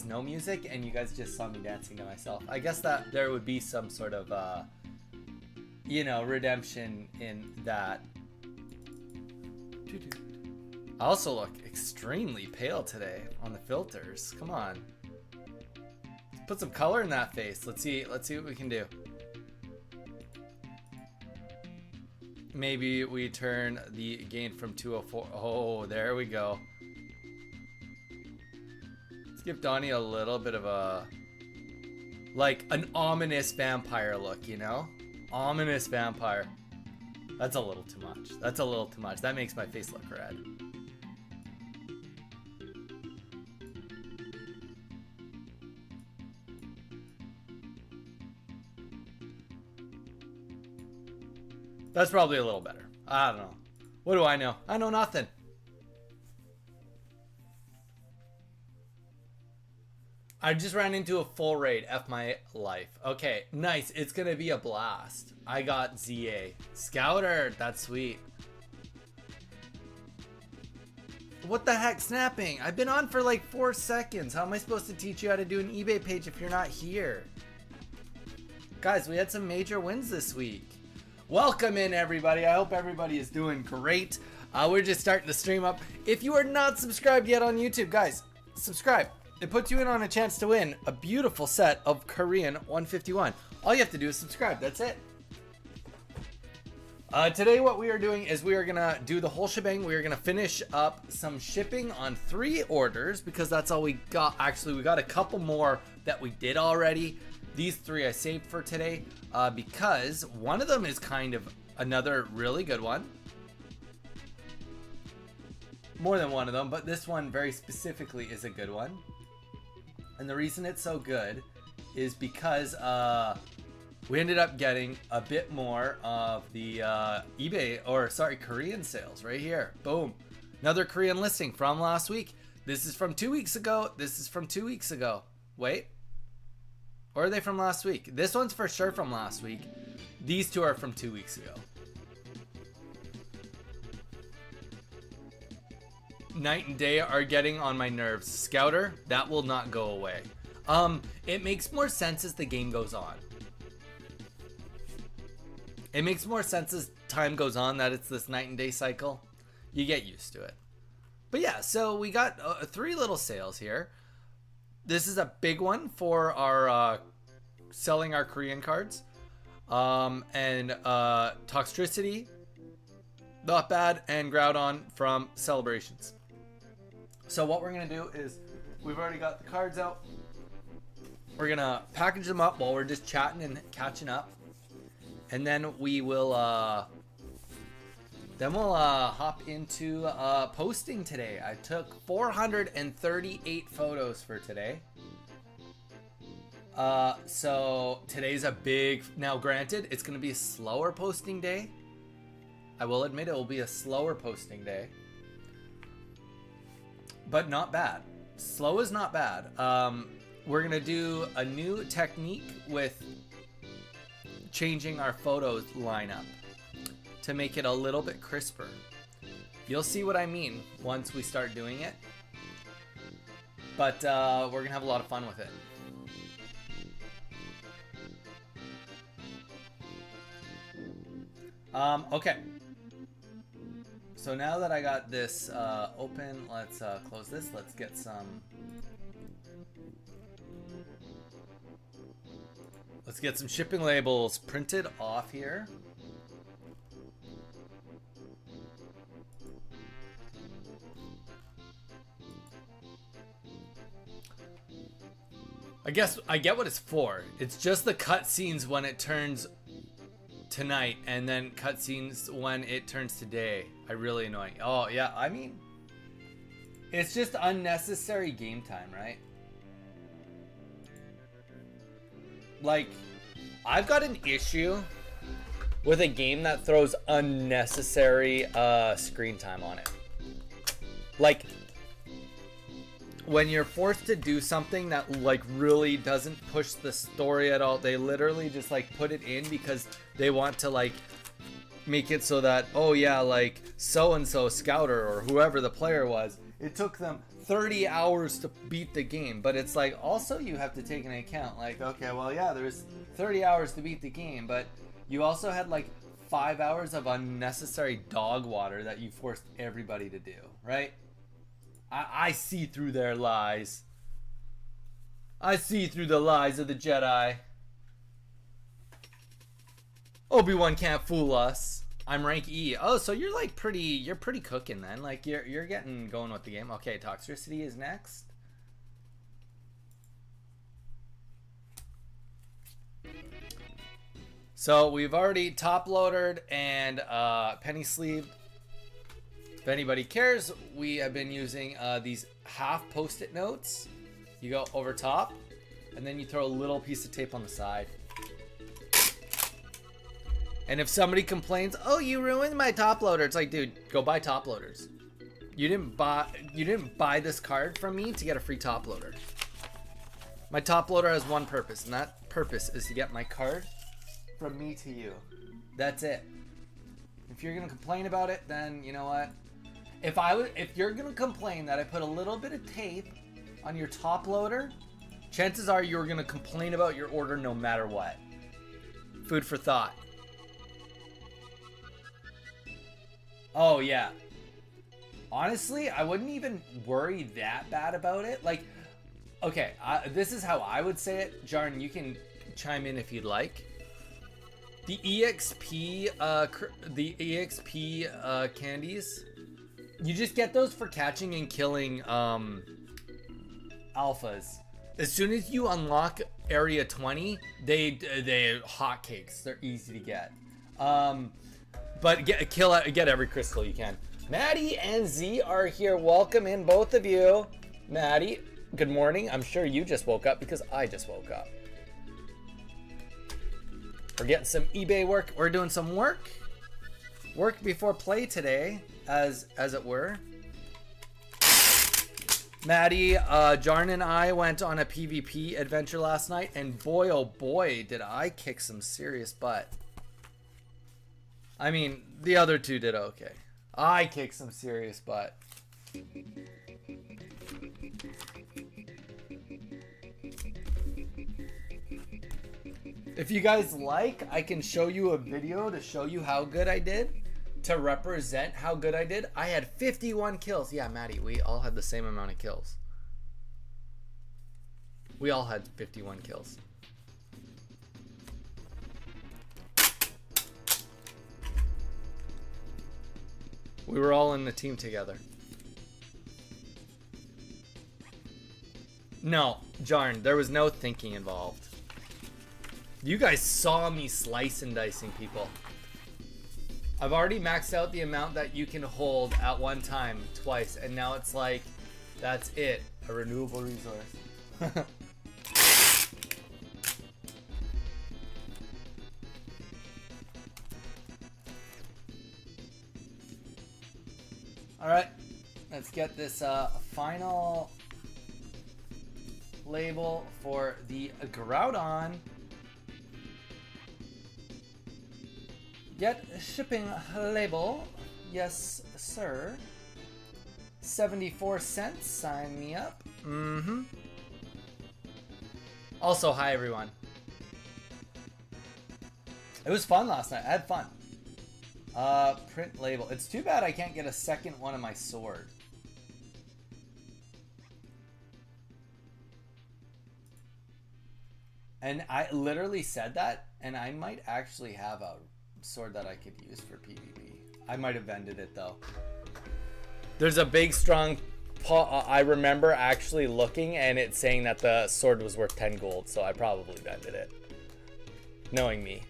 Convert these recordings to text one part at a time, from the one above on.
snow music and you guys just saw me dancing to myself. I guess that there would be some sort of, you know, redemption in that. I also look extremely pale today on the filters. Come on. Put some color in that face. Let's see what we can do. Maybe we turn the gain from 204. Oh, there we go. Let's give Donnie a little bit of a, like an ominous vampire look, you know? Ominous vampire. That's a little too much. That's a little too much. That makes my face look red. That's probably a little better. I don't know. What do I know? I know nothing. I just ran into a full raid. F my life. Okay, nice. It's gonna be a blast. I got ZA. Scouter. That's sweet. What the heck? Snapping. I've been on for like 4 seconds. How am I supposed to teach you how to do an eBay page if you're not here? Guys, we had some major wins this week. Welcome in, everybody. I hope everybody is doing great. We're just starting the stream up. If you are not subscribed yet on YouTube, guys, subscribe. It puts you in on a chance to win a beautiful set of Korean 151. All you have to do is subscribe. That's it. Today what we are doing is we are going to do the whole shebang. We are going to finish up some shipping on 3 orders because that's all we got. Actually, we got a couple more that we did already. These 3 I saved for today because one of them is kind of another really good one. More than one of them, but this one very specifically is a good one. And the reason it's so good is because we ended up getting a bit more of the eBay, or sorry, Korean sales right here. Boom. Another Korean listing from last week. This is from 2 weeks ago. This is from 2 weeks ago. Wait. Or are they from last week? This one's for sure from last week. These 2 are from 2 weeks ago. Night and day are getting on my nerves. Scouter, that will not go away. It makes more sense as the game goes on. It makes more sense as time goes on that it's this night and day cycle. You get used to it. But yeah, so we got 3 little sales here. This is a big one for our selling our Korean cards. And Toxtricity, not bad, and Groudon from Celebrations. So what we're going to do is we've already got the cards out. We're going to package them up while we're just chatting and catching up. And then we will hop into posting today. I took 438 photos for today. So today's a big, now granted, it's going to be a slower posting day. I will admit it will be a slower posting day. But not bad. Slow is not bad. We're going to do a new technique with changing our photos lineup to make it a little bit crisper. You'll see what I mean once we start doing it. But we're going to have a lot of fun with it. Okay. So now that I got this open, let's close this. Let's get some... Let's get some shipping labels printed off here. I guess I get what it's for. It's just the cutscenes when it turns to night and then cutscenes when it turns to day. Really annoying. Oh yeah, I mean, it's just unnecessary game time, right? Like, I've got an issue with a game that throws unnecessary screen time on it. Like, when you're forced to do something that like really doesn't push the story at all, they literally just like put it in because they want to like make it so that, oh yeah, like so-and-so Scouter or whoever the player was, it took them 30 hours to beat the game, but it's like also you have to take into account like, okay, well, yeah, there's 30 hours to beat the game, but you also had like 5 hours of unnecessary dog water that you forced everybody to do, right? I see through their lies. I see through the lies of the Jedi. Obi-Wan can't fool us. I'm rank E. Oh, so you're like you're pretty cooking then. Like you're getting going with the game. Okay, Toxicity is next. So we've already top loaded and penny sleeved. If anybody cares, we have been using these half post-it notes. You go over top, and then you throw a little piece of tape on the side. And if somebody complains, "Oh, you ruined my top loader," it's like, dude, go buy top loaders. You didn't buy this card from me to get a free top loader. My top loader has one purpose, and that purpose is to get my card from me to you. That's it. If you're gonna complain about it, then you know what? If you're gonna complain that I put a little bit of tape on your top loader, chances are you're gonna complain about your order no matter what. Food for thought. Oh yeah. Honestly, I wouldn't even worry that bad about it. Like, okay, this is how I would say it. Jarn, you can chime in if you'd like. The EXP candies, you just get those for catching and killing alphas. As soon as you unlock area 20, they're hotcakes. They're easy to get. But get every crystal you can. Maddie and Z are here. Welcome in, both of you. Maddie, good morning. I'm sure you just woke up because I just woke up. We're getting some eBay work. We're doing some work. Work before play today, as it were. Maddie, Jarn and I went on a PvP adventure last night, and boy, oh boy, did I kick some serious butt. I mean, the other two did okay. I kicked some serious butt. If you guys like, I can show you a video to show you how good I did, to represent how good I did. I had 51 kills. Yeah, Maddie, we all had the same amount of kills. We all had 51 kills. We were all in the team together. No, Jarn, there was no thinking involved. You guys saw me slice and dicing people. I've already maxed out the amount that you can hold at one time twice, and now it's like, that's it, a renewable resource. All right, let's get this final label for the Groudon. Get shipping label. Yes, sir. 74 cents. Sign me up. Mm-hmm. Also, hi, everyone. It was fun last night. I had fun. Print label. It's too bad I can't get a second one of my sword. And I literally said that, and I might actually have a sword that I could use for PvP. I might have vended it though. There's a big strong I remember actually looking and it saying that the sword was worth 10 gold, so I probably vended it. Knowing me.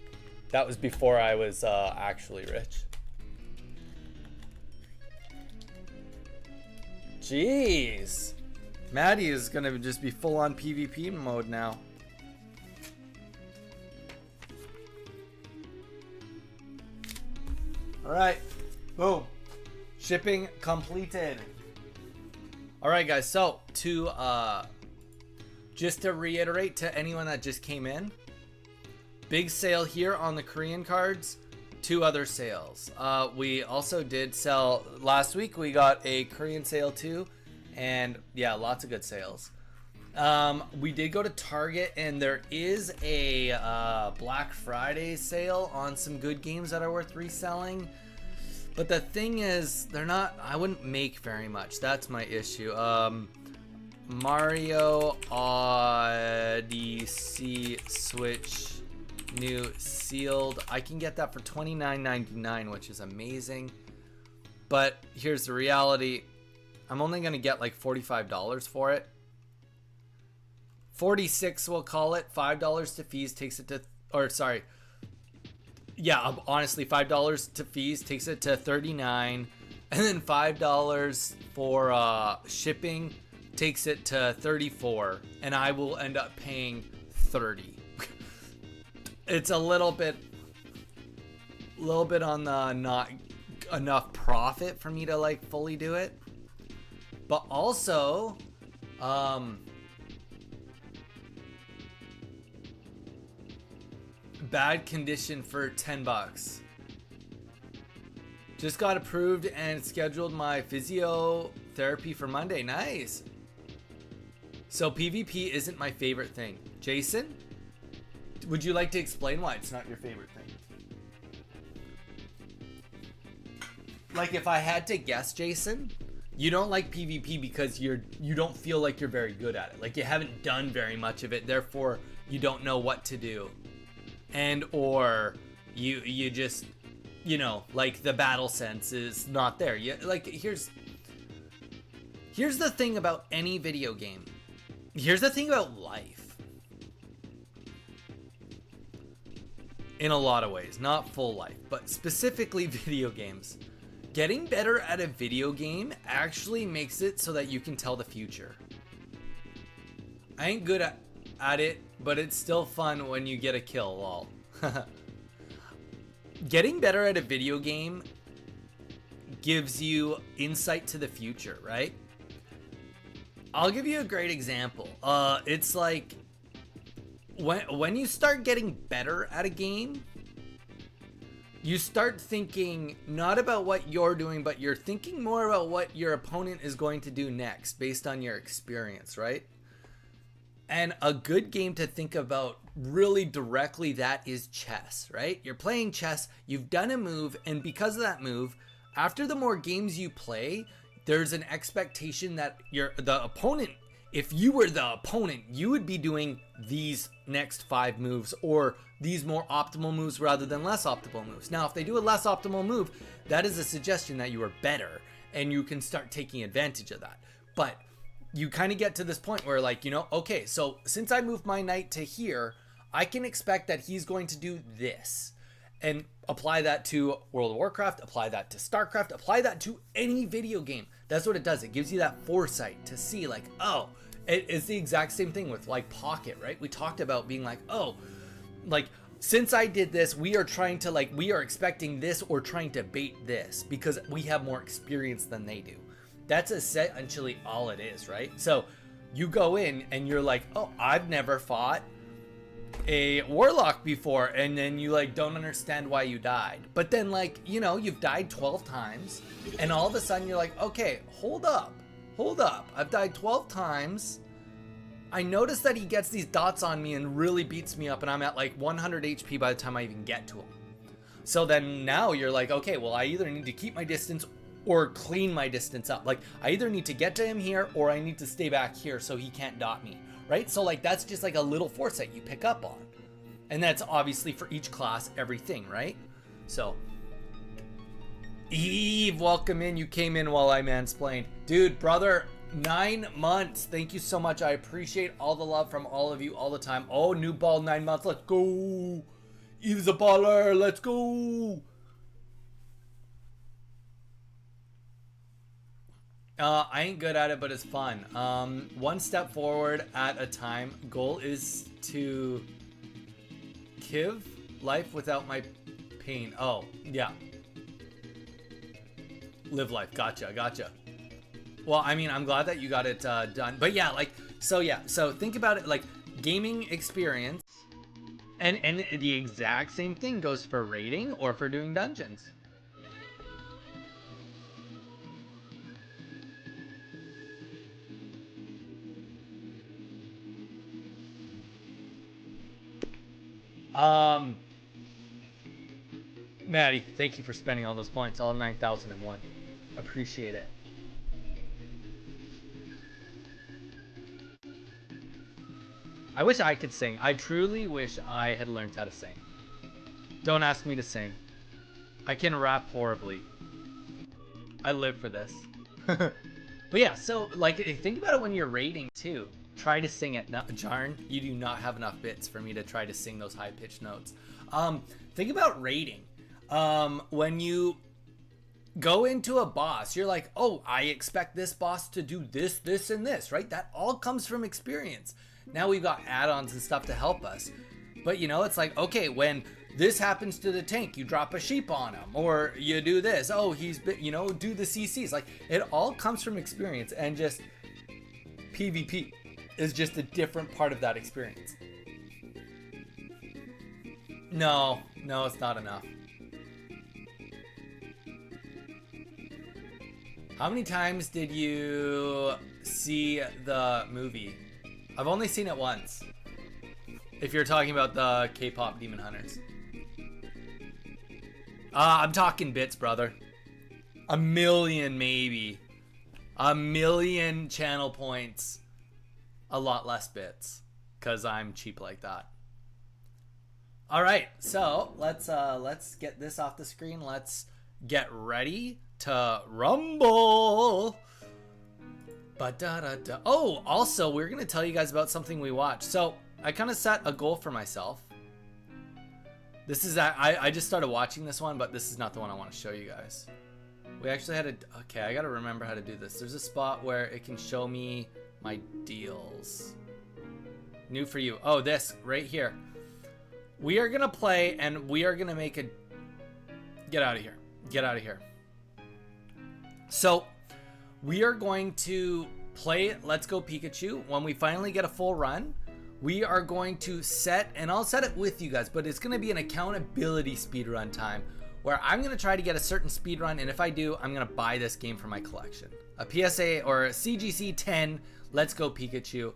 That was before I was actually rich. Jeez. Maddie is gonna just be full on PvP mode now. All right, boom, shipping completed. All right, guys, so just to reiterate to anyone that just came in, big sale here on the Korean cards, 2 other sales. We also did sell, last week we got a Korean sale too, And yeah, lots of good sales. We did go to Target, and there is a Black Friday sale on some good games that are worth reselling. But the thing is, they're not, I wouldn't make very much. That's my issue. Mario Odyssey Switch new sealed. I can get that for $29.99, which is amazing. But here's the reality. I'm only going to get like $45 for it. 46, we'll call it. $5 to fees takes it to, or sorry. Yeah, honestly, $5 to fees takes it to $39. And then $5 for shipping takes it to $34. And I will end up paying $30. It's a little bit on the not enough profit for me to like fully do it. But also, bad condition for $10. Just got approved and scheduled my physiotherapy for Monday. Nice. So PvP isn't my favorite thing. Jason, would you like to explain why it's not your favorite thing? Like, if I had to guess, Jason, you don't like PvP because you don't feel like you're very good at it. Like, you haven't done very much of it, therefore you don't know what to do. And or you just, you know, like the battle sense is not there. You, like, here's the thing about any video game. Here's the thing about life. In a lot of ways, not full life, but specifically video games. Getting better at a video game actually makes it so that you can tell the future. I ain't good at it, but it's still fun when you get a kill, lol. Getting better at a video game gives you insight to the future, right? I'll give you a great example. It's like when you start getting better at a game, you start thinking not about what you're doing, but you're thinking more about what your opponent is going to do next based on your experience, right? And a good game to think about really directly, that is chess, right? You're playing chess, you've done a move, and because of that move, after the more games you play, there's an expectation that the opponent, if you were the opponent, you would be doing these next 5 moves or these more optimal moves rather than less optimal moves. Now, if they do a less optimal move, that is a suggestion that you are better and you can start taking advantage of that. But you kind of get to this point where, like, you know, okay, so since I moved my knight to here, I can expect that he's going to do this. And apply that to World of Warcraft, apply that to StarCraft, apply that to any video game. That's what it does. It gives you that foresight to see, like, oh, it's the exact same thing with, like, Pocket, right? We talked about being like, oh, like, since I did this, we are trying to, like, we are expecting this or trying to bait this because we have more experience than they do. That's essentially all it is, right? So you go in and you're like, oh, I've never fought a warlock before, and then you like don't understand why you died. But then, like, you know, you've died 12 times and all of a sudden you're like, okay, hold up, I've died 12 times. I noticed that he gets these dots on me and really beats me up, and I'm at like 100 HP by the time I even get to him. So then now you're like, okay, well, I either need to keep my distance or clean my distance up. Like, I either need to get to him here or I need to stay back here so he can't dot me, right? So, like, that's just like a little foresight you pick up on. And that's obviously for each class, everything, right? So, Eve, welcome in. You came in while I mansplained. Dude, brother, 9 months. Thank you so much. I appreciate all the love from all of you all the time. Oh, new ball, 9 months. Let's go. Eve's a baller. Let's go. I ain't good at it, but it's fun. One step forward at a time. Goal is to live life without my pain. Oh, yeah. Live life. Gotcha. Well, I mean, I'm glad that you got it done. But yeah, like, so yeah. So think about it like gaming experience. And the exact same thing goes for raiding or for doing dungeons. Um, Maddie, thank you for spending all those points, all 9,001. Appreciate it. I wish I could sing. I truly wish I had learned how to sing. Don't ask me to sing. I can rap horribly. I live for this. But yeah, so like think about it when you're rating too. Try to sing it. No, Jarn, you do not have enough bits for me to try to sing those high pitched notes. Think about rating. When you go into a boss, you're like, oh, I expect this boss to do this, this, and this, right? That all comes from experience. Now we've got add-ons and stuff to help us. But you know, it's like, okay, when this happens to the tank, you drop a sheep on him, or you do this. Oh, you know, do the CCs. Like, it all comes from experience, and just PvP is just a different part of that experience. No, it's not enough. How many times did you see the movie? I've only seen it once. If you're talking about the K-pop Demon Hunters. I'm talking bits, brother. 1 million, maybe. 1 million channel points. A lot less bits. Because I'm cheap like that. Alright, so let's get this off the screen. Let's get ready to rumble. Oh, also, we're going to tell you guys about something we watched. So, I kind of set a goal for myself. This is, I just started watching this one, but this is not the one I want to show you guys. We actually had okay, I got to remember how to do this. There's a spot where it can show me my deals. New for you. Oh, this right here. We are going to play, and we are going to make a, get out of here. Get out of here. So, we are going to play Let's Go Pikachu. When we finally get a full run, we are going to set, and I'll set it with you guys, but it's going to be an accountability speedrun time where I'm going to try to get a certain speedrun, and if I do, I'm going to buy this game for my collection. A PSA or a CGC 10 Let's Go Pikachu.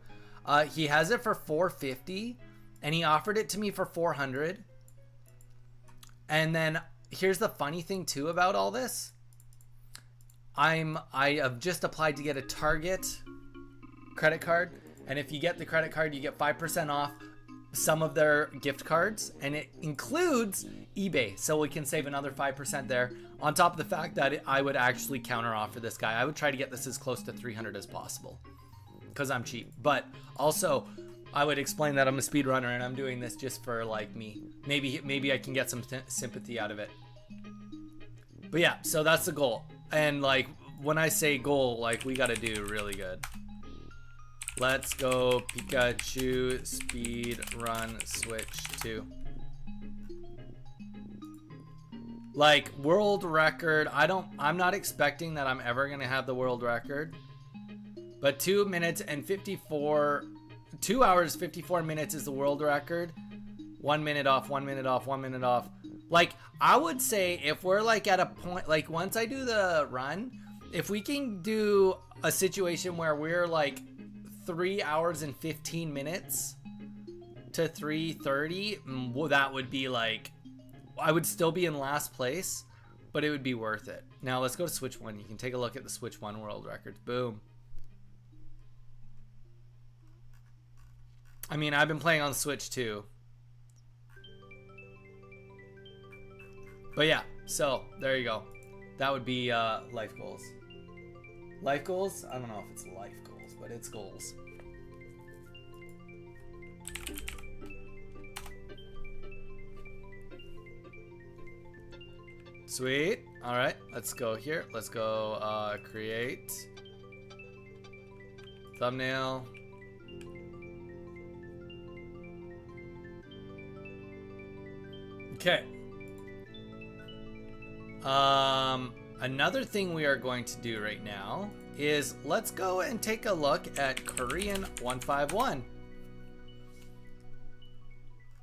He has it for $450, and he offered it to me for $400. And then here's the funny thing too about all this. I have just applied to get a Target credit card, and if you get the credit card, you get 5% off some of their gift cards, and it includes eBay, so we can save another 5% there, on top of the fact that I would actually counter offer this guy. I would try to get this as close to 300 as possible because I'm cheap, but also I would explain that I'm a speedrunner and I'm doing this just for like me. Maybe I can get some sympathy out of it. But yeah, so that's the goal. And like when I say goal, like we got to do really good. Let's go Pikachu speed run switch 2. Like world record, I'm not expecting that I'm ever going to have the world record. But 2 minutes and 2 hours 54 minutes is the world record. 1 minute off, 1 minute off, 1 minute off. Like I would say if we're like at a point, like once I do the run, if we can do a situation where we're like 3 hours and 15 minutes to 3:30, well, that would be like, I would still be in last place, but it would be worth it. Now let's go to Switch 1. You can take a look at the Switch 1 world records. Boom. I mean, I've been playing on Switch too. But yeah, so there you go. That would be life goals. Life goals? I don't know if it's life goals, but it's goals. Sweet. All right, let's go here. Let's go create thumbnail. Okay. Another thing we are going to do right now is let's go and take a look at Korean 151.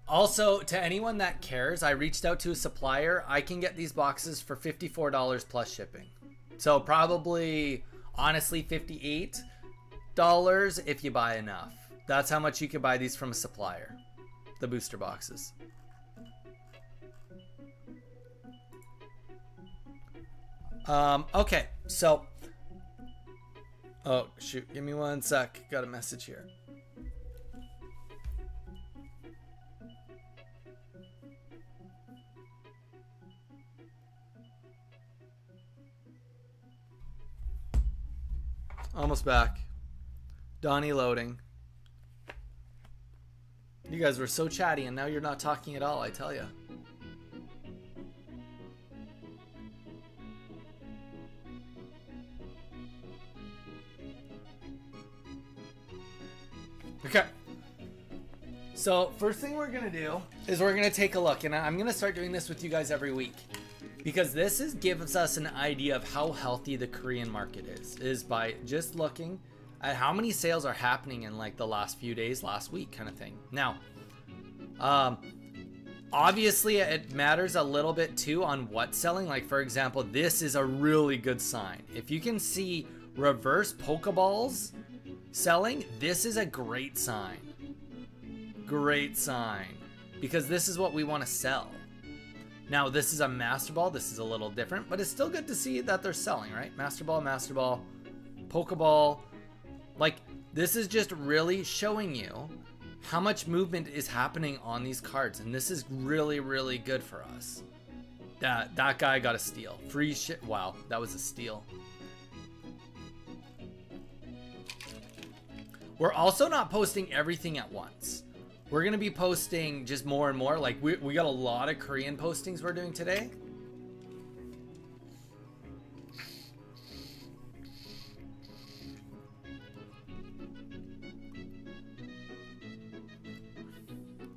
Also, to anyone that cares, I reached out to a supplier. I can get these boxes for $54 plus shipping. So probably, honestly, $58 if you buy enough. That's how much you can buy these from a supplier. The booster boxes. Okay, so, oh shoot, give me one sec. Got a message here. Almost back. Donnie loading. You guys were so chatty and now you're not talking at all, I tell you. Okay. So first thing we're gonna do is we're gonna take a look, and I'm gonna start doing this with you guys every week, because this gives us an idea of how healthy the Korean market is by just looking at how many sales are happening in like the last few days, last week kind of thing. Now, obviously it matters a little bit too on what's selling. Like for example, this is a really good sign. If you can see reverse Pokeballs selling, this is a great sign. Great sign. Because this is what we want to sell. Now, this is a Master Ball. This is a little different, but it's still good to see that they're selling, right? Master Ball, Pokeball. Like, this is just really showing you how much movement is happening on these cards. And this is really, really good for us. That guy got a steal. Free shit. Wow, that was a steal. We're also not posting everything at once. We're going to be posting just more and more. Like we got a lot of Korean postings we're doing today.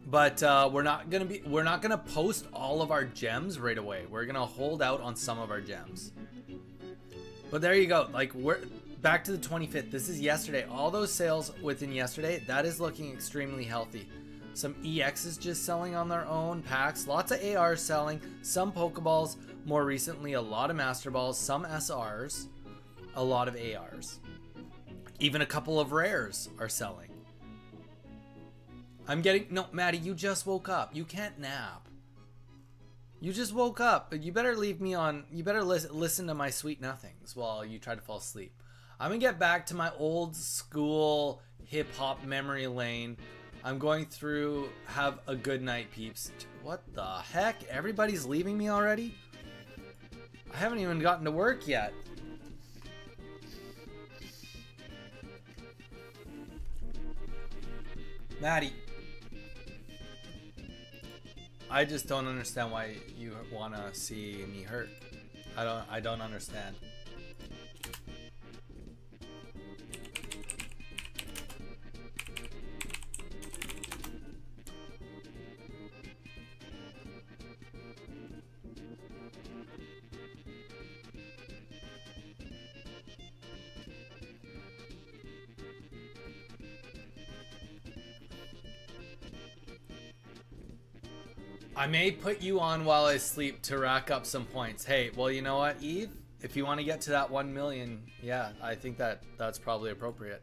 But we're not going to post all of our gems right away. We're going to hold out on some of our gems. But there you go. Like we're back to the 25th. This is yesterday. All those sales within yesterday, that is looking extremely healthy. Some EXs just selling on their own, packs, lots of ARs selling, some Pokeballs, more recently a lot of Master Balls, some SRs, a lot of ARs. Even a couple of rares are selling. No, Maddie, you just woke up. You can't nap. You just woke up. You better leave me on, you better listen to my sweet nothings while you try to fall asleep. I'm gonna get back to my old school hip hop memory lane. I'm going through Have a Good Night, peeps. What the heck? Everybody's leaving me already? I haven't even gotten to work yet. Maddie. I just don't understand why you want to see me hurt. I don't understand. I may put you on while I sleep to rack up some points. Hey, well, you know what, Eve? If you want to get to that 1 million, yeah, I think that's probably appropriate.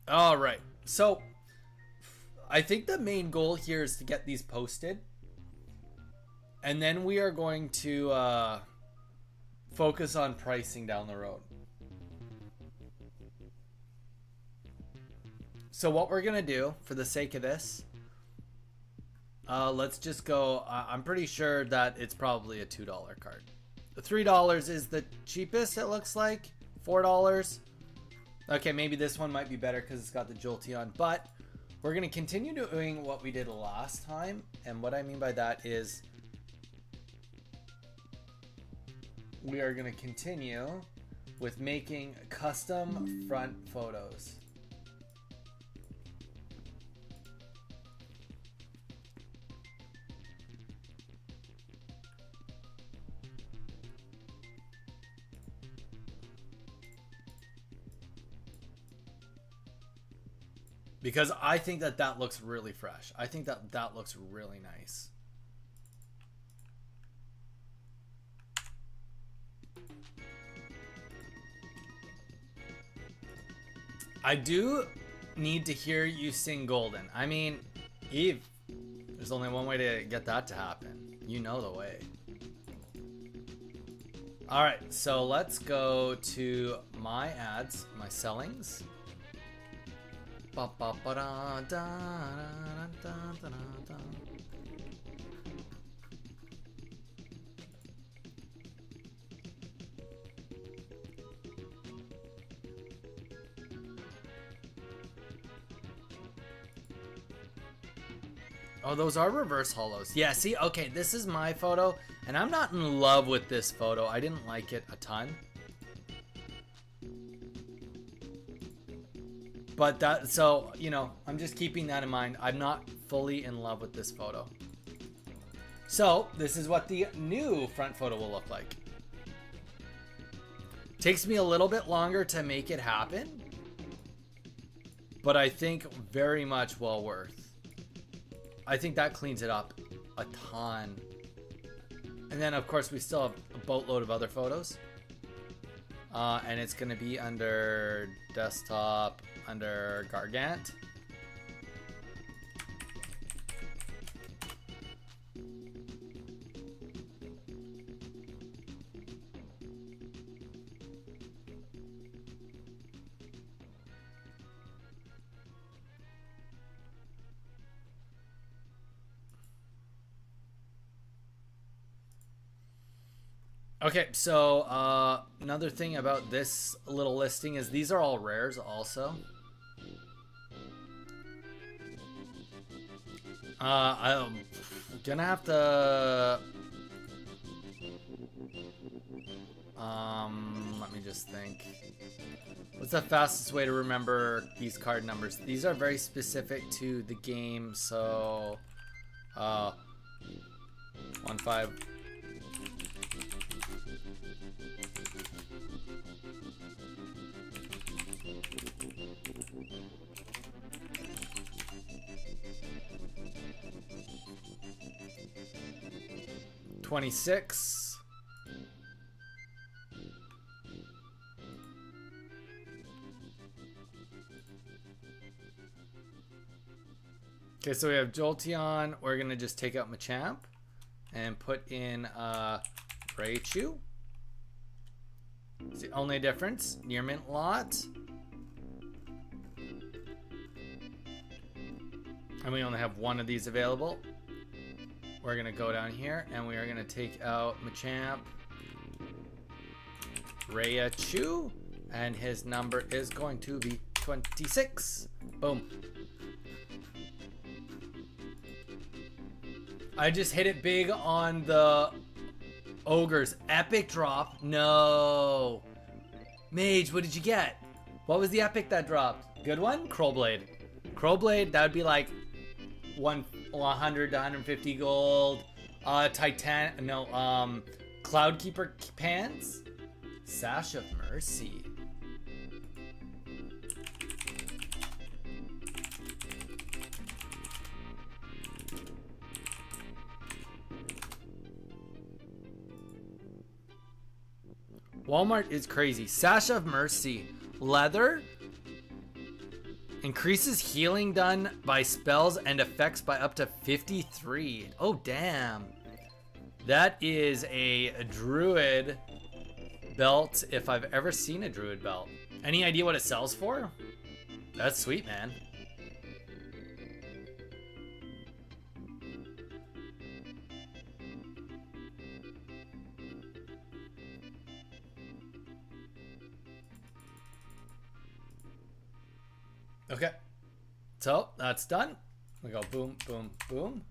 All right. So, I think the main goal here is to get these posted. And then we are going to focus on pricing down the road. So what we're gonna do for the sake of this, let's just go. I'm pretty sure that it's probably a $2 card. The $3 is the cheapest, it looks like. $4. Okay, maybe this one might be better because it's got the Jolteon, but we're gonna continue doing what we did last time. And what I mean by that is we are going to continue with making custom front photos. Because I think that looks really fresh. I think that looks really nice. I do need to hear you sing Golden. I mean, Eve, there's only one way to get that to happen. You know the way. All right, so let's go to my ads, my sellings. Oh, those are reverse holos. Yeah, see, okay, this is my photo, and I'm not in love with this photo. I didn't like it a ton. But that, so, you know, I'm just keeping that in mind. I'm not fully in love with this photo. So, this is what the new front photo will look like. Takes me a little bit longer to make it happen, but I think very much well worth. I think that cleans it up a ton. And then, of course, we still have a boatload of other photos. And it's going to be under desktop, under Gargant. Okay, so another thing about this little listing is these are all rares also. I'm gonna have to let me just think. What's the fastest way to remember these card numbers? These are very specific to the game, so 1-5. $26. Okay, so we have Jolteon. We're gonna just take out Machamp and put in Raichu. It's the only difference. Near mint lot. And we only have one of these available. We're gonna go down here and we are gonna take out Machamp, Raichu, and his number is going to be 26. Boom. I just hit it big on the ogres. Epic drop. No. Mage, what did you get? What was the epic that dropped? Good one? Crowblade. Crowblade, that would be like 100 to 150 gold. Cloudkeeper pants. Sash of Mercy. Walmart is crazy. Sash of Mercy. Leather. Increases healing done by spells and effects by up to 53. Oh, damn. That is a druid belt if I've ever seen a druid belt. Any idea what it sells for? That's sweet, man. Okay, so that's done. We go boom, boom, boom.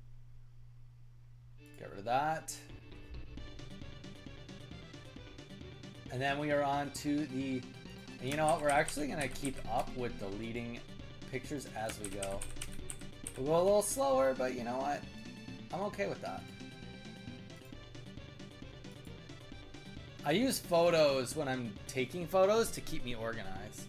Get rid of that. And then we are on to the, and you know what, we're actually gonna keep up with deleting pictures as we go. We'll go a little slower, but you know what? I'm okay with that. I use photos when I'm taking photos to keep me organized.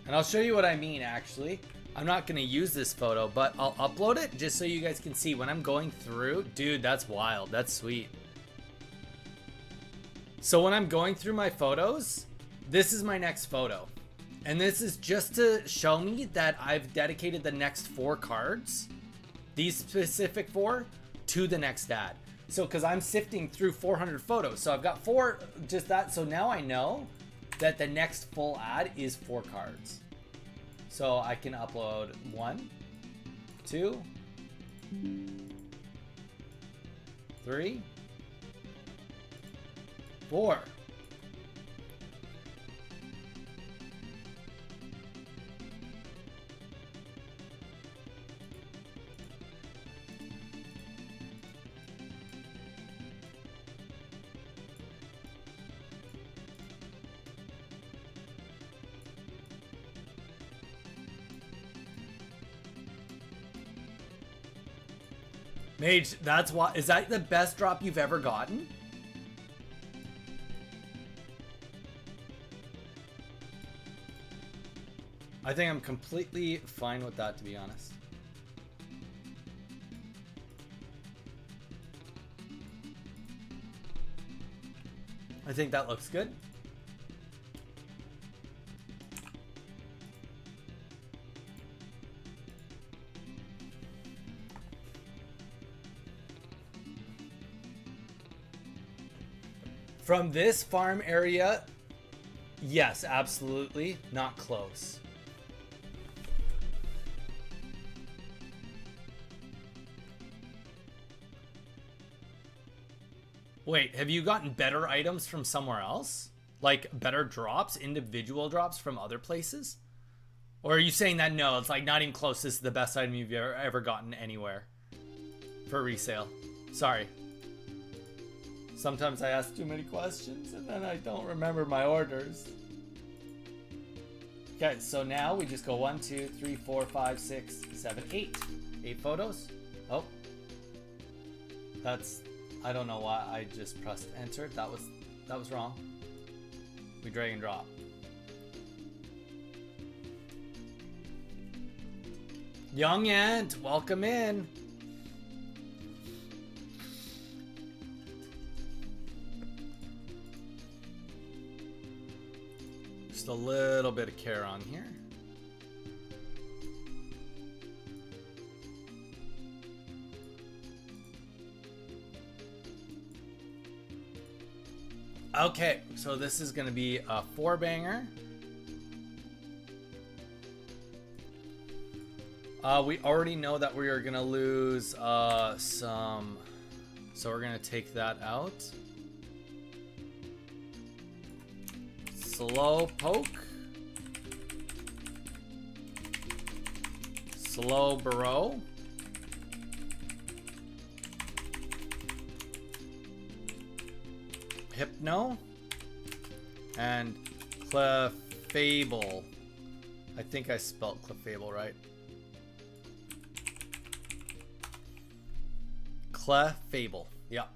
And I'll show you what I mean, actually. I'm not going to use this photo, but I'll upload it just so you guys can see when I'm going through. Dude, that's wild. That's sweet. So when I'm going through my photos, This is my next photo. And this is just to show me that I've dedicated the next 4 cards, these specific 4, to the next ad. So, because I'm sifting through 400 photos. So I've got 4, just that. So now I know that the next full ad is 4 cards. So I can upload 1, 2, 3, 4. Mage, that's why. Is that the best drop you've ever gotten? I think I'm completely fine with that, to be honest. I think that looks good. From this farm area, yes, absolutely. Not close. Wait, have you gotten better items from somewhere else? Like better drops, individual drops from other places? Or are you saying that no, it's like not even close, this is the best item you've ever gotten anywhere for resale? Sorry. Sometimes I ask too many questions and then I don't remember my orders. Okay, so now we just go 1, 2, 3, 4, 5, 6, 7, 8. 8 photos. Oh. That's, I don't know why I just pressed enter. That was wrong. We drag and drop. Young Ant, welcome in. Just a little bit of care on here. Okay, so this is going to be a 4-banger. We already know that we are going to lose some, so we're going to take that out. Slow poke. Slow burrow. Hypno. And Clefable. I think I spelled Clefable right. Clefable. Yep.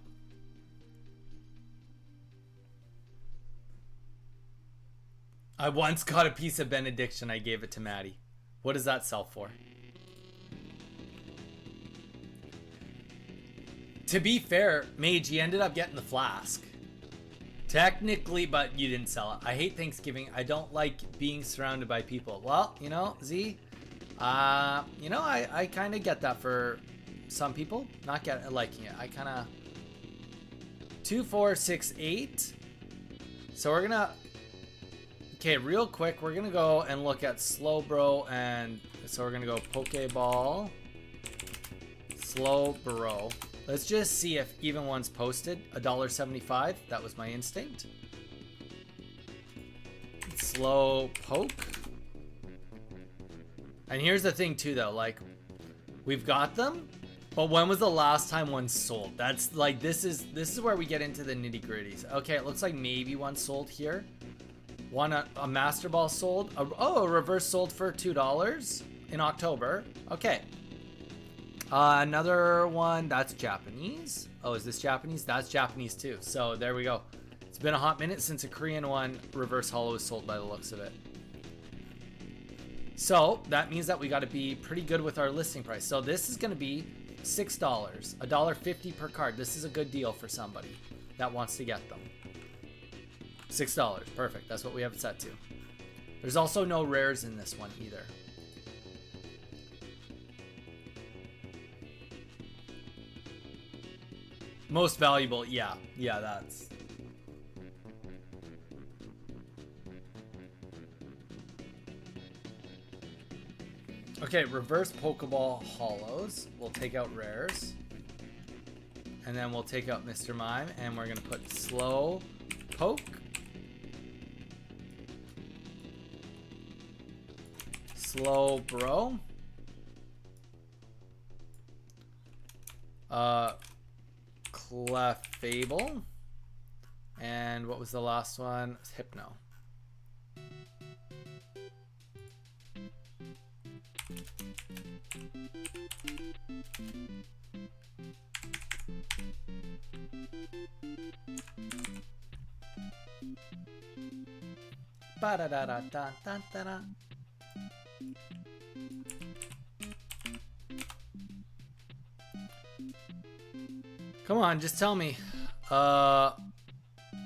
I once got a piece of benediction. I gave it to Maddie. What does that sell for? To be fair, Mage, you ended up getting the flask. Technically, but you didn't sell it. I hate Thanksgiving. I don't like being surrounded by people. Well, you know, Z, you know, I kind of get that for some people. Not liking it. I kind of... 2, 4, 6, 8. So we're gonna... Okay, real quick, we're gonna go and look at Slow Bro, and so we're gonna go Pokeball, Slow Bro. Let's just see if even one's posted. $1.75. That was my instinct. Slow Poke. And here's the thing too, though. Like, we've got them, but when was the last time one sold? That's like, this is where we get into the nitty gritties. Okay, it looks like maybe one sold here. One, a Master Ball sold. A reverse sold for $2 in October. Okay. Another one, that's Japanese. Oh, is this Japanese? That's Japanese too. So there we go. It's been a hot minute since a Korean one reverse holo was sold by the looks of it. So that means that we got to be pretty good with our listing price. So this is going to be $6, $1.50 per card. This is a good deal for somebody that wants to get them. $6. Perfect. That's what we have it set to. There's also no rares in this one either. Most valuable. Yeah. Yeah, that's... Okay, reverse Pokeball Hollows. We'll take out rares. And then we'll take out Mr. Mime. And we're going to put Slow Poke. Slow Bro. Clefable. And what was the last one? Hypno. Ba-da-da-da-da-da-da-da. Come on, just tell me.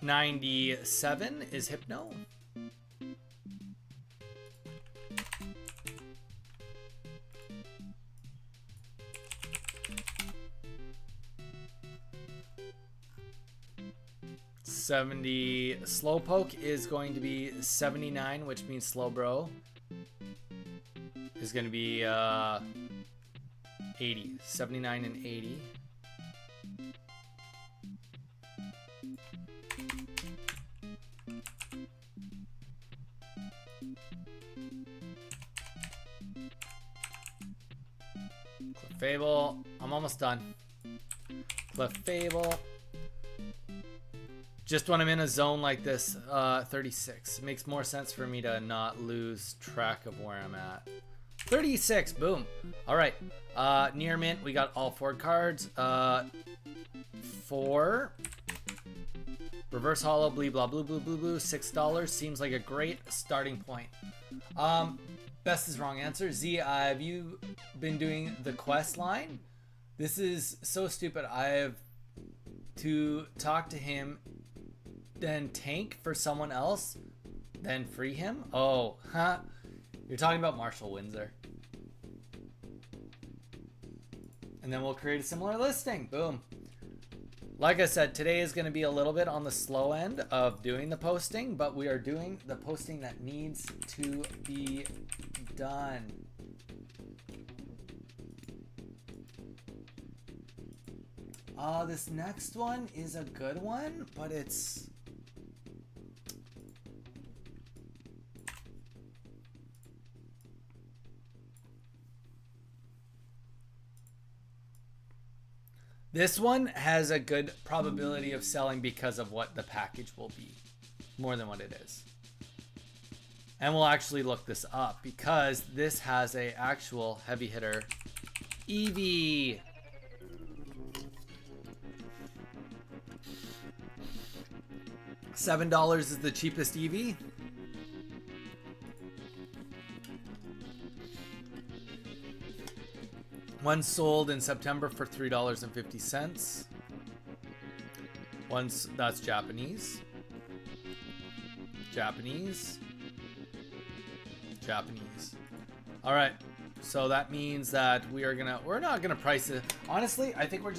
97 is Hypno. Slowpoke is going to be 79, which means Slowbro is going to be 80. 79 and 80. Clefable, I'm almost done. Clefable. Just when I'm in a zone like this, 36. It makes more sense for me to not lose track of where I'm at. 36, boom. All right, near mint, we got all 4 cards. 4. Reverse Hollow, blee, blah, blue, blue, blue, blue. $6 seems like a great starting point. Best is wrong answer. Z, have you been doing the quest line? This is so stupid. I have to talk to him, then tank for someone else, then free him? Oh, huh? You're talking about Marshall Windsor. And then we'll create a similar listing. Boom. Like I said, today is going to be a little bit on the slow end of doing the posting, but we are doing the posting that needs to be done. This next one is a good one, but it's... This one has a good probability of selling because of what the package will be, more than what it is. And we'll actually look this up because this has a actual heavy hitter Eevee. $7 is the cheapest Eevee. One sold in September for $3.50. Once that's Japanese. Japanese. All right. So that means that we're not gonna price it. Honestly, I think we'll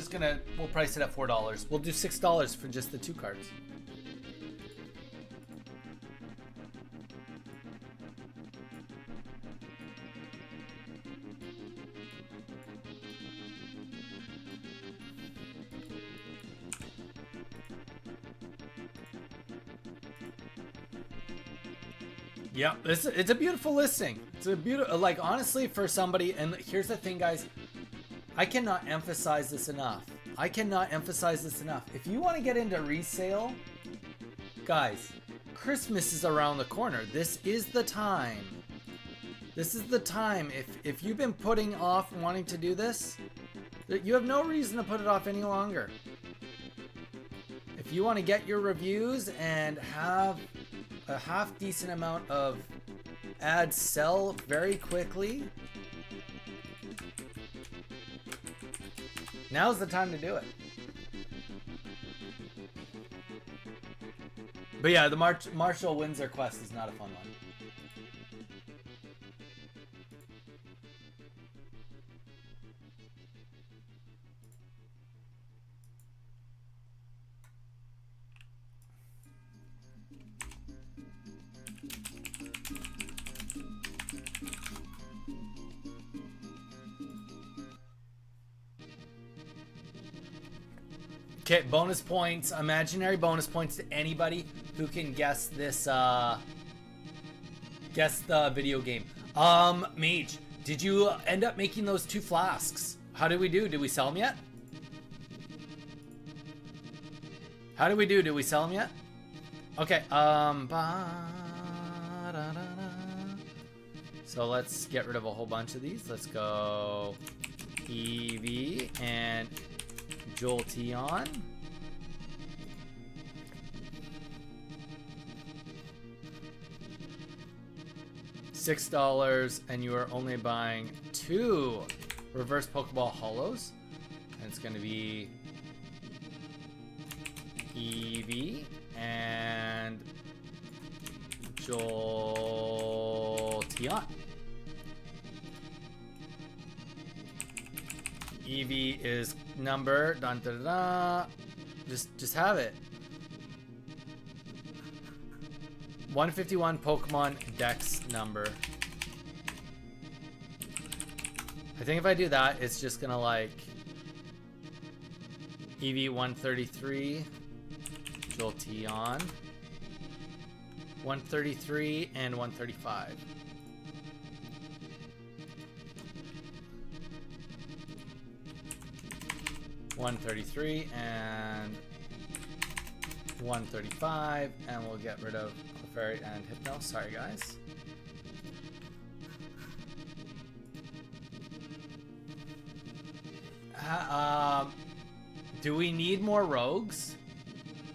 price it at $4. We'll do $6 for just the 2 cards. Yeah, it's a beautiful listing. It's a beautiful, like, honestly, for somebody, and here's the thing, guys, I cannot emphasize this enough. If you want to get into resale, guys, Christmas is around the corner. This is the time. If you've been putting off wanting to do this, you have no reason to put it off any longer. If you want to get your reviews and have a half decent amount of ads sell very quickly, now's the time to do it. But yeah, the Marshall Windsor quest is not a fun one. Okay, bonus points, imaginary bonus points to anybody who can guess this, guess the video game. Mage, did you end up making those 2 flasks? How did we do? Did we sell them yet? How did we do? Did we sell them yet? Okay, so let's get rid of a whole bunch of these. Let's go EV and Jolteon. $6, and you are only buying 2 reverse Pokeball Holos. And it's going to be Eevee and Jolteon. Eevee is number just have it. 151 Pokemon Dex number. I think if I do that, it's just gonna like Eevee 133, Jolteon 133 and 135. $133 and $135, and we'll get rid of Clefairy and Hypno. Sorry, guys. Do we need more rogues?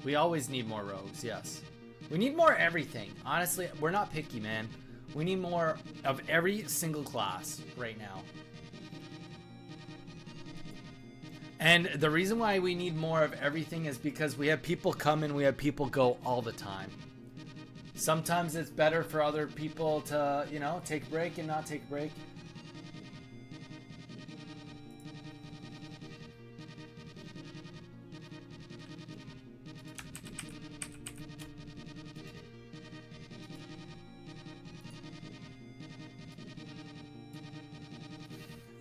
We always need more rogues, yes. We need more everything. Honestly, we're not picky, man. We need more of every single class right now. And the reason why we need more of everything is because we have people come and we have people go all the time. Sometimes it's better for other people to, you know, take a break and not take a break.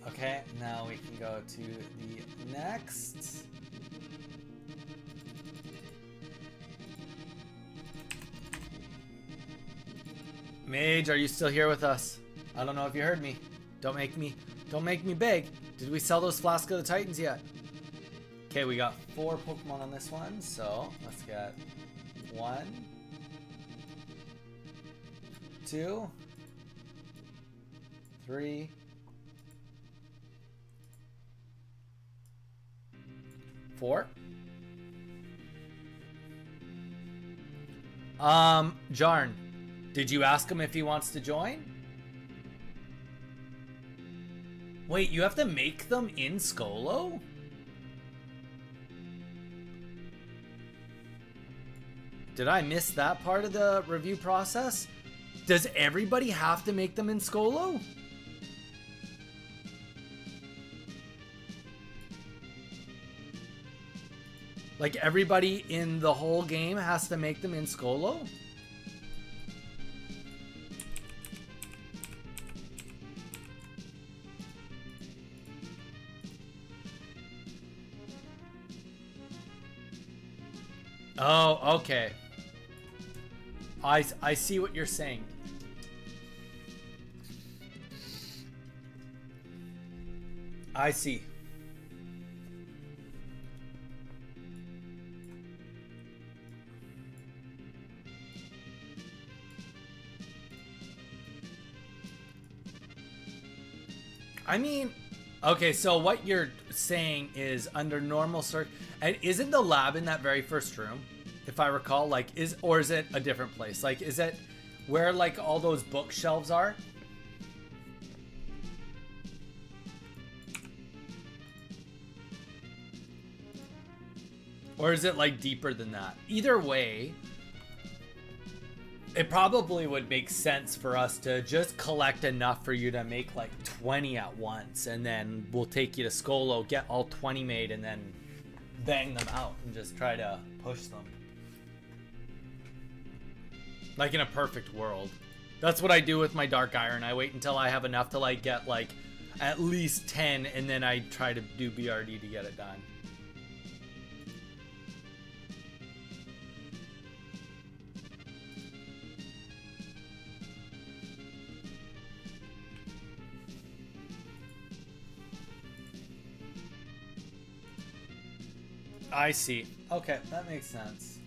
Okay, now we can go to the next. Mage, are you still here with us? I don't know if you heard me. Don't make me beg. Did we sell those Flask of the Titans yet? Okay, we got 4 Pokemon on this one, so let's get 1, 2, 3, 4. Jarn, did you ask him if he wants to join? Wait, you have to make them in Skolo? Did I miss that part of the review process? Does everybody have to make them in Skolo? Like everybody in the whole game has to make them in Skolo? Oh, okay. I see what you're saying. I see. I mean, okay, so what you're saying is under normal and isn't the lab in that very first room, if I recall? Like, or is it a different place? Like, is it where like all those bookshelves are? Or is it like deeper than that? Either way, It probably would make sense for us to just collect enough for you to make like 20 at once, and then we'll take you to Skolo, get all 20 made, and then bang them out and just try to push them. Like in a perfect world. That's what I do with my dark iron. I wait until I have enough to like get like at least 10, and then I try to do BRD to get it done. I see. Okay, that makes sense.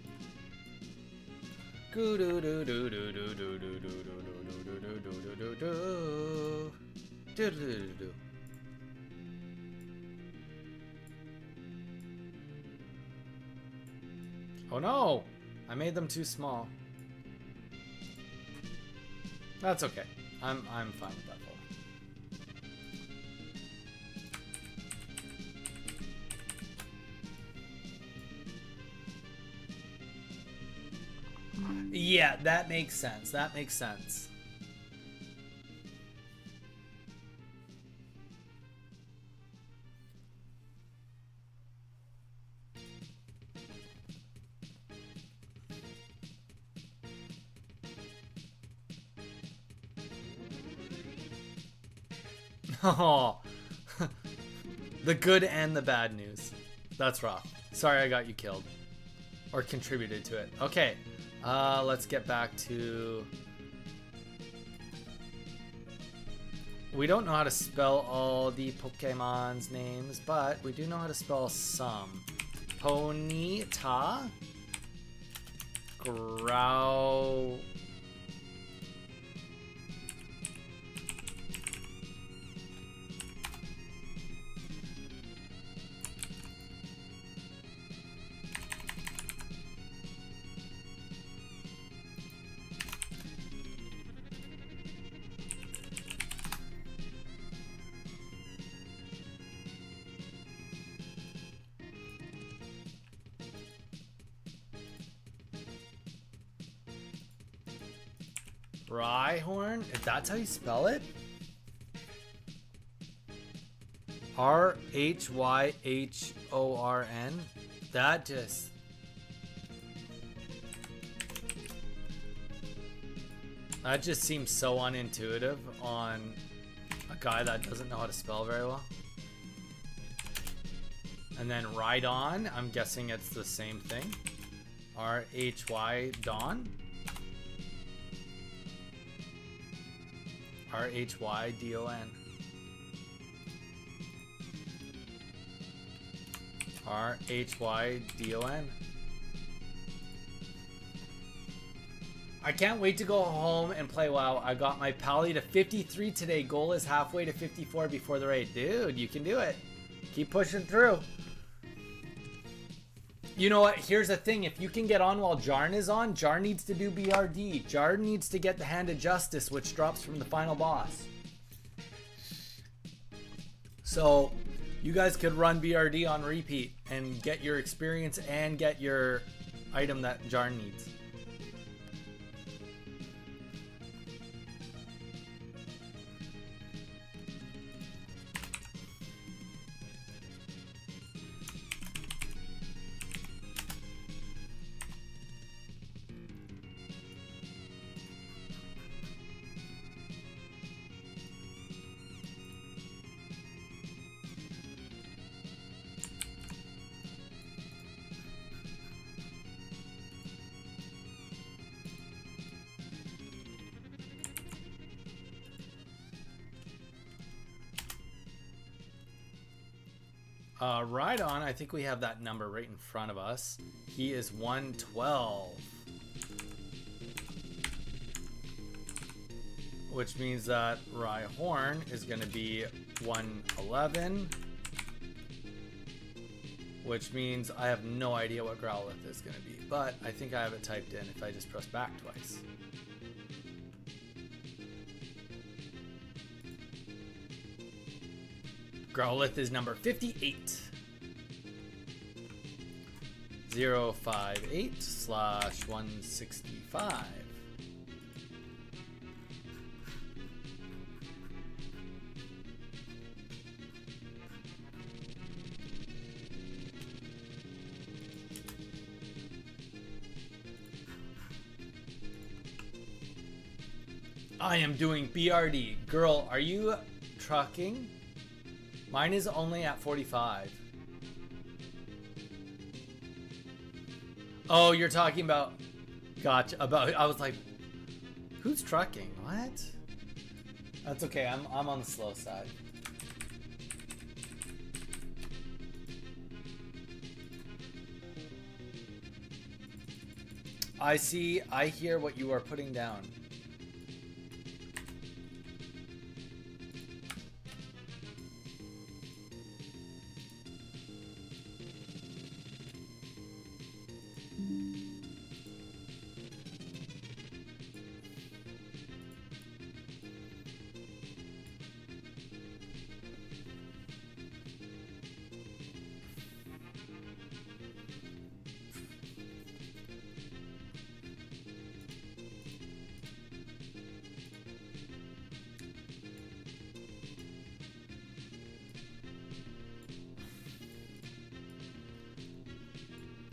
Oh no! I made them too small. That's okay. I'm fine with that. Yeah, that makes sense. That makes sense. Oh, the good and the bad news. That's rough. Sorry I got you killed. Or contributed to it. Okay. Let's get back to... We don't know how to spell all the Pokemon's names, but we do know how to spell some. Ponyta. Grow... Rhyhorn? If that's how you spell it? Rhyhorn? That just... That just seems so unintuitive on a guy that doesn't know how to spell very well. And then Rhydon, I'm guessing it's the same thing. R-H-Y Don? R-H-Y-D-O-N. R-H-Y-D-O-N. I can't wait to go home and play WoW. I got my pally to 53 today. Goal is halfway to 54 before the raid. Dude, you can do it. Keep pushing through. You know what? Here's the thing. If you can get on while Jarn is on, Jarn needs to do BRD. Jarn needs to get the Hand of Justice, which drops from the final boss. So, you guys could run BRD on repeat and get your experience and get your item that Jarn needs. Rhydon, I think we have that number right in front of us. He is 112. Which means that Rhyhorn is going to be 111. Which means I have no idea what Growlithe is going to be. But I think I have it typed in if I just press back twice. Growlithe is number 58. 058/165. I am doing BRD. Girl, are you trucking? Mine is only at 45. Oh, you're talking about... Gotcha. I was like, who's trucking? What? That's okay. I'm on the slow side. I see. I hear what you are putting down.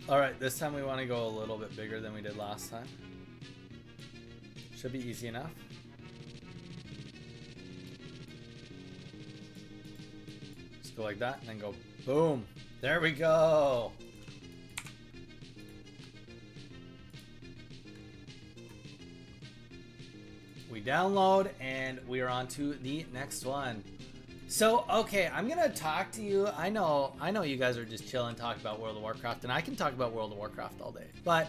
All right, this time we want to go a little bit bigger than we did last time. Should be easy enough. Just go like that and then go boom. There we go. We download and we are on to the next one. So, okay, I'm gonna talk to you. I know you guys are just chilling, talking about World of Warcraft, and I can talk about World of Warcraft all day. But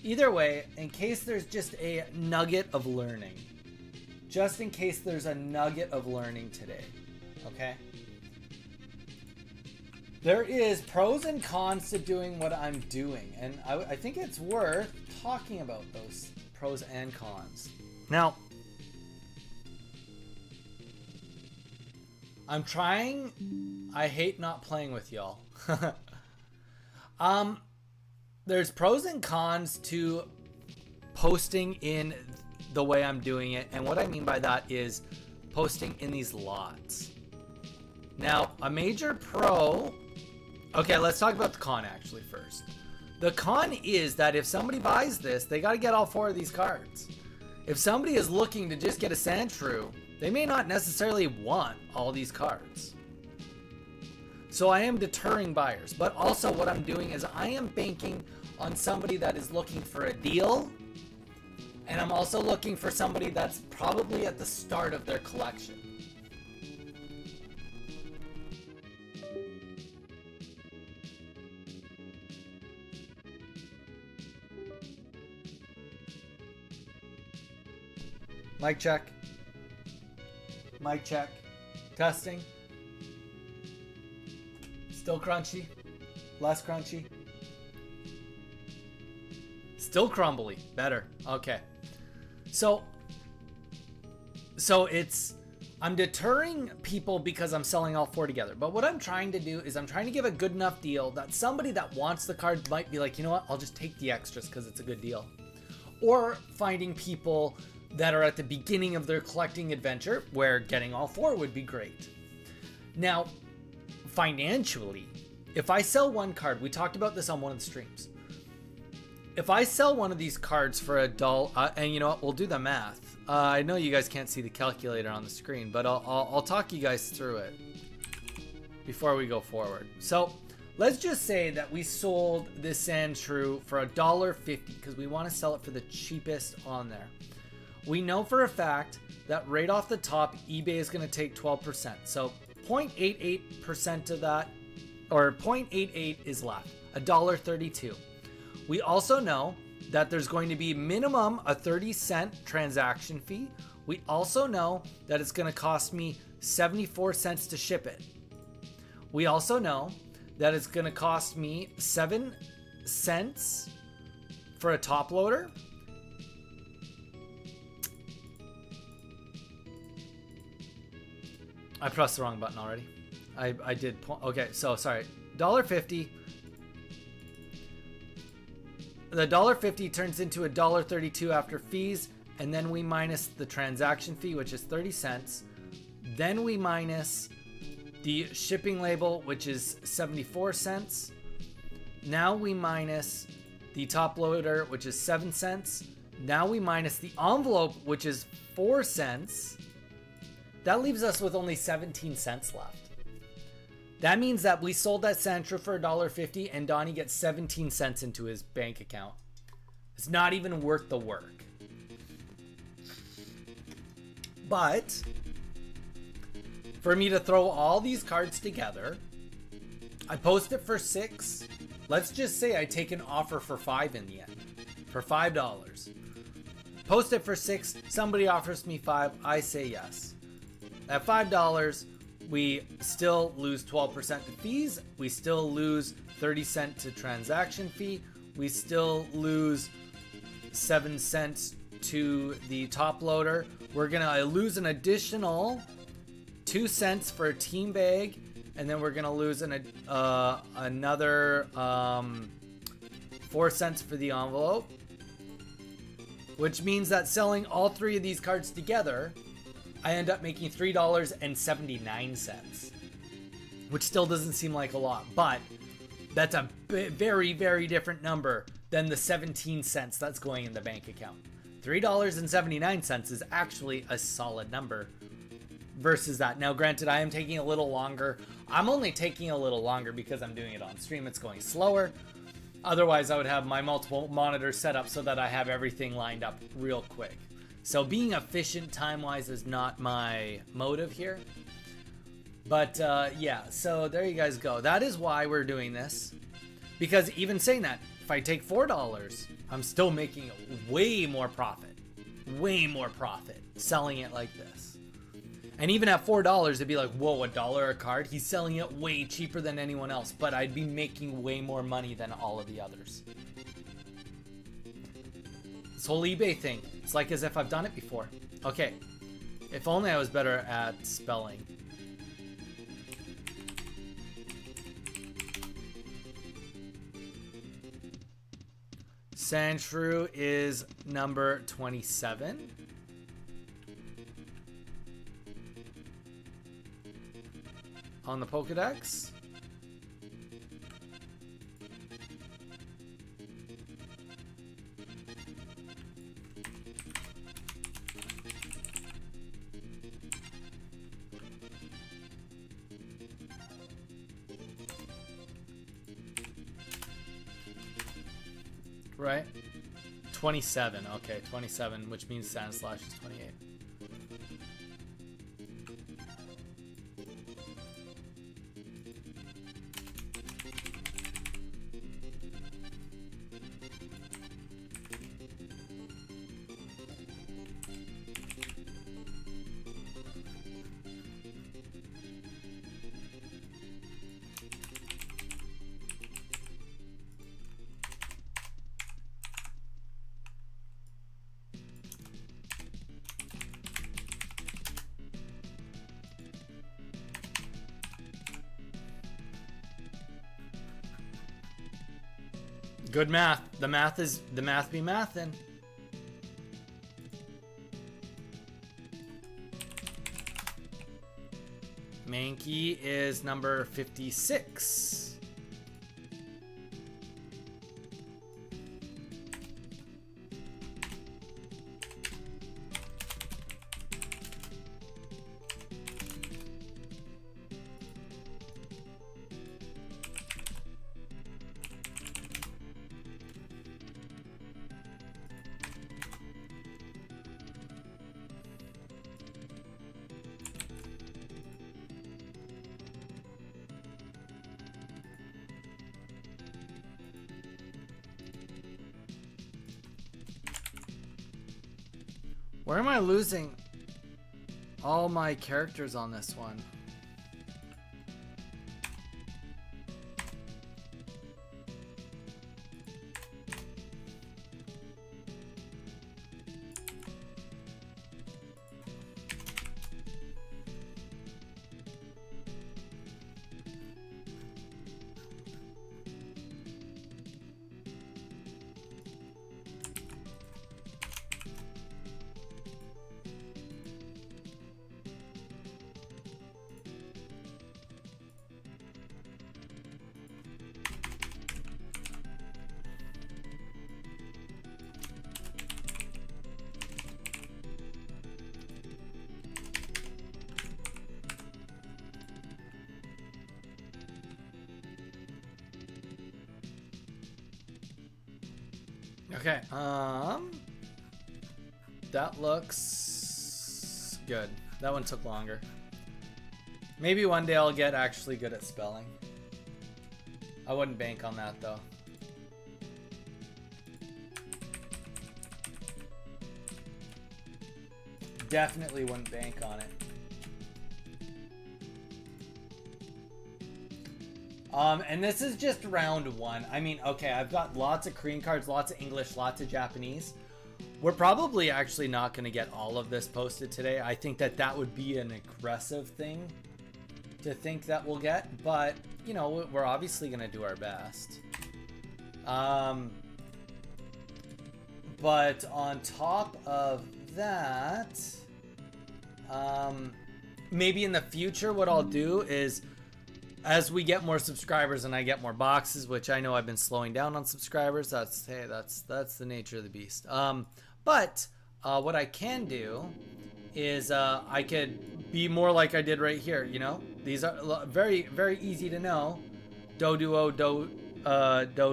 either way, in case there's just a nugget of learning, just in case there's a nugget of learning today, okay? There is pros and cons to doing what I'm doing, and I think it's worth talking about those pros and cons. Now, I'm trying. I hate not playing with y'all. There's pros and cons to posting in the way I'm doing it. And what I mean by that is posting in these lots. Now, a major pro... Okay, let's talk about the con actually first. The con is that if somebody buys this, they got to get all 4 of these cards. If somebody is looking to just get a Sandshrew, they may not necessarily want all these cards. So I am deterring buyers, but also what I'm doing is I am banking on somebody that is looking for a deal, and I'm also looking for somebody that's probably at the start of their collection. Mic check. Mic check. Testing. Still crunchy. Less crunchy. Still crumbly. Better. Okay. So it's... I'm deterring people because I'm selling all 4 together. But what I'm trying to do is I'm trying to give a good enough deal that somebody that wants the card might be like, you know what? I'll just take the extras because it's a good deal. Or finding people that are at the beginning of their collecting adventure where getting all 4 would be great. Now, financially, if I sell one card, we talked about this on one of the streams. If I sell one of these cards for $1, and you know what, we'll do the math. I know you guys can't see the calculator on the screen, but I'll talk you guys through it before we go forward. So let's just say that we sold this Sandshrew for $1.50 because we want to sell it for the cheapest on there. We know for a fact that right off the top, eBay is going to take 12%. So 0.88% of that, or 0.88 is left, $1.32. We also know that there's going to be minimum a 30-cent transaction fee. We also know that it's going to cost me 74 cents to ship it. We also know that it's going to cost me 7 cents for a top loader. I pressed the wrong button already. I did. Okay, so sorry. $1.50. The $1.50 turns into $1.32 after fees, and then we minus the transaction fee, which is 30 cents. Then we minus the shipping label, which is 74 cents. Now we minus the top loader, which is 7 cents. Now we minus the envelope, which is 4 cents. That leaves us with only 17 cents left. That means that we sold that Sentra for $1.50 and Donnie gets 17 cents into his bank account. It's not even worth the work. But for me to throw all these cards together, I post it for $6. Let's just say I take an offer for $5 in the end, for $5. Post it for $6. Somebody offers me $5. I say yes. At $5, we still lose 12% to fees. We still lose 30 cents to transaction fee. We still lose 7 cents to the top loader. We're gonna lose an additional 2 cents for a team bag, and then we're gonna lose another 4 cents for the envelope, which means that selling all 3 of these cards together, I end up making $3.79, which still doesn't seem like a lot, but that's a very, very different number than the 17 cents that's going in the bank account. $3.79 is actually a solid number versus that. Now, granted, I am taking a little longer. I'm only taking a little longer because I'm doing it on stream. It's going slower. Otherwise, I would have my multiple monitors set up so that I have everything lined up real quick. So being efficient time-wise is not my motive here. But yeah, so there you guys go. That is why we're doing this. Because even saying that, if I take $4, I'm still making way more profit. Way more profit selling it like this. And even at $4, it'd be like, whoa, $1 a card? He's selling it way cheaper than anyone else. But I'd be making way more money than all of the others. This whole eBay thing, it's like as if I've done it before. Okay, if only I was better at spelling. Sandshrew is number 27. On the Pokedex. Right? 27. Okay, 27, which means Sandslash is 28. Good math. The math be mathin'. Mankey is number 56. Where am I losing all my characters on this one? Okay. That looks good. That one took longer. Maybe one day I'll get actually good at spelling. I wouldn't bank on that though. Definitely wouldn't bank on it. And this is just round one. I mean, okay, I've got lots of Korean cards, lots of English, lots of Japanese. We're probably actually not going to get all of this posted today. I think that that would be an aggressive thing to think that we'll get, but you know, we're obviously going to do our best. But on top of that, maybe in the future what I'll do is, as we get more subscribers and I get more boxes, which I know I've been slowing down on subscribers, that's the nature of the beast. But what I can do is I could be more like I did right here. You know, these are very, very easy to know. Do duo, do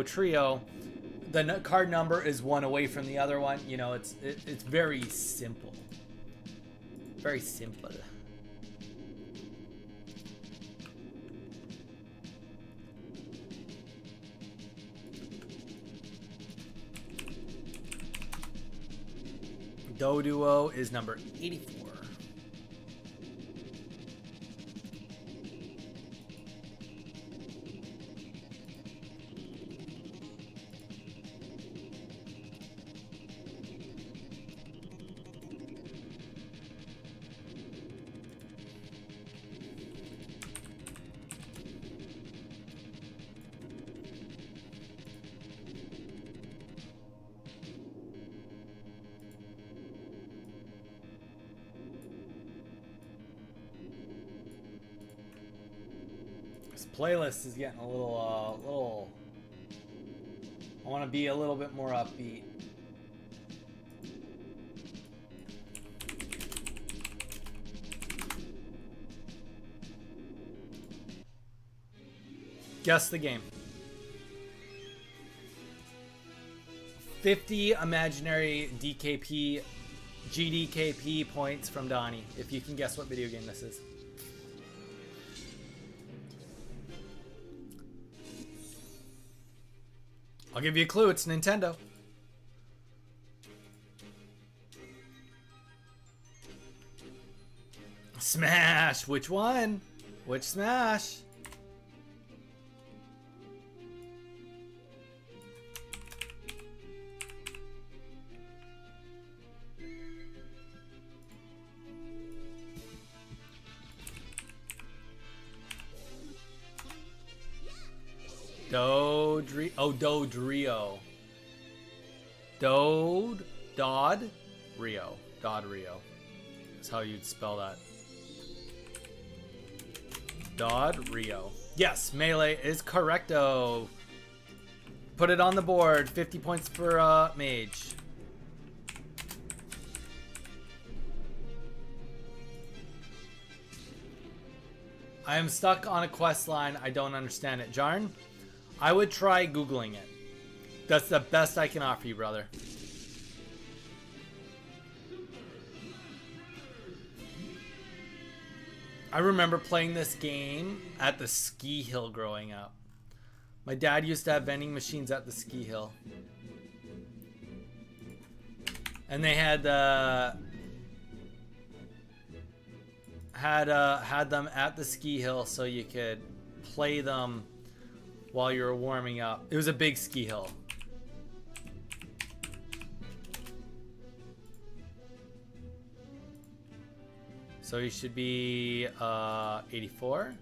trio. The card number is one away from the other one. You know, it's very simple. Very simple. Do duo is number 84. Playlist is getting a little. I want to be a little bit more upbeat. Guess the game. 50 imaginary DKP, GDKP points from Donnie. If you can guess what video game this is. I'll give you a clue. It's Nintendo. Smash. Which one? Which Smash? Dodrio. Dodd Rio. That's how you'd spell that. Dodd Rio. Yes, Melee is correcto. Put it on the board. 50 points for Mage. I am stuck on a quest line. I don't understand it. Jarn, I would try Googling it. That's the best I can offer you, brother. I remember playing this game at the ski hill growing up. My dad used to have vending machines at the ski hill. And they had them at the ski hill so you could play them while you were warming up. It was a big ski hill. So you should be 84.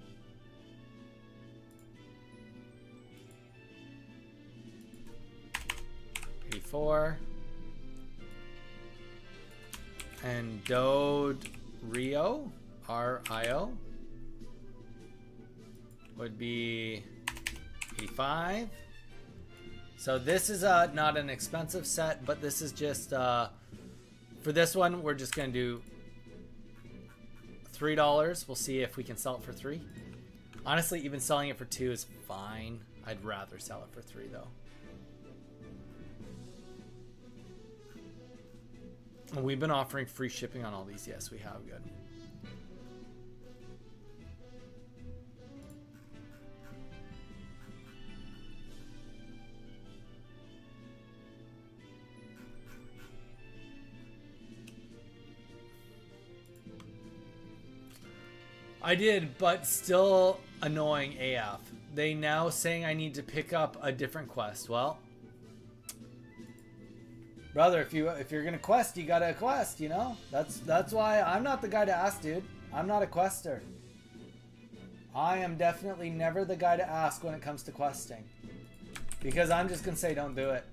And Dode Rio, R-I-O, would be 85. So this is not an expensive set, but this is just for this one we're just gonna do $3. We'll see if we can sell it for $3. Honestly, even selling it for $2 is fine. I'd rather sell it for $3 though. We've been offering free shipping on all these. Yes, we have. Good. I did, but still annoying AF. They now saying I need to pick up a different quest. Well, brother, if you're gonna quest, you gotta quest. You know, that's why I'm not the guy to ask, dude. I'm not a quester. I am definitely never the guy to ask when it comes to questing, because I'm just gonna say don't do it,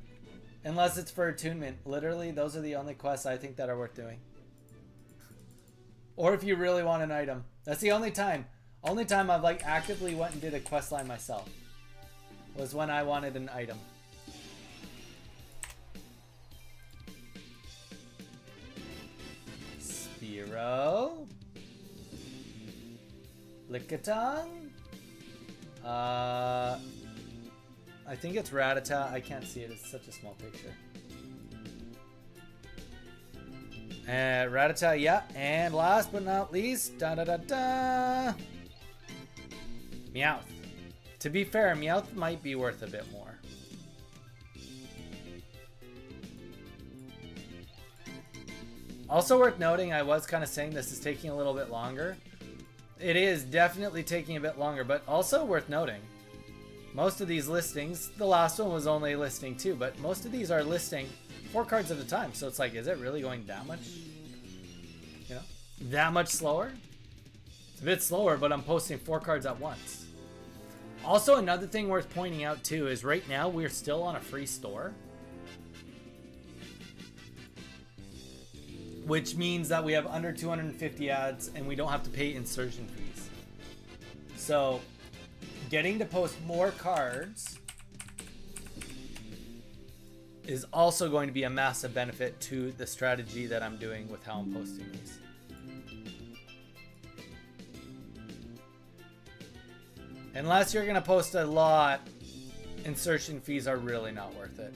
unless it's for attunement. Literally, those are the only quests I think that are worth doing. Or if you really want an item. That's the only time. Only time I've like actively went and did a quest line myself was when I wanted an item. Spiro. Lickitung. I think it's Rattata. I can't see it. It's such a small picture. Rattata, yeah. And last but not least, Meowth. To be fair, Meowth might be worth a bit more. Also worth noting, I was kind of saying this is taking a little bit longer. It is definitely taking a bit longer, but also worth noting, most of these listings, the last one was only listing 2, but most of these are listing 4 cards at a time. So it's like, is it really going that much, you know, that much slower? It's a bit slower, but I'm posting 4 cards at once. Also, another thing worth pointing out too is right now we're still on a free store, which means that we have under 250 ads and we don't have to pay insertion fees. So getting to post more cards is also going to be a massive benefit to the strategy that I'm doing with how I'm posting these. Unless you're going to post a lot, insertion fees are really not worth it.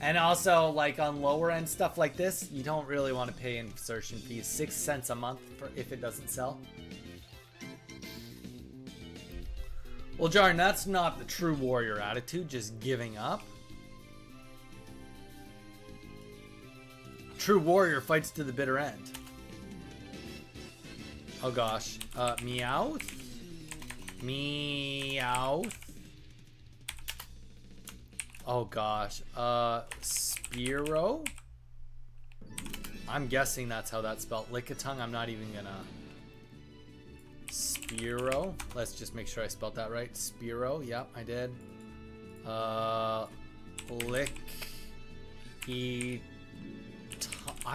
And also, like on lower end stuff like this, you don't really want to pay insertion fees. 6 cents a month for if it doesn't sell. Well, Jarn, that's not the true warrior attitude, just giving up. True warrior fights to the bitter end. Oh gosh. Meowth? Meowth? Oh gosh. Spiro? I'm guessing that's how that's spelled. Lickitung, I'm not even gonna... Spiro. Let's just make sure I spelled that right. Spiro. Yep, I did. I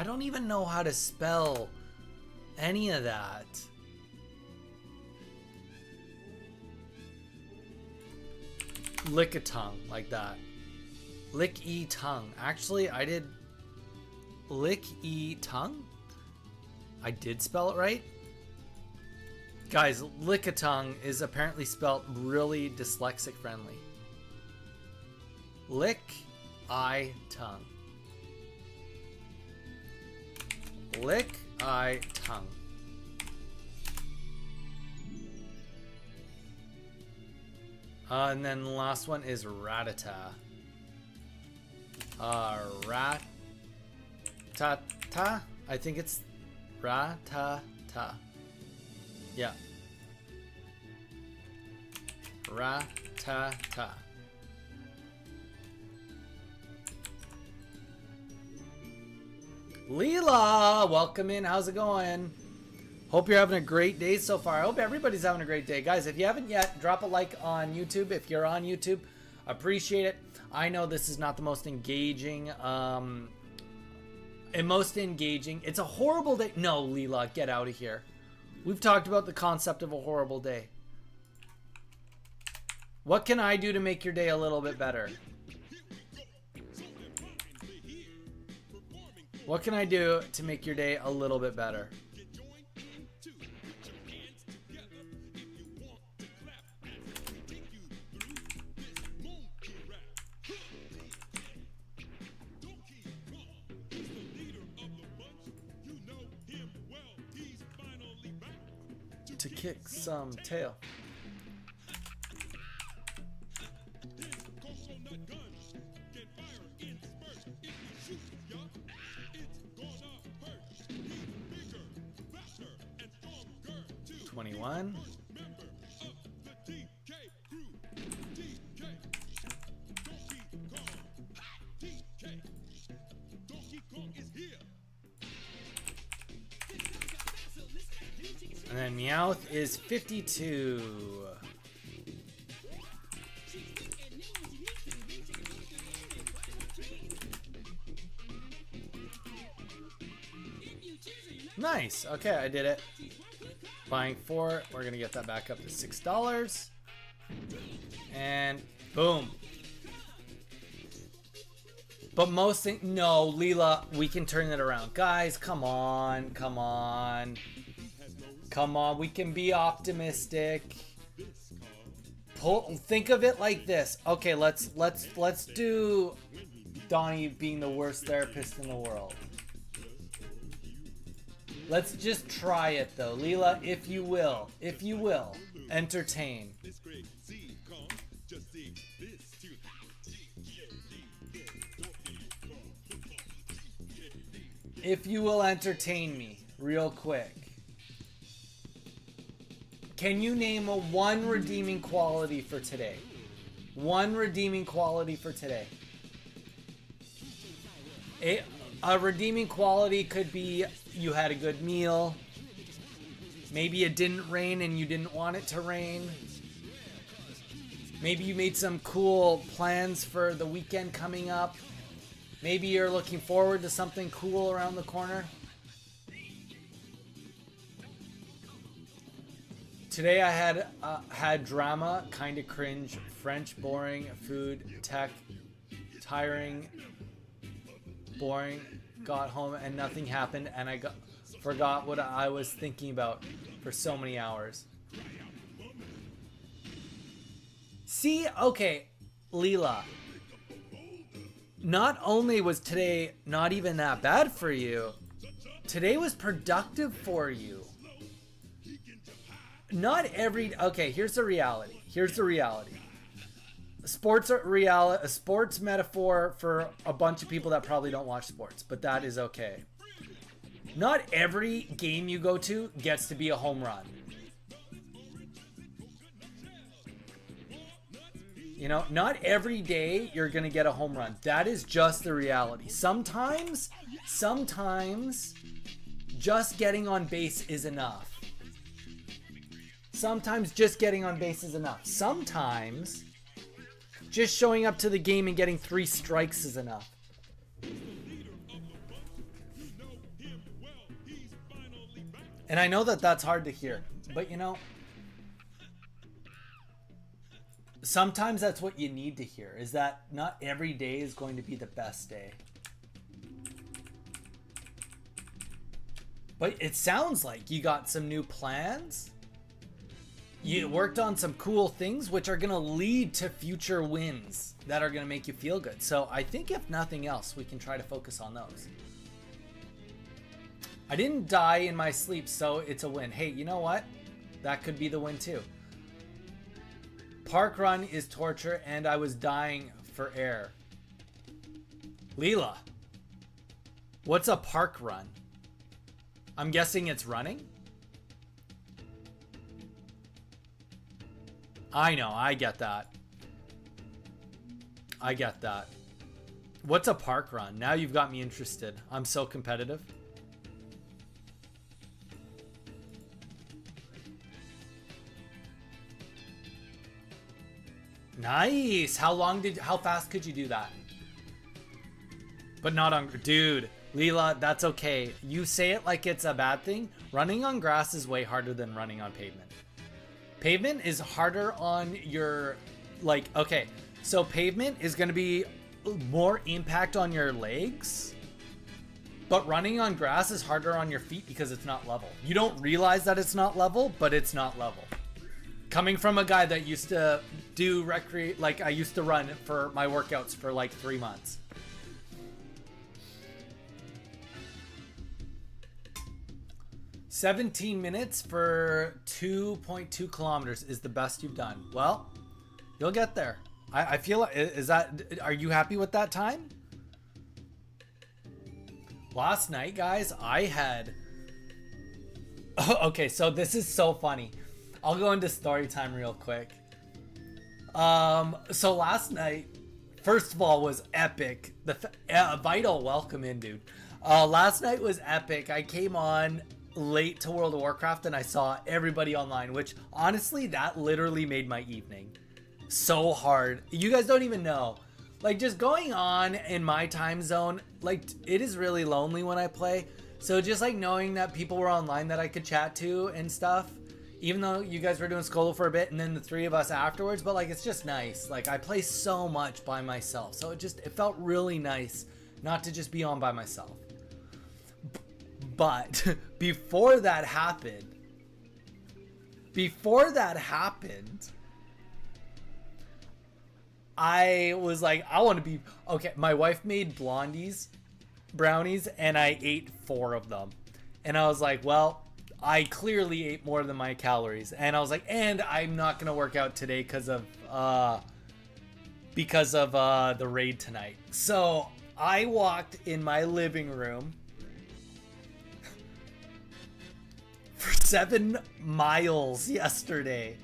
don't even know how to spell any of that. Lickitung, like that. Lick-e-tongue. Actually, I did Lick-e-tongue? I did spell it right? Guys, Lickitung is apparently spelled really dyslexic friendly. Lick-I-tongue. Lick-I-tongue. And then the last one is Rattata. Rat-ta-ta? I think it's Ra-ta-ta. Yeah. Ra-ta-ta. Leela, welcome in. How's it going? Hope you're having a great day so far. I hope everybody's having a great day. Guys, if you haven't yet, drop a like on YouTube. If you're on YouTube, appreciate it. I know this is not the most engaging, It's a horrible day. No, Leela, get out of here. We've talked about the concept of a horrible day. What can I do to make your day a little bit better? What can I do to make your day a little bit better? to kick some tail. $21. And then Meowth is 52. Nice. Okay, I did it. Buying 4. We're gonna get that back up to $6. And boom. But most things, no, Leela, we can turn it around. Guys, come on, come on. Come on, we can be optimistic. Think of it like this. Okay, let's do Donnie being the worst therapist in the world. Let's just try it though. Leela, if you will, entertain. If you will entertain me real quick. Can you name one redeeming quality for today? One redeeming quality for today. A redeeming quality could be you had a good meal. Maybe it didn't rain and you didn't want it to rain. Maybe you made some cool plans for the weekend coming up. Maybe you're looking forward to something cool around the corner. Today I had drama, kinda cringe, French, boring, food, tech, tiring, boring, got home and nothing happened and I forgot what I was thinking about for so many hours. See, okay, Leela. Not only was today not even that bad for you, today was productive for you. Not every... Okay, here's the reality. Here's the reality. Sports are a sports metaphor for a bunch of people that probably don't watch sports, but that is okay. Not every game you go to gets to be a home run. You know, not every day you're going to get a home run. That is just the reality. Sometimes just getting on base is enough. Sometimes just getting on base is enough. Sometimes just showing up to the game and getting 3 strikes is enough. And I know that that's hard to hear, but you know, sometimes that's what you need to hear, is that not every day is going to be the best day. But it sounds like you got some new plans. You worked on some cool things which are going to lead to future wins that are going to make you feel good. So I think if nothing else, we can try to focus on those. I didn't die in my sleep, so it's a win. Hey, you know what? That could be the win too. Park run is torture and I was dying for air. Leela, what's a park run? I'm guessing it's running? I know, I get that. I get that. What's a park run? Now you've got me interested. I'm so competitive. Nice. How fast could you do that? But not on, dude, Leela, that's okay. You say it like it's a bad thing. Running on grass is way harder than running on pavement. Pavement is harder on your, like, okay, so pavement is going to be more impact on your legs, but running on grass is harder on your feet because it's not level. You don't realize that it's not level, but it's not level. Coming from a guy that used to do like I used to run for my workouts for like 3 months. 17 minutes for 2.2 kilometers is the best you've done. Well, you'll get there. I feel like, are you happy with that time? Last night, guys, I had, okay, so this is so funny. I'll go into story time real quick. So last night, first of all, was epic. Vital, welcome in, dude. Last night was epic. I came on late to World of Warcraft and I saw everybody online, which honestly, that literally made my evening. So hard. You guys don't even know. Like, just going on in my time zone, like, it is really lonely when I play. So just like knowing that people were online that I could chat to and stuff, even though you guys were doing Skolo for a bit and then the three of us afterwards, but like, it's just nice. Like, I play so much by myself, so it felt really nice not to just be on by myself. But before that happened, I was like, I want to be, okay, my wife made brownies, and I ate 4 of them. And I was like, well, I clearly ate more than my calories. And I was like, and I'm not going to work out today because of the raid tonight. So I walked in my living room for 7 miles yesterday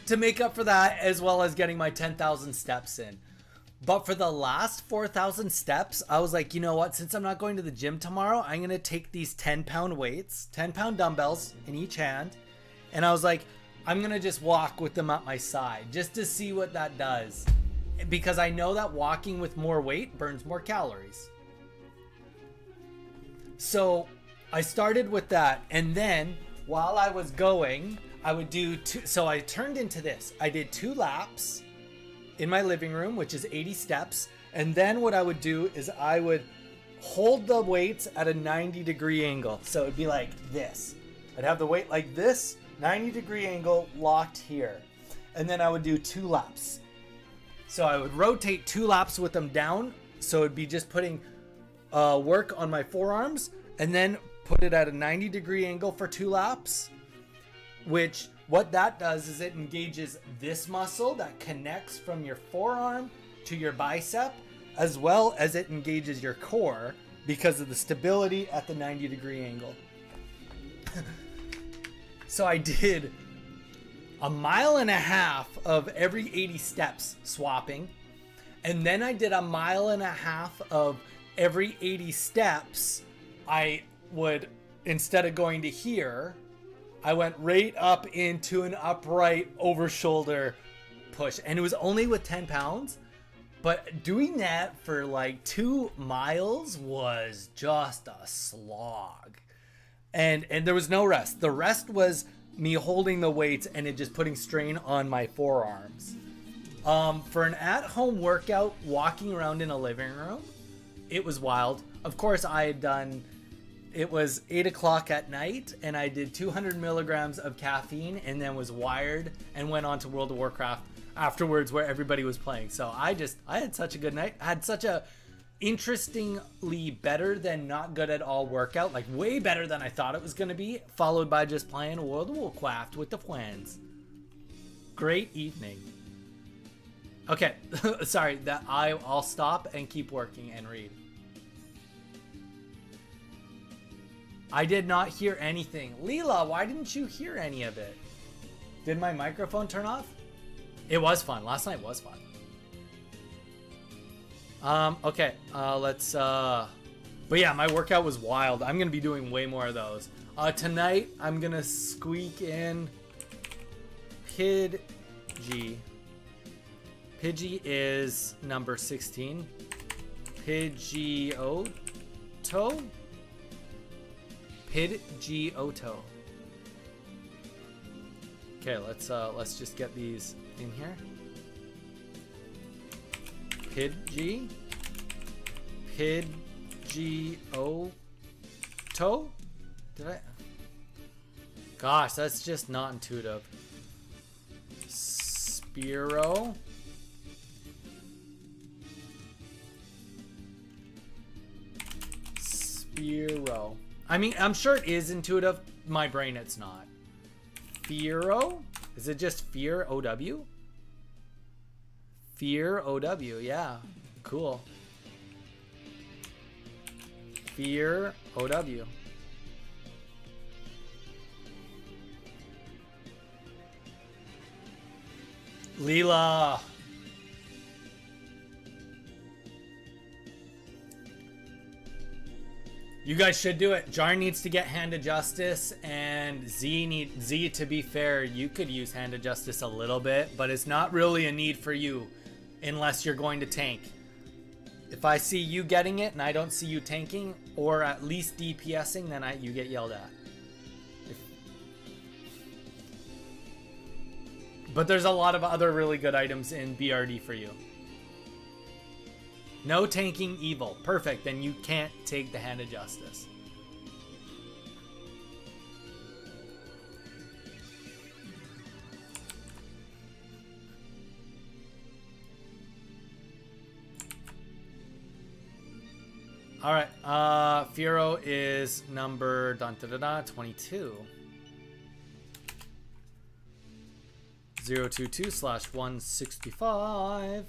to make up for that, as well as getting my 10,000 steps in. But for the last 4,000 steps, I was like, you know what? Since I'm not going to the gym tomorrow, I'm going to take these 10-pound weights, 10-pound dumbbells in each hand. And I was like, I'm going to just walk with them at my side just to see what that does. Because I know that walking with more weight burns more calories. So I started with that. And then while I was going, I would do so I turned into this. I did 2 laps in my living room, which is 80 steps. And then what I would do is I would hold the weights at a 90-degree angle. So it'd be like this. I'd have the weight like this, 90-degree angle locked here. And then I would do 2 laps. So I would rotate 2 laps with them down. So it'd be just putting work on my forearms and then put it at a 90-degree angle for 2 laps. Which, what that does is it engages this muscle that connects from your forearm to your bicep, as well as it engages your core because of the stability at the 90-degree angle. So I did 1.5 miles of every 80 steps swapping, and then I did 1.5 miles of every 80 steps. I would, instead of going to here, I went right up into an upright over shoulder push, and it was only with 10 pounds, but doing that for like 2 miles was just a slog. And there was no rest. The rest was me holding the weights and it just putting strain on my forearms. For an at-home workout, walking around in a living room, it was wild. Of course, I had done, it was 8 o'clock at night, and I did 200 milligrams of caffeine and then was wired and went on to World of Warcraft afterwards where everybody was playing. So I had such a good night. I had such a interestingly better than not good at all workout, like way better than I thought it was going to be, followed by just playing World of Warcraft with the friends. Great evening. Okay, sorry, that I'll stop and keep working and read. I did not hear anything. Leela, why didn't you hear any of it? Did my microphone turn off? It was fun. Last night was fun. Okay, let's, but yeah, my workout was wild. I'm gonna be doing way more of those. Tonight, I'm gonna squeak in Pidgey. Pidgey is number 16. Pidgeotto? Pidgeotto. Okay, let's just get these in here. Pidgeotto? Did I? Gosh, that's just not intuitive. Spiro. I mean, I'm sure it is intuitive. My brain, it's not. Fearo? Is it just Fear OW? Fear OW, yeah. Cool. Fear OW. Leela. You guys should do it. Jar needs to get Hand of Justice, and Z, to be fair, you could use Hand of Justice a little bit, but it's not really a need for you unless you're going to tank. If I see you getting it and I don't see you tanking, or at least DPSing, then you get yelled at. But there's a lot of other really good items in BRD for you. No tanking evil. Perfect. Then you can't take the Hand of Justice. All right. Firo is number 22. 022/165.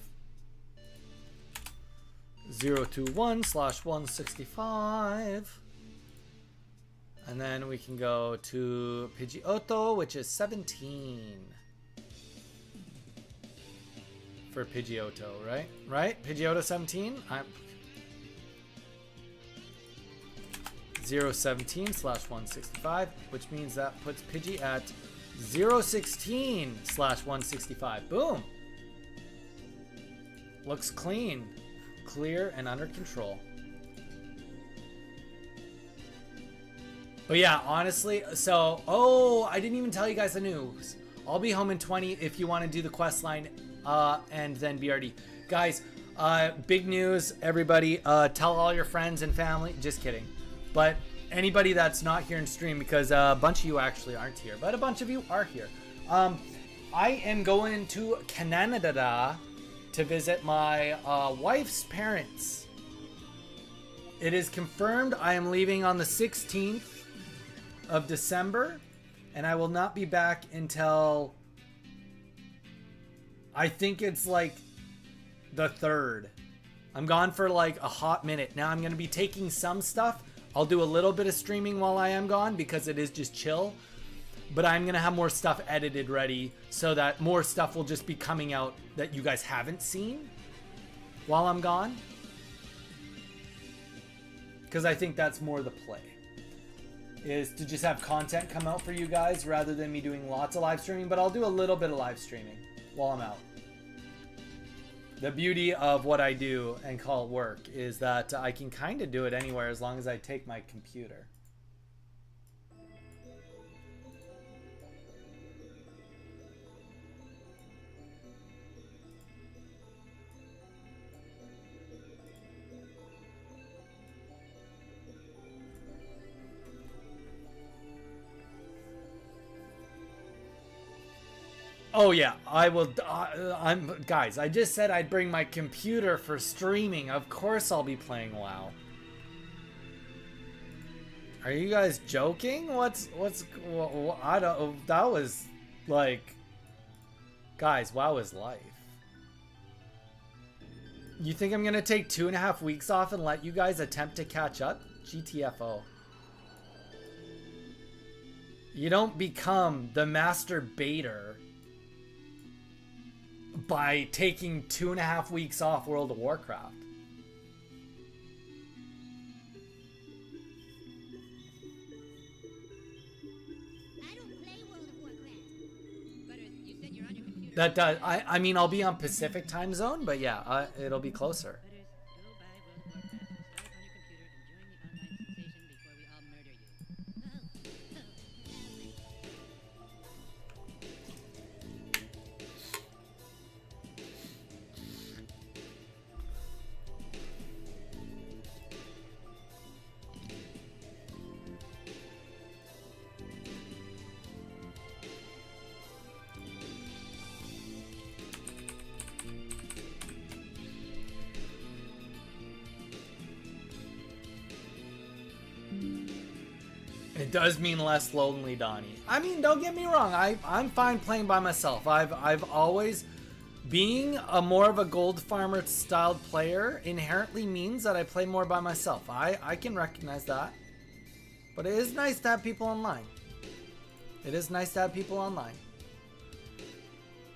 021/165. And then we can go to Pidgeotto, which is 17 for Pidgeotto, right? Right? Pidgeotto 17. 017/165, which means that puts Pidgey at 016/165. Boom. Looks clean. Clear and under control. But yeah, honestly, so I didn't even tell you guys the news. I'll be home in 20 if you want to do the quest line and then BRD. Guys, big news, everybody. Tell all your friends and family. Just kidding. But anybody that's not here in stream, because a bunch of you actually aren't here, but a bunch of you are here. I am going to Canada to visit my wife's parents. It is confirmed I am leaving on the 16th of December, and I will not be back until I think it's like the 3rd. I'm gone for like a hot minute. Now I'm going to be taking some stuff. I'll do a little bit of streaming while I am gone because it is just chill. But I'm going to have more stuff edited ready so that more stuff will just be coming out that you guys haven't seen while I'm gone. Because I think that's more the play. Is to just have content come out for you guys rather than me doing lots of live streaming. But I'll do a little bit of live streaming while I'm out. The beauty of what I do and call work is that I can kind of do it anywhere as long as I take my computer. Oh yeah, I will. Guys, I just said I'd bring my computer for streaming. Of course I'll be playing WoW. Are you guys joking? I don't. That was like, guys, WoW is life. You think I'm gonna take 2.5 weeks off and let you guys attempt to catch up? GTFO. You don't become the master baiter by taking 2.5 weeks off World of Warcraft. I don't play World of Warcraft. But you said you're on your computer. That does. I mean, I'll be on Pacific time zone, but yeah, it'll be closer. It does mean less lonely, Donnie. I mean, don't get me wrong. I'm fine playing by myself. I've always being a more of a gold farmer styled player inherently means that I play more by myself. I can recognize that. But it is nice to have people online. It is nice to have people online.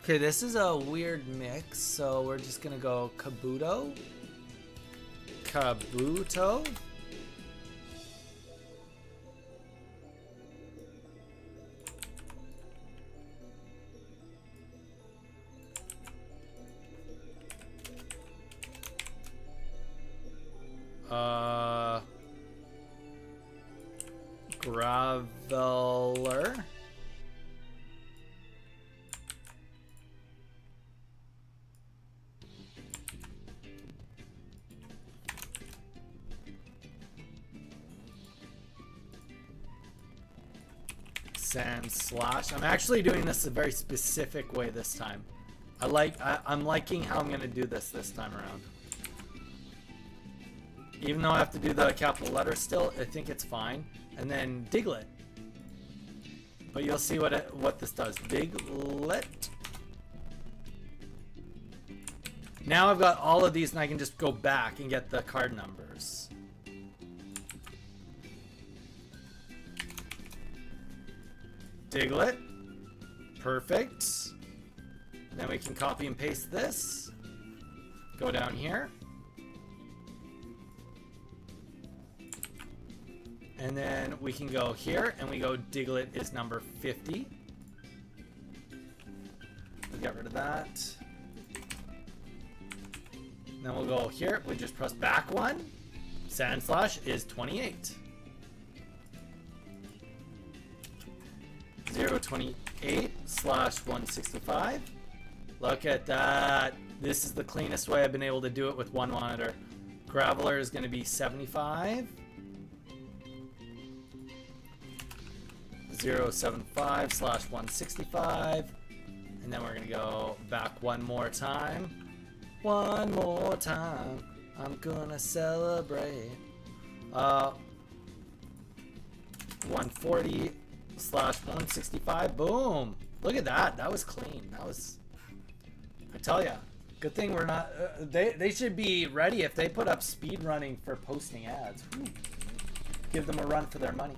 Okay, this is a weird mix, so we're just gonna go Kabuto. Kabuto. Graveler. Sand slash. I'm actually doing this a very specific way this time. I'm liking how I'm gonna do this time around. Even though I have to do the capital letter still, I think it's fine. And then Diglett. But you'll see what this does. Diglett. Now I've got all of these and I can just go back and get the card numbers. Diglett. Perfect. Then we can copy and paste this. Go down here. And then we can go here and we go Diglett is number 50. We'll get rid of that. Then we'll go here. We just press back one. Sand slash is 28. 028 slash 165. Look at that. This is the cleanest way I've been able to do it with one monitor. Graveler is going to be 75. 075 slash 165. And then we're going to go back one more time. One more time. I'm going to celebrate. 140 slash 165. Boom. Look at that. That was clean. That was... I tell ya. Good thing we're not... they should be ready if they put up speed running for posting ads. Whew. Give them a run for their money.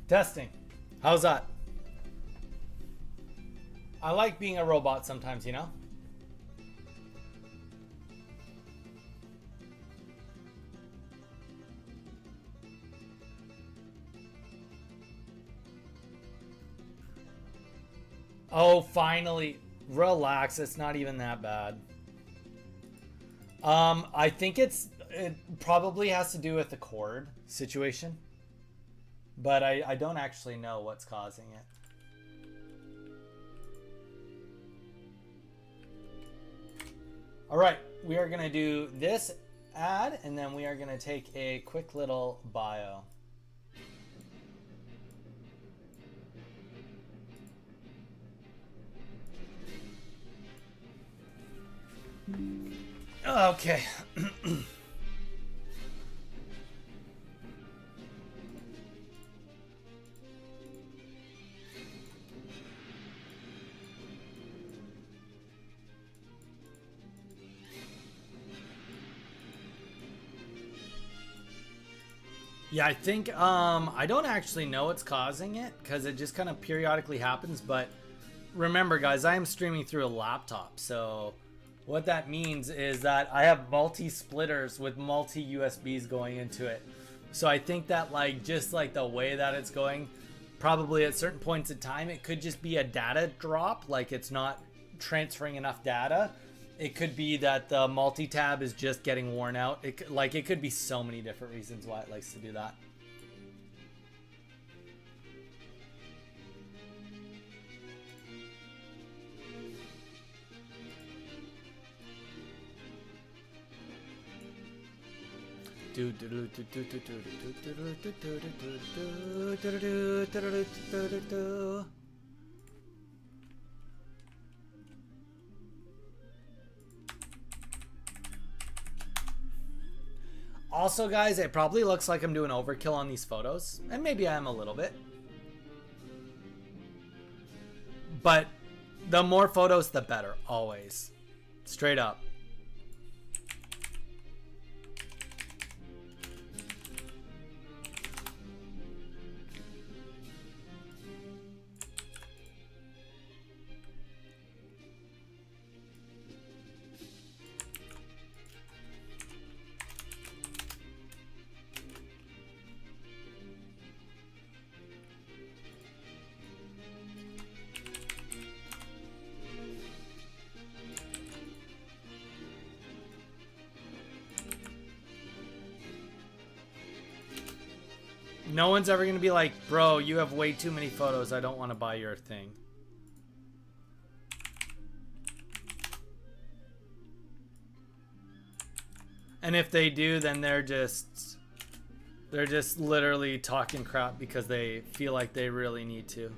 Testing. How's that? I like being a robot sometimes, you know? Oh, finally. Relax. It's not even that bad. I think it probably has to do with the cord situation. But I don't actually know what's causing it. All right, we are going to do this ad, and then we are going to take a quick little bio. Okay. Yeah, I think I don't actually know what's causing it because it just kind of periodically happens. But remember, guys, I am streaming through a laptop, so what that means is that I have multi-splitters with multi-USBs going into it. So I think that like just like the way that it's going, probably at certain points in time, it could just be a data drop, like it's not transferring enough data. It could be that the multi-tab is just getting worn out. It could be so many different reasons why it likes to do that. Also, guys, it probably looks like I'm doing overkill on these photos, and maybe I am a little bit. But the more photos, the better, always. Straight up. No one's ever going to be like, bro, you have way too many photos. I don't want to buy your thing. And if they do, then they're just literally talking crap because they feel like they really need to.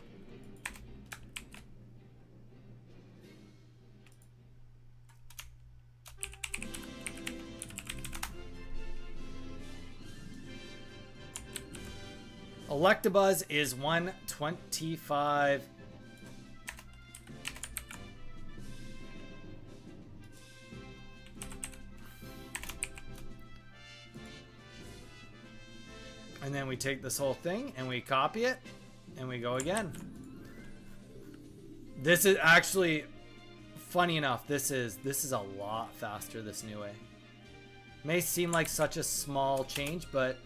Electabuzz is 125. And then we take this whole thing and we copy it and we go again. This is actually, funny enough, this is a lot faster this new way. May seem like such a small change, but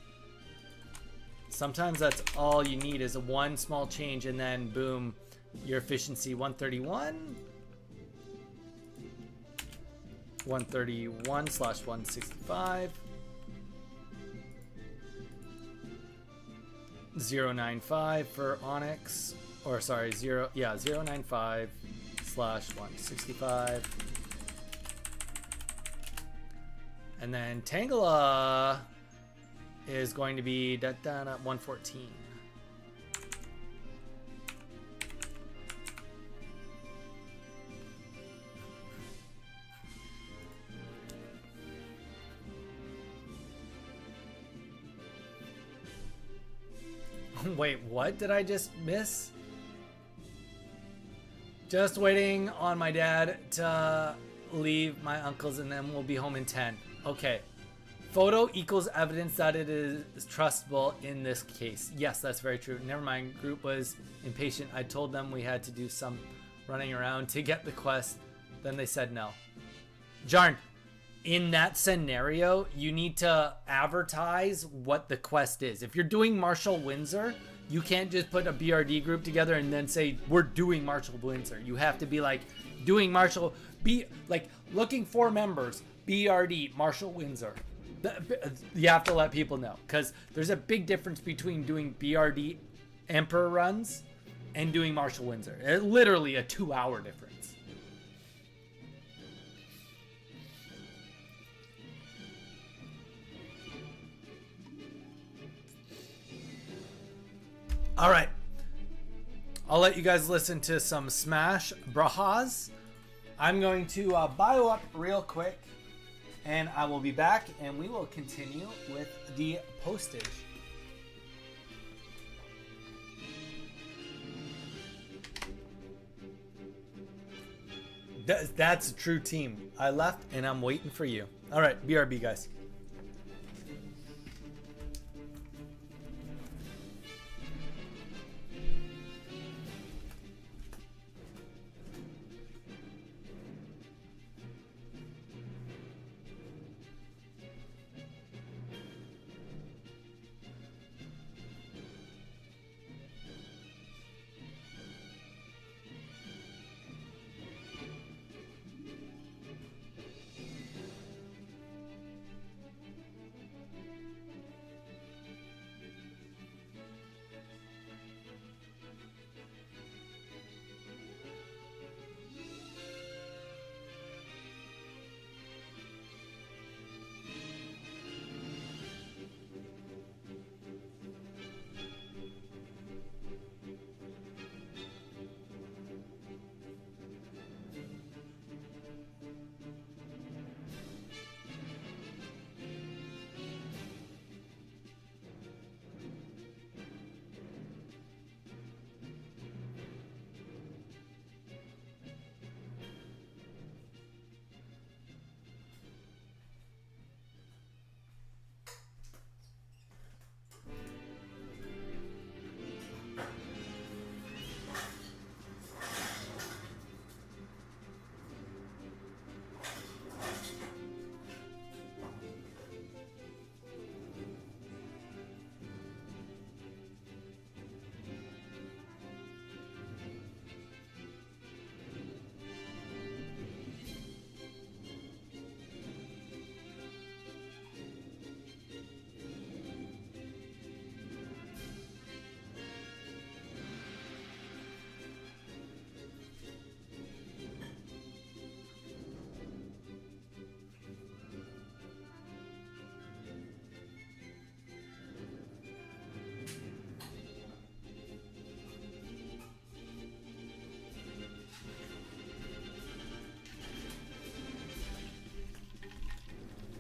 sometimes that's all you need is one small change, and then boom, your efficiency 131, 131/165, 095 for Onyx, or sorry, 095/165, and then Tangela is going to be 114. Wait, what did I just miss? Just waiting on my dad to leave my uncle's and then we'll be home in 10. Okay. Photo equals evidence that it is trustable in this case. Yes, that's very true. Never mind. Group was impatient. I told them we had to do some running around to get the quest. Then they said no. Jarn, in that scenario, you need to advertise what the quest is. If you're doing Marshall Windsor, you can't just put a BRD group together and then say, we're doing Marshall Windsor. You have to be like, doing Marshall, looking for members, BRD, Marshall Windsor. You have to let people know, because there's a big difference between doing BRD Emperor runs and doing Marshall Windsor. Literally a 2-hour difference. All right. I'll let you guys listen to some Smash Bros. I'm going to bio up real quick. And I will be back, and we will continue with the postage. That's a true team. I left, and I'm waiting for you. All right, BRB, guys.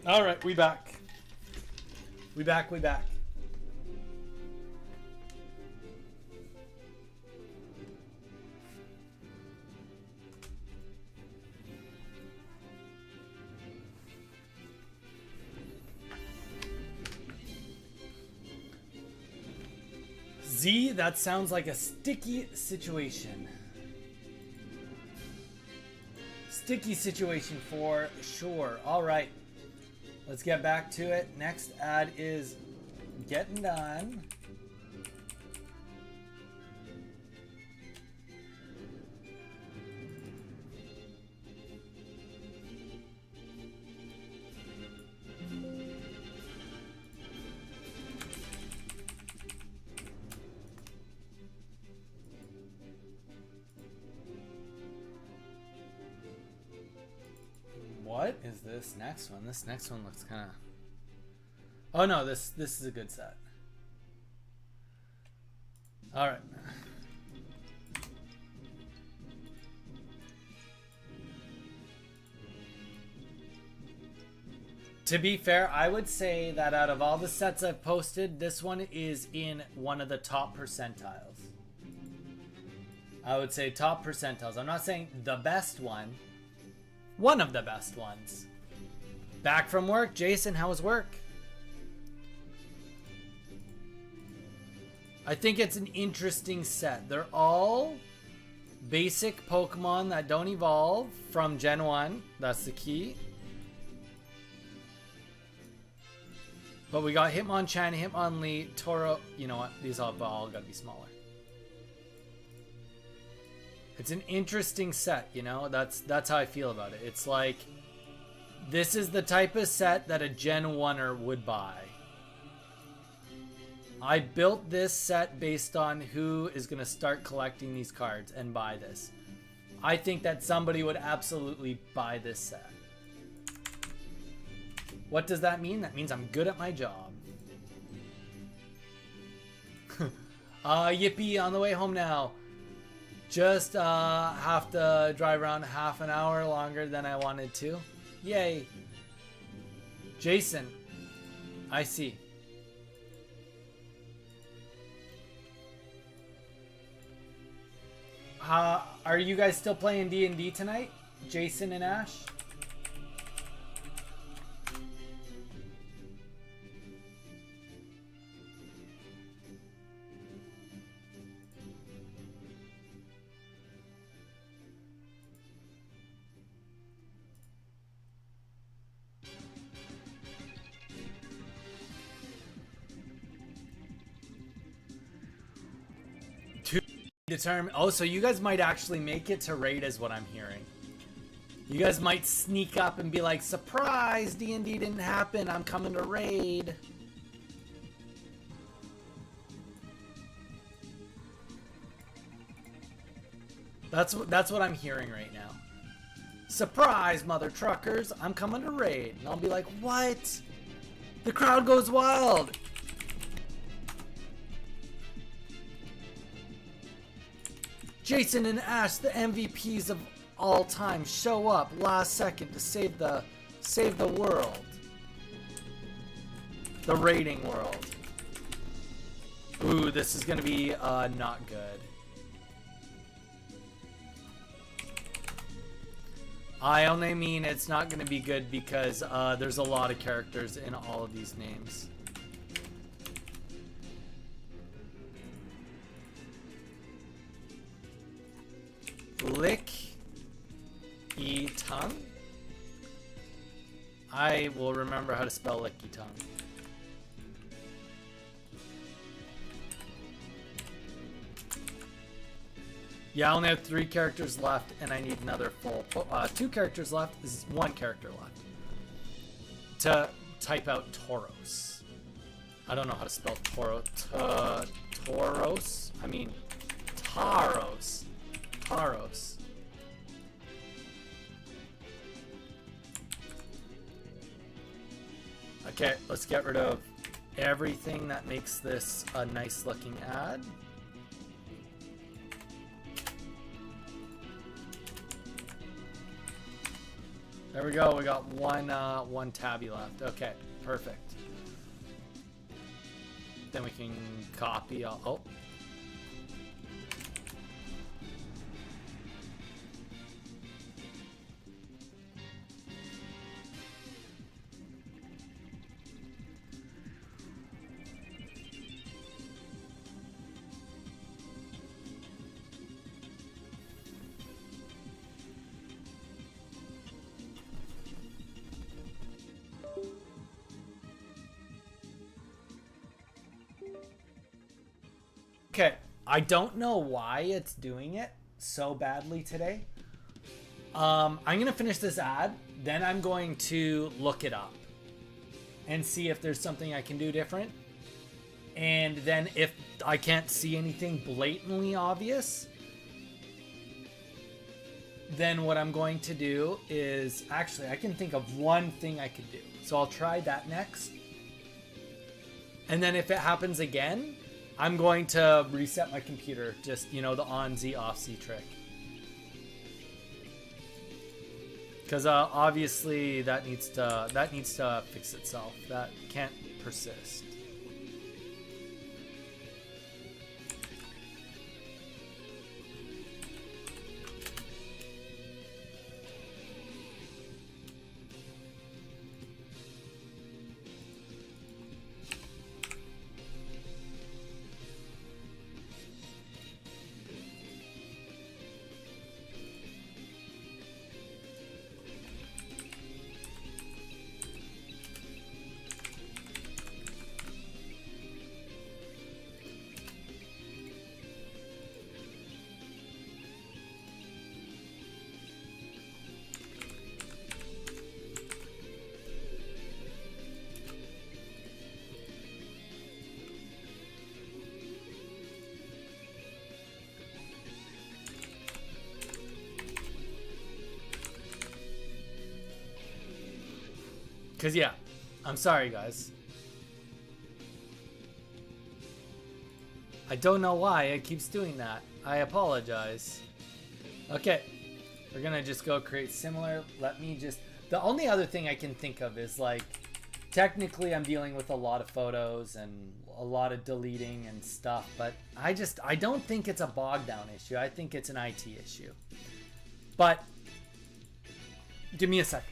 All right, we back. We back. Z, that sounds like a sticky situation. Sticky situation for sure. All right. Let's get back to it. Next ad is getting done. What is this next one? This next one looks kind of... Oh no, this is a good set. All right. To be fair, I would say that out of all the sets I've posted, this one is in one of the top percentiles. I would say top percentiles. I'm not saying the best one. One of the best ones. Back from work. Jason, how was work? I think it's an interesting set. They're all basic Pokemon that don't evolve from Gen 1. That's the key. But we got Hitmonchan, Hitmonlee, Toro. You know what? These all got to be smaller. It's an interesting set, you know? That's how I feel about it. It's like, this is the type of set that a Gen 1er would buy. I built this set based on who is going to start collecting these cards and buy this. I think that somebody would absolutely buy this set. What does that mean? That means I'm good at my job. Yippee, on the way home now. Just have to drive around half an hour longer than I wanted to. Yay. Jason, I see. Are you guys still playing D&D tonight? Jason and Ash? Determine. Oh, so you guys might actually make it to raid is what I'm hearing. You guys might sneak up and be like, surprise, D&D didn't happen, I'm coming to raid. That's what I'm hearing right now. Surprise, mother truckers, I'm coming to raid. And I'll be like, what? The crowd goes wild. Jason and Ash, the MVPs of all time, show up last second to save the world. The raiding world. Ooh, this is gonna be not good. I only mean it's not gonna be good because there's a lot of characters in all of these names. Lick-E-Tongue? I will remember how to spell Lick-E-Tongue. Yeah, I only have 3 characters left, and I need another full... 2 characters left. This is 1 character left. To type out Tauros. I don't know how to spell Tauros. I mean, Tauros. Tauros. Okay, let's get rid of everything that makes this a nice looking ad. There we go. We got one tabby left. Okay, perfect. Then we can copy all. Oh. Okay, I don't know why it's doing it so badly today. I'm gonna finish this ad, then I'm going to look it up and see if there's something I can do different. And then if I can't see anything blatantly obvious, then what I'm going to do is, actually I can think of one thing I could do. So I'll try that next. And then if it happens again, I'm going to reset my computer, just, you know, the on-Z, off-Z trick. Because obviously that needs to fix itself. That can't persist. Because, yeah, I'm sorry, guys. I don't know why it keeps doing that. I apologize. Okay, we're going to just go create similar. Let me just... The only other thing I can think of is, like, technically I'm dealing with a lot of photos and a lot of deleting and stuff, but I don't think it's a bogged down issue. I think it's an IT issue. But give me a second.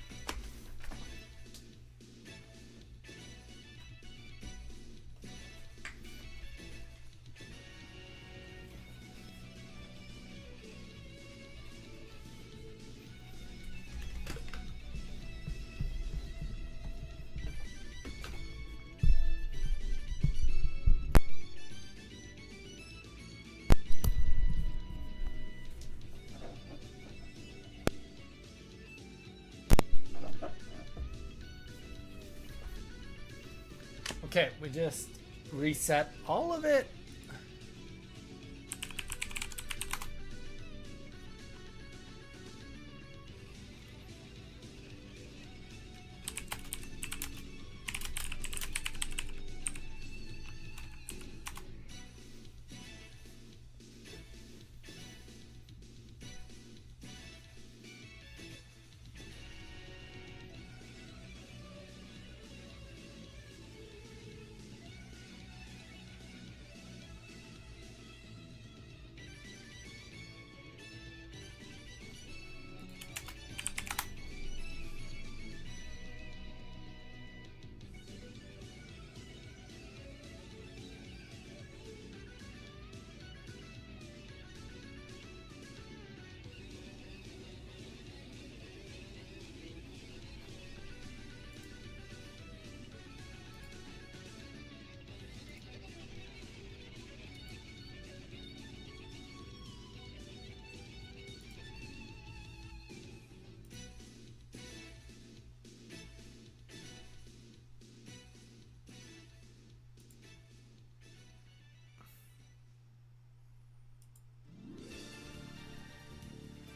Okay, we just reset all of it.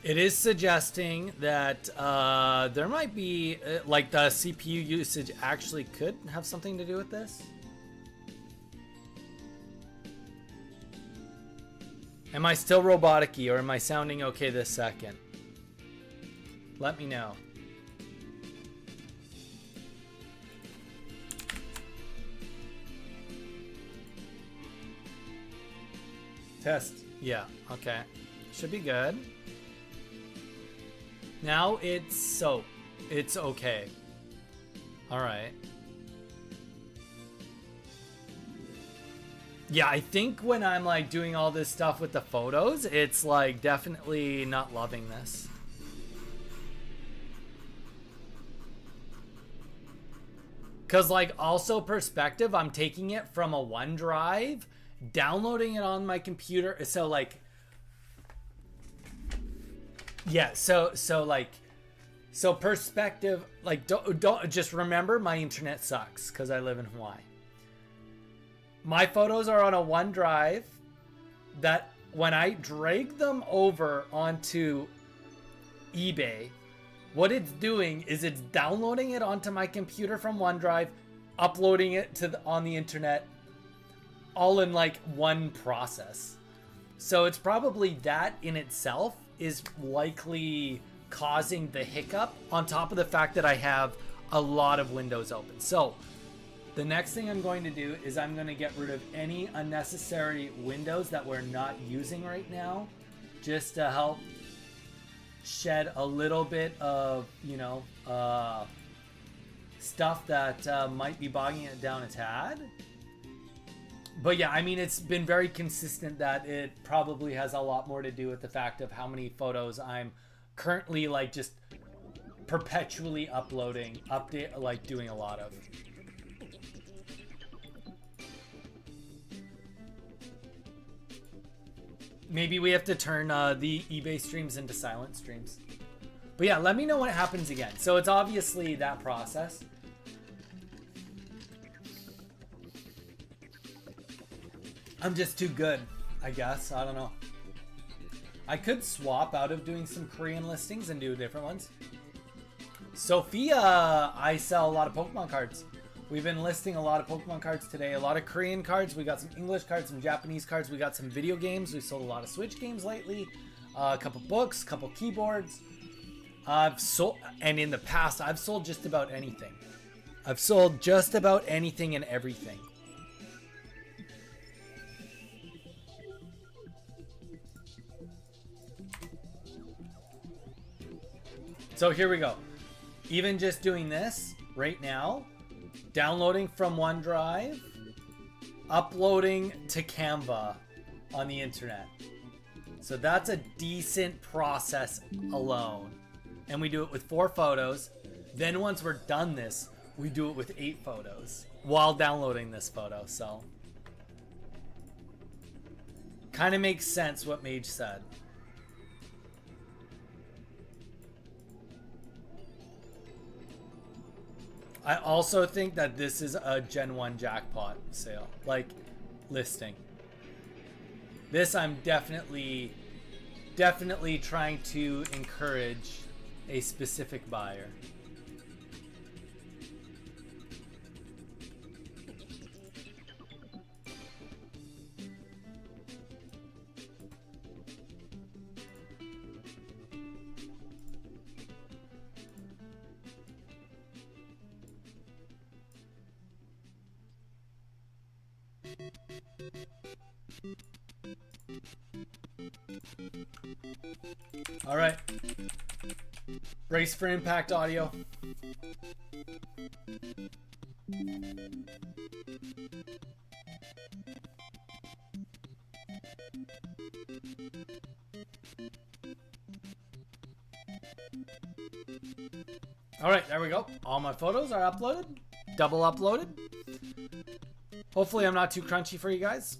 It is suggesting that there might be, like, the CPU usage actually could have something to do with this. Am I still robotic-y, or am I sounding okay this second? Let me know. Test. Yeah, okay. Should be good. Now it's soap. It's okay. Alright. Yeah, I think when I'm like doing all this stuff with the photos, it's like definitely not loving this. Cause like also perspective, I'm taking it from a OneDrive, downloading it on my computer. So like, yeah, so perspective, like don't just remember my internet sucks because I live in Hawaii. My photos are on a OneDrive that when I drag them over onto eBay, what it's doing is it's downloading it onto my computer from OneDrive, uploading it to on the internet, all in like one process. So it's probably that in itself is likely causing the hiccup on top of the fact that I have a lot of windows open. So the next thing I'm going to do is I'm going to get rid of any unnecessary windows that we're not using right now, just to help shed a little bit of, you know, stuff that might be bogging it down a tad. But yeah, I mean, it's been very consistent that it probably has a lot more to do with the fact of how many photos I'm currently like just perpetually uploading, like doing a lot of. Maybe we have to turn the eBay streams into silent streams. But yeah, let me know when it happens again. So it's obviously that process. I'm just too good, I guess. I don't know. I could swap out of doing some Korean listings and do different ones. Sophia, I sell a lot of Pokemon cards. We've been listing a lot of Pokemon cards today. A lot of Korean cards. We got some English cards, some Japanese cards. We got some video games. We've sold a lot of Switch games lately. A couple books, a couple keyboards. I've sold, and in the past, I've sold just about anything. I've sold just about anything and everything. So here we go. Even just doing this right now, downloading from OneDrive, uploading to Canva on the internet. So that's a decent process alone. And we do it with 4 photos. Then once we're done this, we do it with 8 photos while downloading this photo. So kind of makes sense what Mage said. I also think that this is a Gen 1 jackpot sale, like listing. This I'm definitely trying to encourage a specific buyer. All right. Brace for impact audio. All right, there we go. All my photos are uploaded, double uploaded. Hopefully I'm not too crunchy for you guys.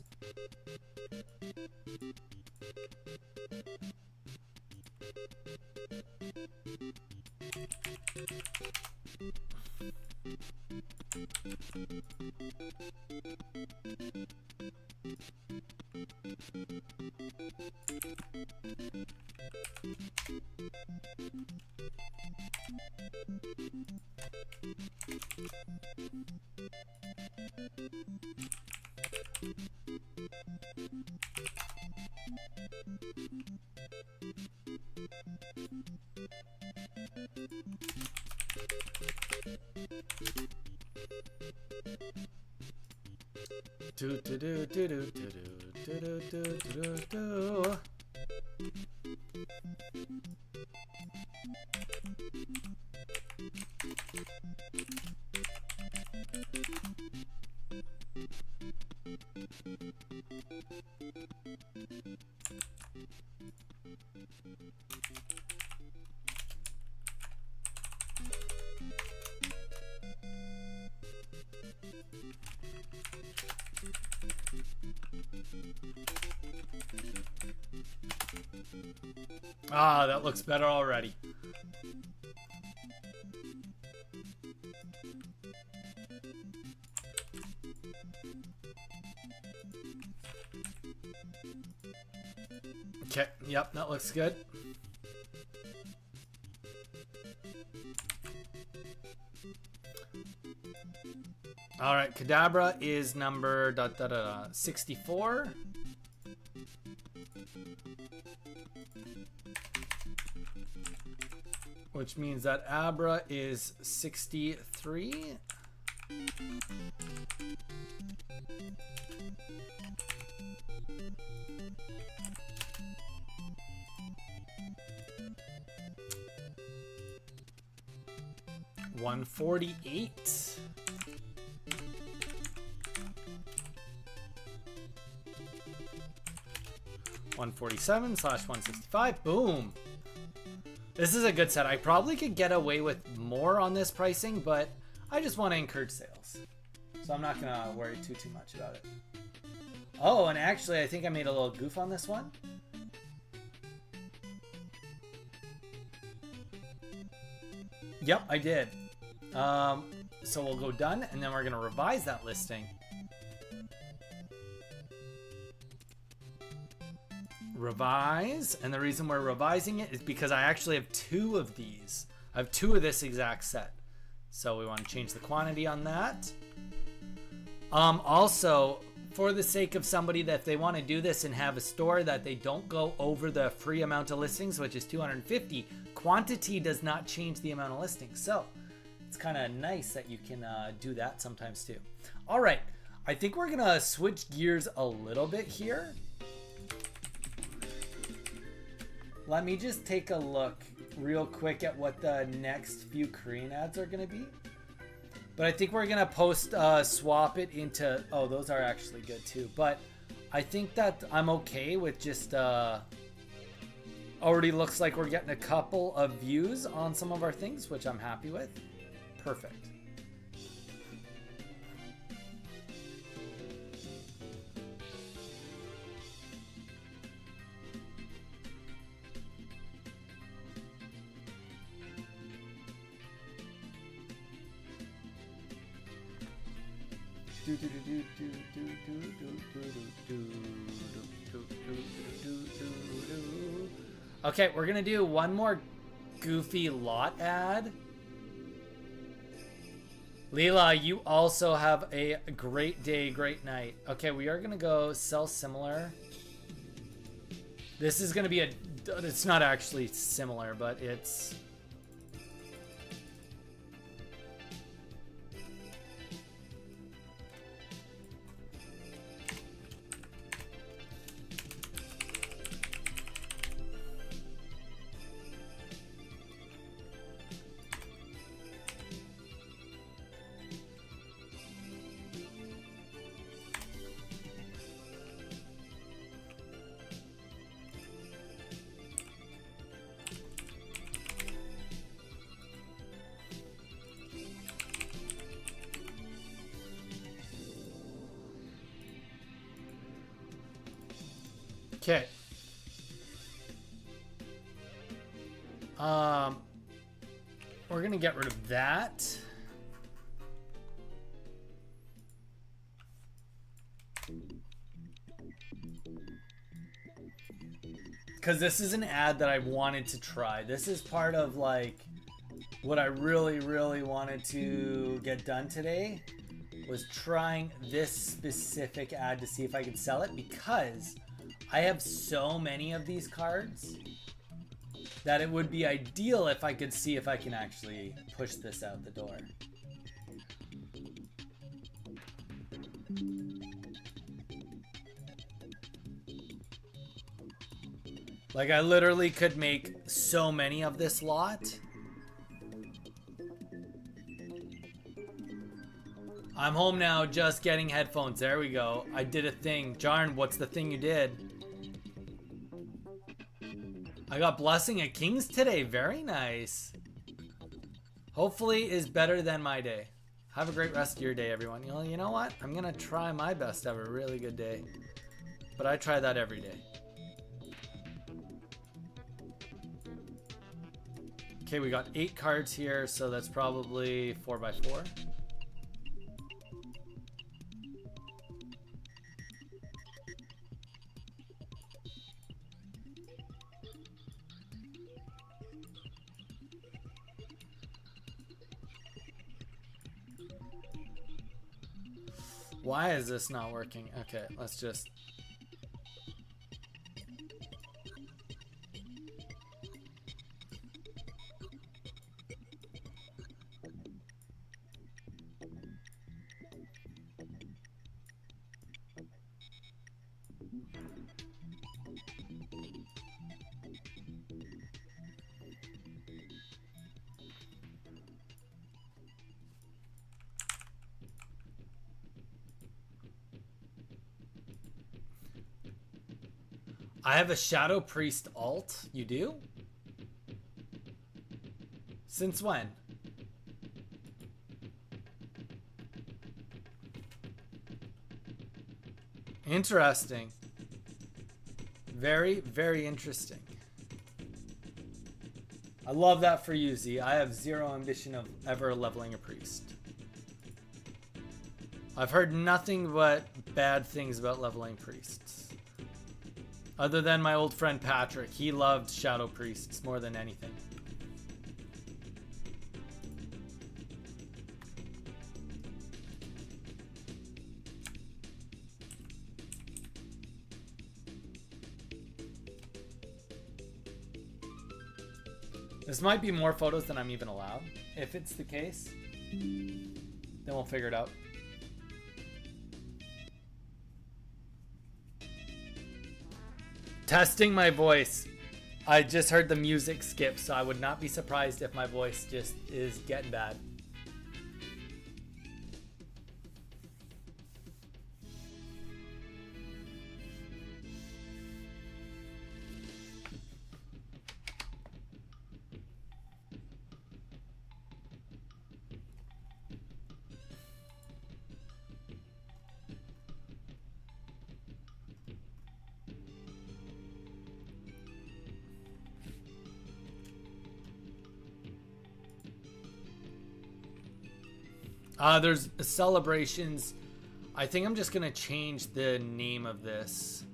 Do do do do do do do Do, do, do, do, do, do. Ah, that looks better already. Okay, yep, that looks good. All right, Kadabra is number 64. Which means that Abra is 63. $148. $147/165. Boom. This is a good set. I probably could get away with more on this pricing, but I just want to encourage sales. So I'm not going to worry too much about it. Oh, and actually, I think I made a little goof on this one. Yep, I did. So we'll go done, and then we're going to revise that listing. Revise, and the reason we're revising it is because I actually have 2 of these. I have 2 of this exact set. So we want to change the quantity on that. Also, for the sake of somebody that if they want to do this and have a store that they don't go over the free amount of listings, which is 250, quantity does not change the amount of listings. So it's kind of nice that you can do that sometimes too. All right, I think we're gonna switch gears a little bit here. Let me just take a look real quick at what the next few Korean ads are gonna be. But I think we're gonna post swap it into, oh, those are actually good too. But I think that I'm okay with just already looks like we're getting a couple of views on some of our things, which I'm happy with. Perfect. Okay, we're gonna do one more goofy lot ad. Leela, you also have a great day, great night. Okay, we are gonna go sell similar. This is gonna be a, it's not actually similar, but it's, okay. We're gonna get rid of that. Because this is an ad that I wanted to try. This is part of like what I really wanted to get done today, was trying this specific ad to see if I could sell it, because I have so many of these cards that it would be ideal if I could see if I can actually push this out the door. Like, I literally could make so many of this lot. I'm home now, just getting headphones. There we go. I did a thing. Jarn, what's the thing you did? I got Blessing at Kings today. Very nice. Hopefully is better than my day. Have a great rest of your day, everyone. You know what? I'm going to try my best to have a really good day. But I try that every day. Okay, we got 8 cards here, so that's probably 4x4. Why is this not working? Okay, let's just... I have a Shadow Priest alt. You do? Since when? Interesting. Very, very interesting. I love that for you, Z. I have zero ambition of ever leveling a priest. I've heard nothing but bad things about leveling priests. Other than my old friend Patrick. He loved Shadow Priests more than anything. This might be more photos than I'm even allowed. If it's the case, then we'll figure it out. Testing my voice. I just heard the music skip, so I would not be surprised if my voice just is getting bad. There's celebrations. I think I'm just gonna change the name of this.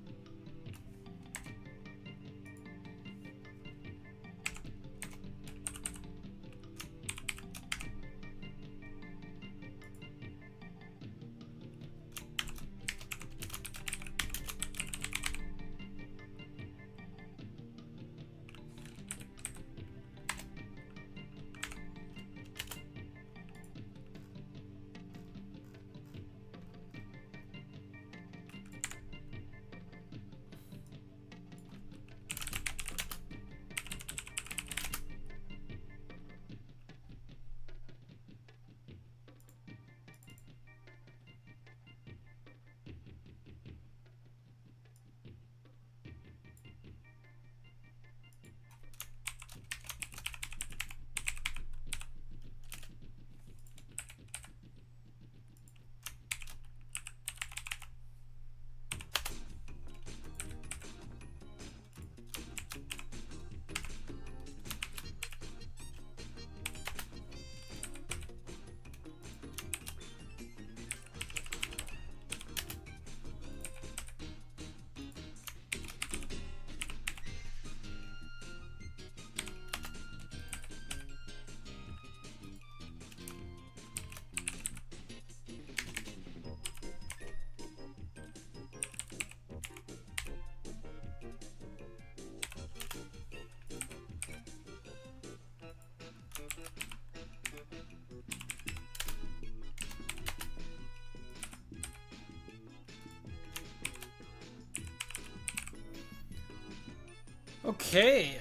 Okay.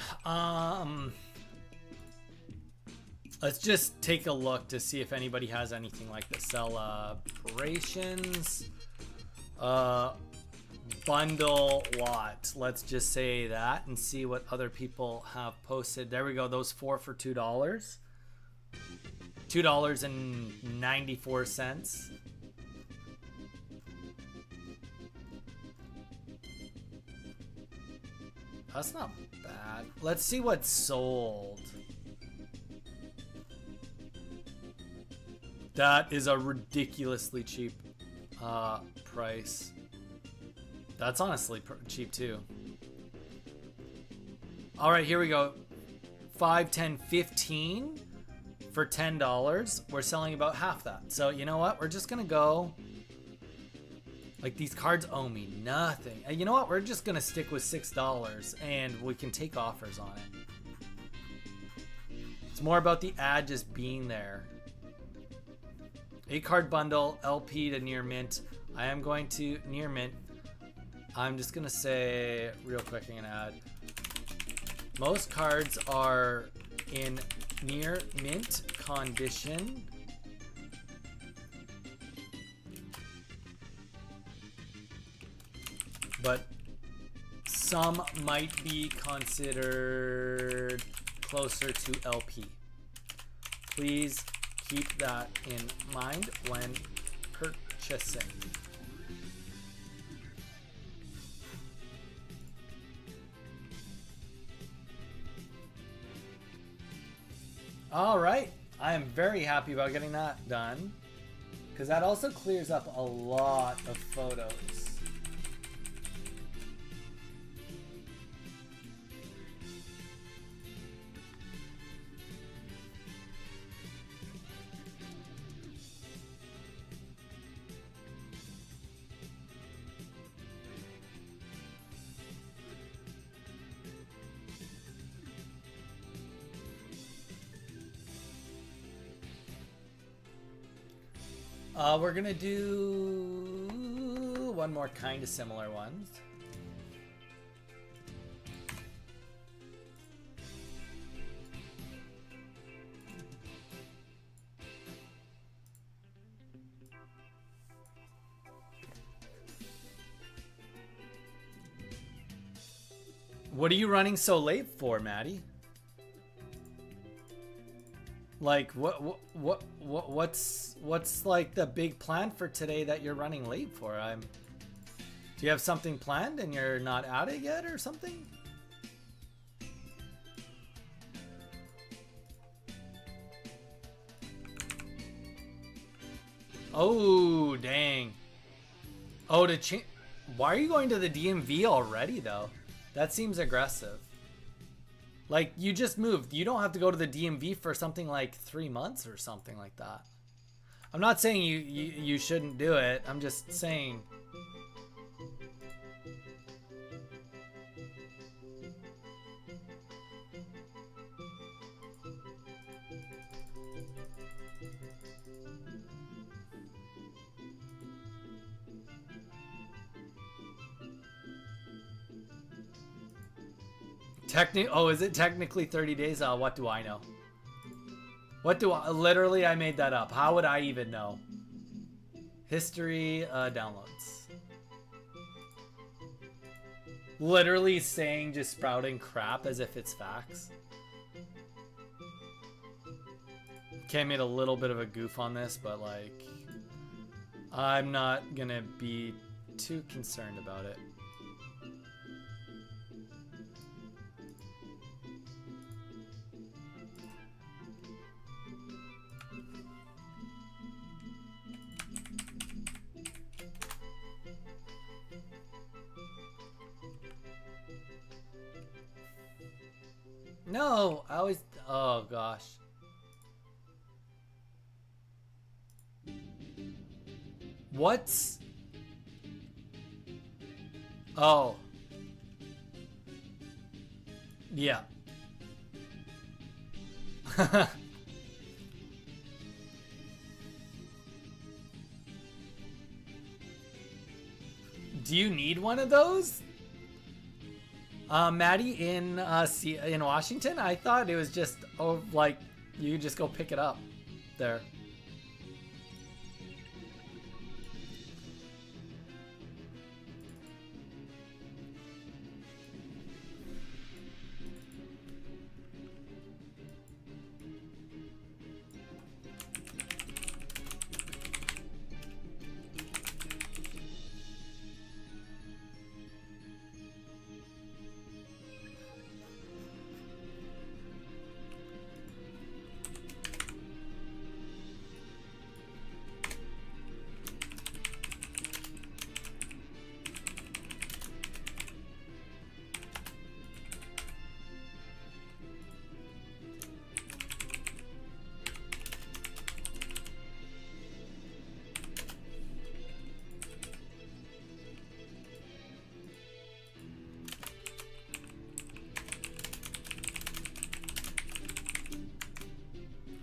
Let's just take a look to see if anybody has anything like the celebrations. Bundle lot. Let's just say that and see what other people have posted. There we go. Those 4 for $2. $2.94. That's not bad. Let's see what's sold. That is a ridiculously cheap price. That's honestly cheap too. All right, here we go. 5, 10, 15 for $10. We're selling about half that. So you know what? We're just gonna go. Like, these cards owe me nothing. You know what? We're just gonna stick with $6 and we can take offers on it. It's more about the ad just being there. 8-card bundle, LP to near mint. I am going to near mint. I'm just gonna say real quick, I'm gonna add. Most cards are in near mint condition. But some might be considered closer to LP. Please keep that in mind when purchasing. All right, I am very happy about getting that done because that also clears up a lot of photos. We're gonna do one more kind of similar ones. What are you running so late for, Maddie? Like, what's like the big plan for today that you're running late for? Do you have something planned and you're not at it yet or something? Oh, dang. Oh, to change. Why are you going to the DMV already though? That seems aggressive. Like, you just moved. You don't have to go to the DMV for something like 3 months or something like that. I'm not saying you shouldn't do it. I'm just saying. Oh, is it technically 30 days? What do I know? Literally, I made that up. How would I even know? History, downloads. Literally saying just sprouting crap as if it's facts. Okay, I made a little bit of a goof on this, but like, I'm not gonna be too concerned about it. No, I always. Oh gosh. What's. Oh. Yeah. Do you need one of those? Maddie in Washington. I thought it was just like you could just go pick it up there.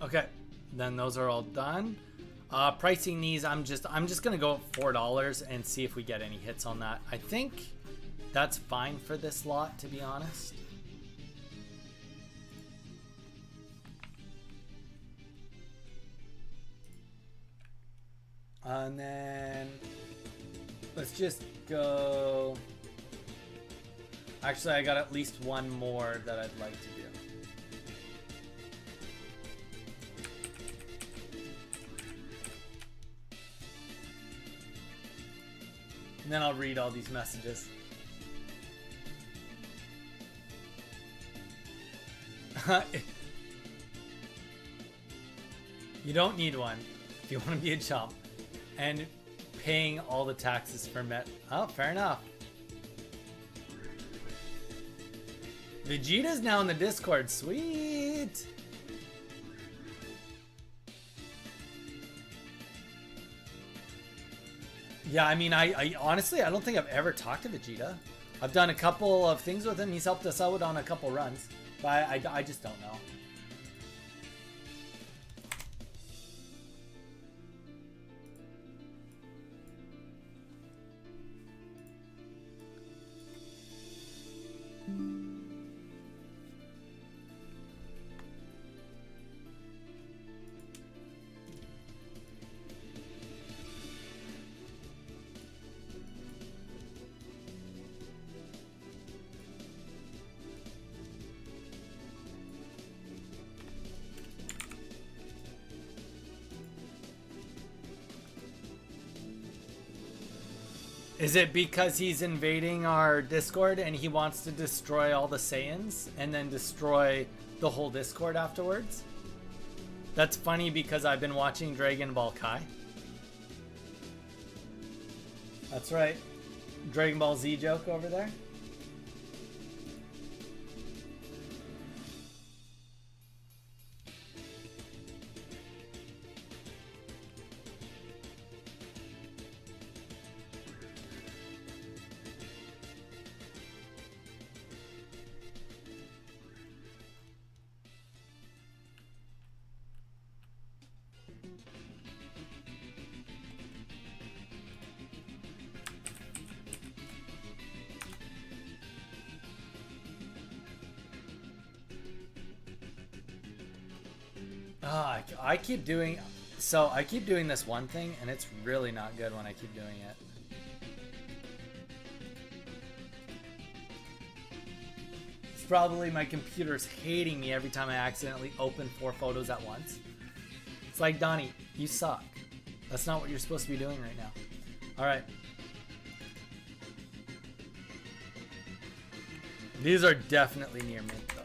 Okay, then those are all done. Pricing these, I'm just gonna go $4 and see if we get any hits on that. I think that's fine for this lot, to be honest. And then let's just go. Actually, I got at least one more that I'd like to do. And then I'll read all these messages. You don't need one if you want to be a chump. And paying all the taxes for Met. Oh, fair enough. Vegeta's now in the Discord. Sweet. Yeah, I mean, I honestly, I don't think I've ever talked to Vegeta. I've done a couple of things with him. He's helped us out on a couple runs. But I just don't know. Is it because he's invading our Discord and he wants to destroy all the Saiyans and then destroy the whole Discord afterwards? That's funny because I've been watching Dragon Ball Kai. That's right. Dragon Ball Z joke over there. I keep doing this one thing and it's really not good when I keep doing it. It's probably my computer's hating me every time I accidentally open 4 photos at once. It's like, Donnie, you suck. That's not what you're supposed to be doing right now. All right. These are definitely near mint though.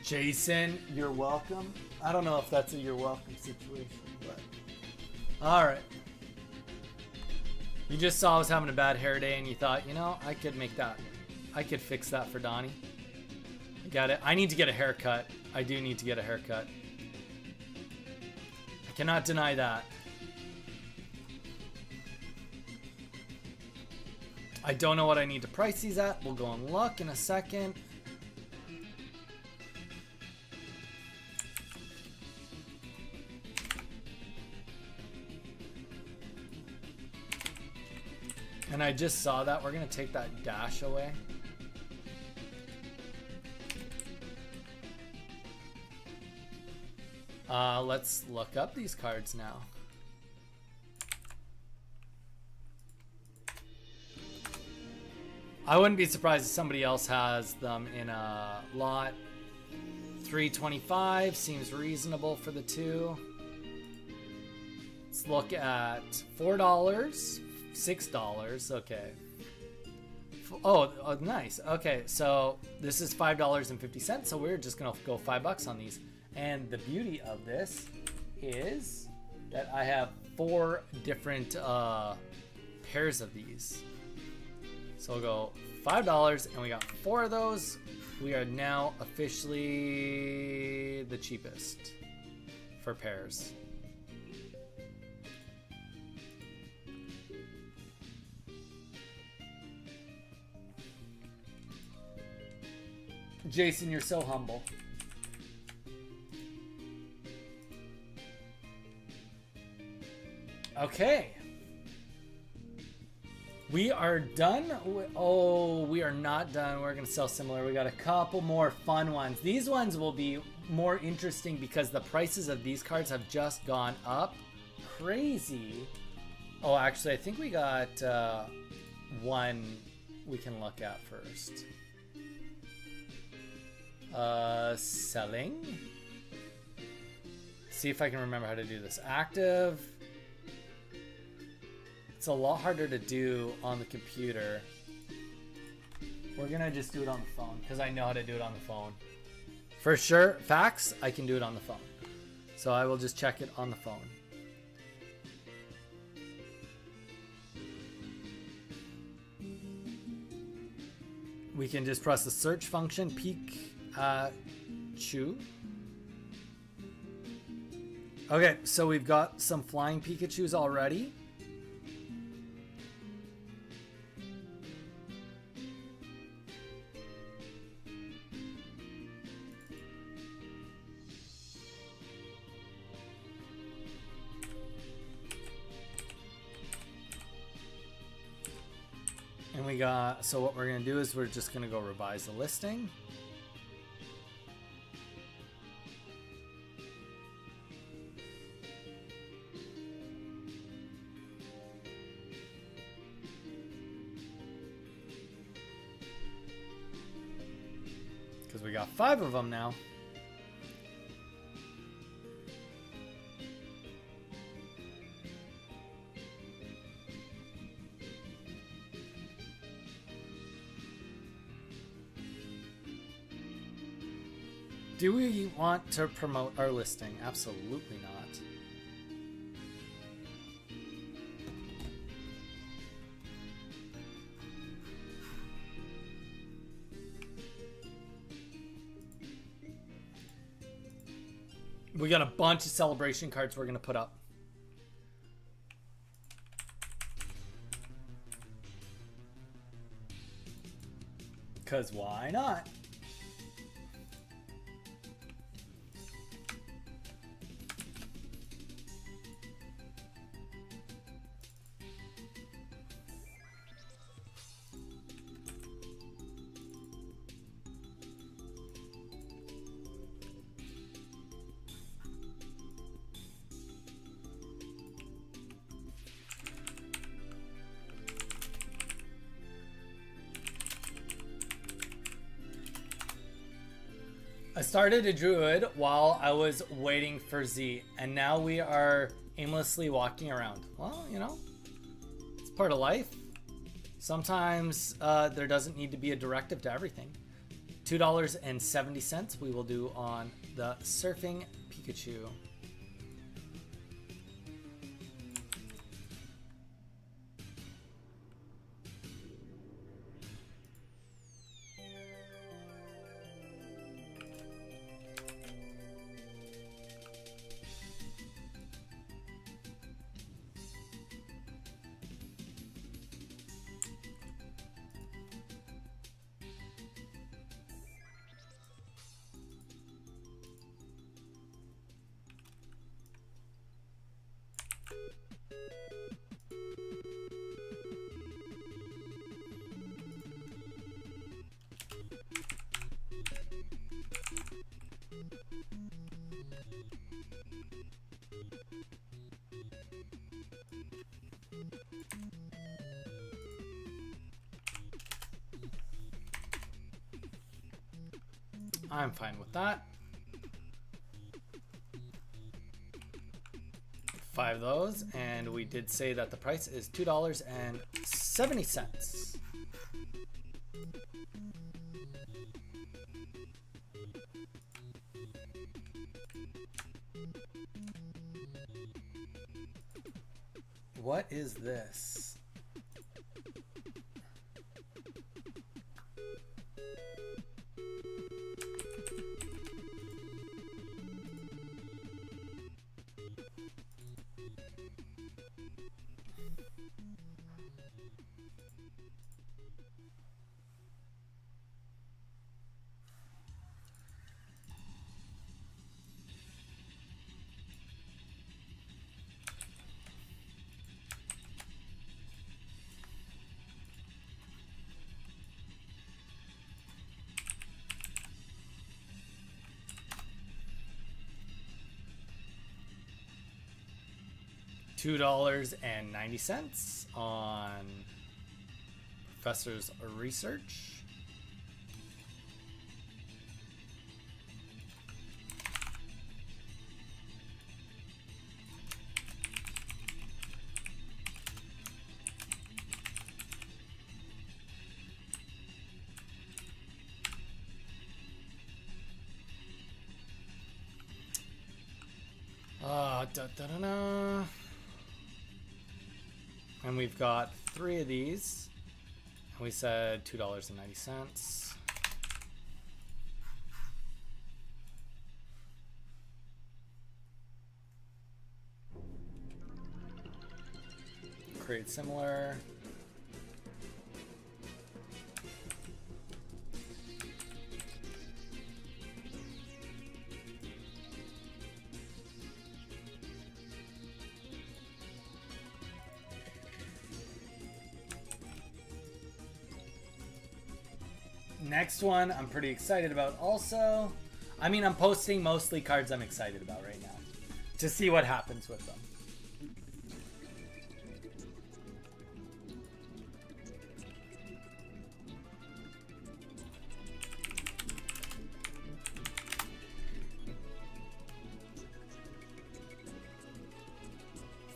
Jason, you're welcome. I don't know if that's a you're welcome situation, but all right. You just saw I was having a bad hair day and you thought, you know, I could make that. I could fix that for Donnie. I got it. I need to get a haircut. I do need to get a haircut. I cannot deny that. I don't know what I need to price these at. We'll go and look in a second. And I just saw that. We're going to take that dash away. Let's look up these cards now. I wouldn't be surprised if somebody else has them in a lot. $3.25 seems reasonable for the two. Let's look at $4, $6. Okay. Oh, nice. Okay, so this is $5.50. So we're just gonna go $5 on these. And the beauty of this is that I have 4 different pairs of these. So we'll go $5, and we got 4 of those. We are now officially the cheapest for pairs. Jason, you're so humble. Okay. We are done. Oh, we are not done. We're going to sell similar. We got a couple more fun ones. These ones will be more interesting because the prices of these cards have just gone up. Crazy. Oh, actually, I think we got one we can look at first. Selling. See if I can remember how to do this. Active. It's a lot harder to do on the computer. We're gonna just do it on the phone because I know how to do it on the phone. For sure, fax, I can do it on the phone. So I will just check it on the phone. We can just press the search function, Pikachu. Okay, so we've got some flying Pikachus already. And we got, so what we're going to do is we're just going to go revise the listing. Because we got 5 of them now. Do we want to promote our listing? Absolutely not. We got a bunch of celebration cards we're going to put up. Because why not? I started a druid while I was waiting for Z, and now we are aimlessly walking around. Well, you know, it's part of life. Sometimes there doesn't need to be a directive to everything. $2.70 we will do on the Surfing Pikachu. I'm fine with that. 5 of those, and we did say that the price is $2.70. What is this? $2.90 on Professor's Research. And we've got 3 of these. And we said $2.90. Create similar. Next one I'm pretty excited about also. I mean, I'm posting mostly cards I'm excited about right now to see what happens with them.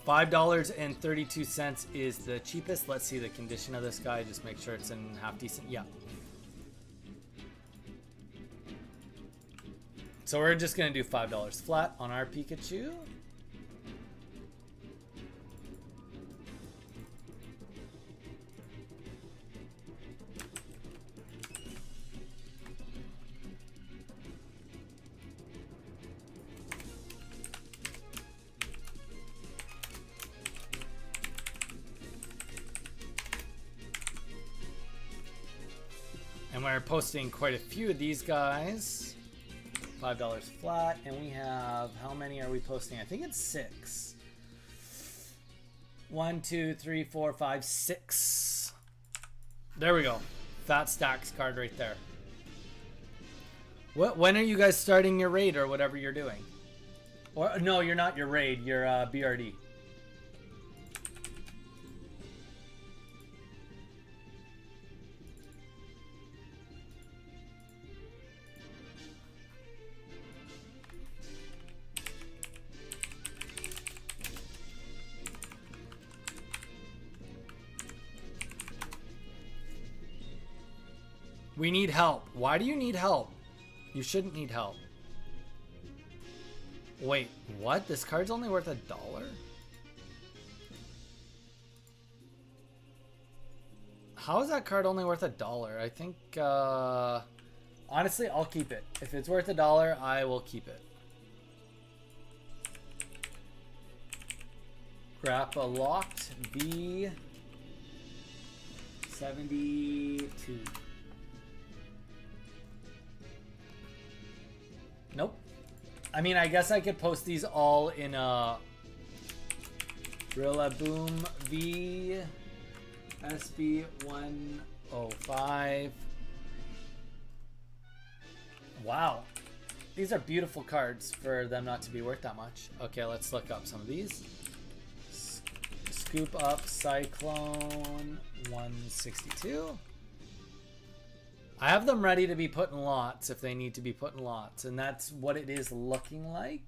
$5.32 is the cheapest. Let's see the condition of this guy. Just make sure it's in half decent. Yeah. So we're just going to do $5 flat on our Pikachu. And we're posting quite a few of these guys. $5 flat, and we have, how many are we posting? I think it's 6. 1, 2, 3, 4, 5, 6. There we go. Fat Stacks card right there. When are you guys starting your raid or whatever you're doing? Or no, you're not your raid. You're BRD. We need help. Why do you need help? You shouldn't need help. Wait, what? This card's only worth $1? How is that card only worth $1? I think, honestly, I'll keep it. If it's worth $1, I will keep it. Grappa locked V 72. Nope. I mean, I guess I could post these all in a Rillaboom V SB 105. Wow. These are beautiful cards for them not to be worth that much. Okay, let's look up some of these. Scoop up Cyclone 162. I have them ready to be put in lots if they need to be put in lots, and that's what it is looking like.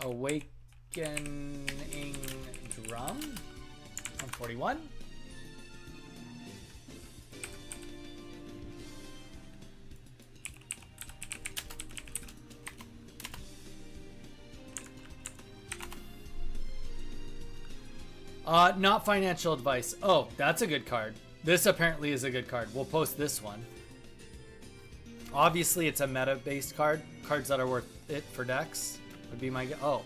Awakening Drum 141. Not financial advice. Oh, that's a good card. This apparently is a good card. We'll post this one. Obviously, it's a meta-based card. Cards that are worth it for decks would be my... Oh.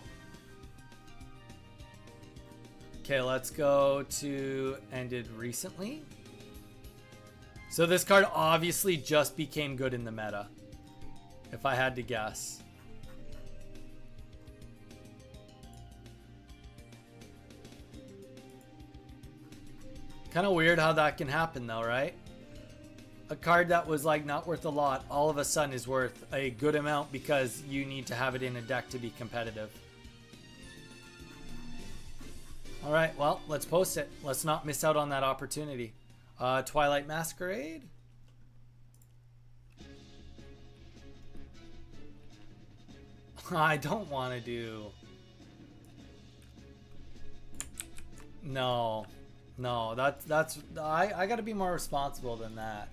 Okay, let's go to ended recently. So this card obviously just became good in the meta, if I had to guess. Kind of weird how that can happen though, right? A card that was like not worth a lot all of a sudden is worth a good amount because you need to have it in a deck to be competitive. All right, well, let's post it. Let's not miss out on that opportunity. Twilight Masquerade. I don't want to do... No. No, that's I got to be more responsible than that.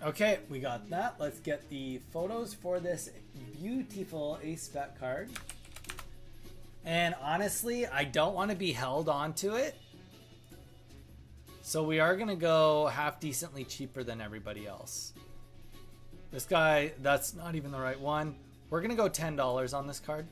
Okay, we got that. Let's get the photos for this beautiful ace spec card. And honestly, I don't want to be held onto it. So we are going to go half decently cheaper than everybody else. This guy, that's not even the right one. We're going to go $10 on this card.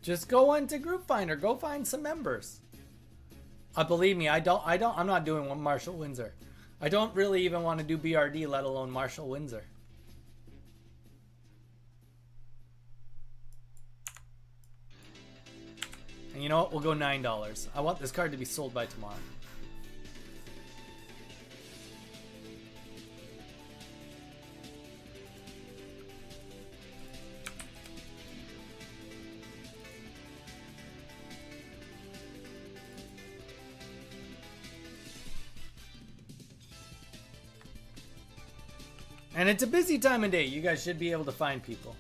Just go into Group Finder. Go find some members. Believe me, I'm not doing one Marshall Windsor. I don't really even want to do BRD, let alone Marshall Windsor. And you know what? We'll go $9. I want this card to be sold by tomorrow. And it's a busy time of day. You guys should be able to find people.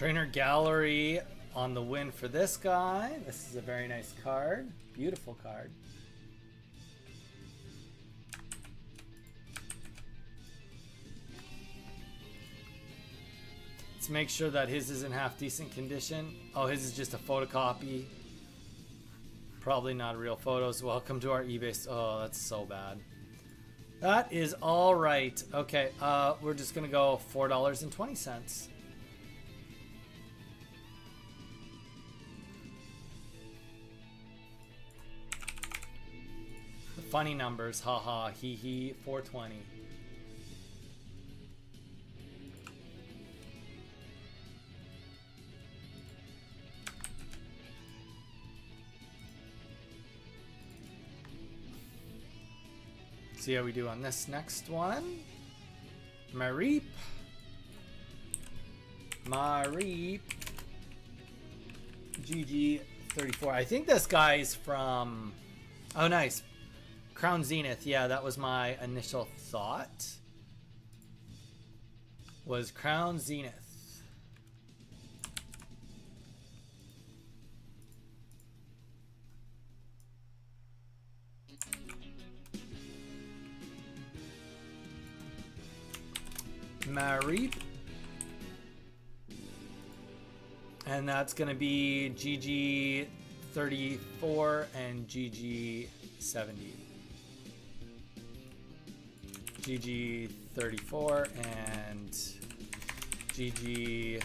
Trainer Gallery on the win for this guy. This is a very nice card. Beautiful card. Let's make sure that his is in half decent condition. Oh, his is just a photocopy. Probably not real photos. Welcome to our eBay. Oh, that's so bad. That is all right. Okay, we're just gonna go $4.20. The funny numbers, haha, hee hee, 420. See how we do on this next one. Mareep. GG34. I think this guy's from... Oh, nice. Crown Zenith. Yeah, that was my initial thought. Was Crown Zenith. Mareep. And that's going to be GG34 and GG70. GG34 and GG70.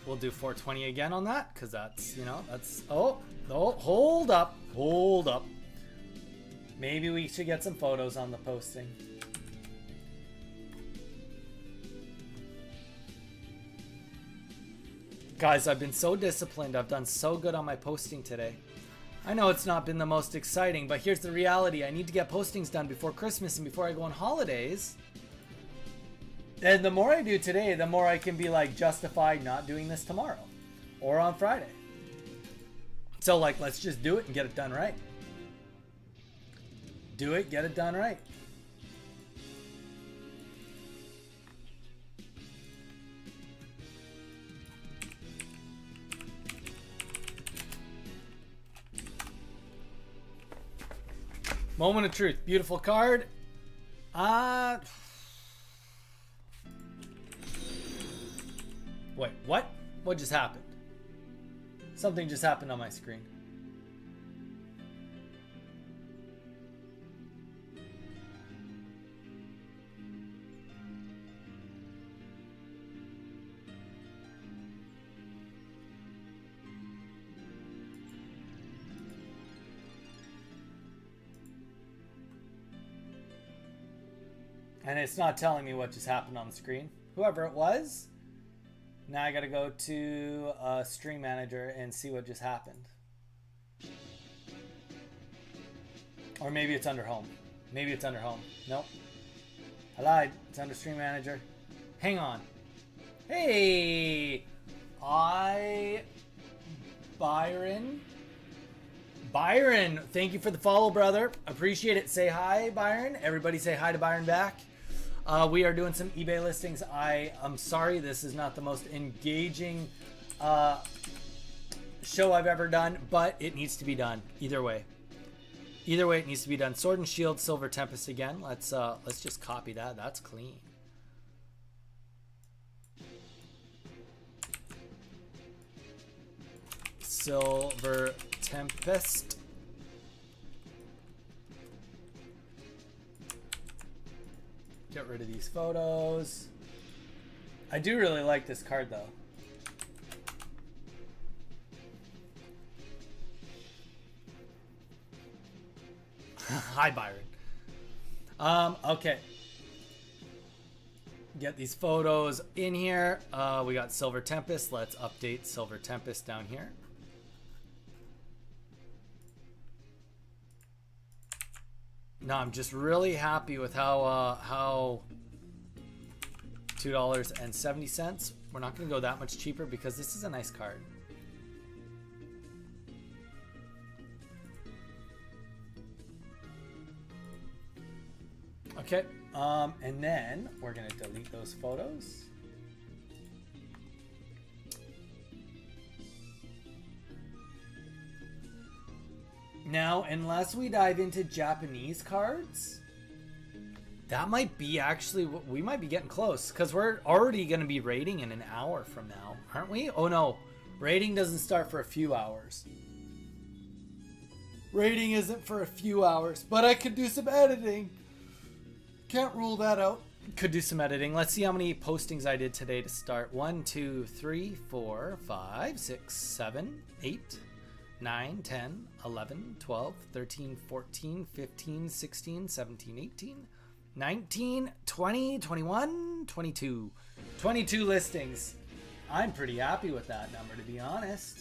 We'll do 420 again on that because that's, you know, that's... Oh, hold up. Maybe we should get some photos on the posting. Guys, I've been so disciplined. I've done so good on my posting today. I know it's not been the most exciting, but here's the reality. I need to get postings done before Christmas and before I go on holidays. And the more I do today, the more I can be like justified not doing this tomorrow or on Friday. So like, let's just do it and get it done right. Do it, get it done right. Moment of truth. Beautiful card. Wait, what? What just happened? Something just happened on my screen. And it's not telling me what just happened on the screen. Whoever it was. Now I gotta go to Stream Manager and see what just happened. Or maybe it's under Home. Maybe it's under Home. Nope. I lied. It's under Stream Manager. Hang on. Hey! Byron, thank you for the follow, brother. Appreciate it. Say hi, Byron. Everybody say hi to Byron back. We are doing some eBay listings. I am sorry this is not the most engaging show I've ever done, but it needs to be done. Either way, it needs to be done. Sword and Shield, Silver Tempest again. Let's just copy that. That's clean. Silver Tempest. Get rid of these photos. I do really like this card though. Hi, Byron. Okay. Get these photos in here. We got Silver Tempest. Let's update Silver Tempest down here. No, I'm just really happy with how $2.70. We're not gonna go that much cheaper because this is a nice card. Okay, and then we're gonna delete those photos. Now, unless we dive into Japanese cards, that might be actually, we might be getting close because we're already going to be rating in an hour from now, aren't we? Oh no, rating doesn't start for a few hours. Rating isn't for a few hours, but I could do some editing. Can't rule that out. Could do some editing. Let's see how many postings I did today to start. 1, 2, 3, 4, 5, 6, 7, 8, 9, 10, 11, 12, 13, 14, 15, 16, 17, 18, 19, 20, 21, 22. 22 listings. I'm pretty happy with that number, to be honest.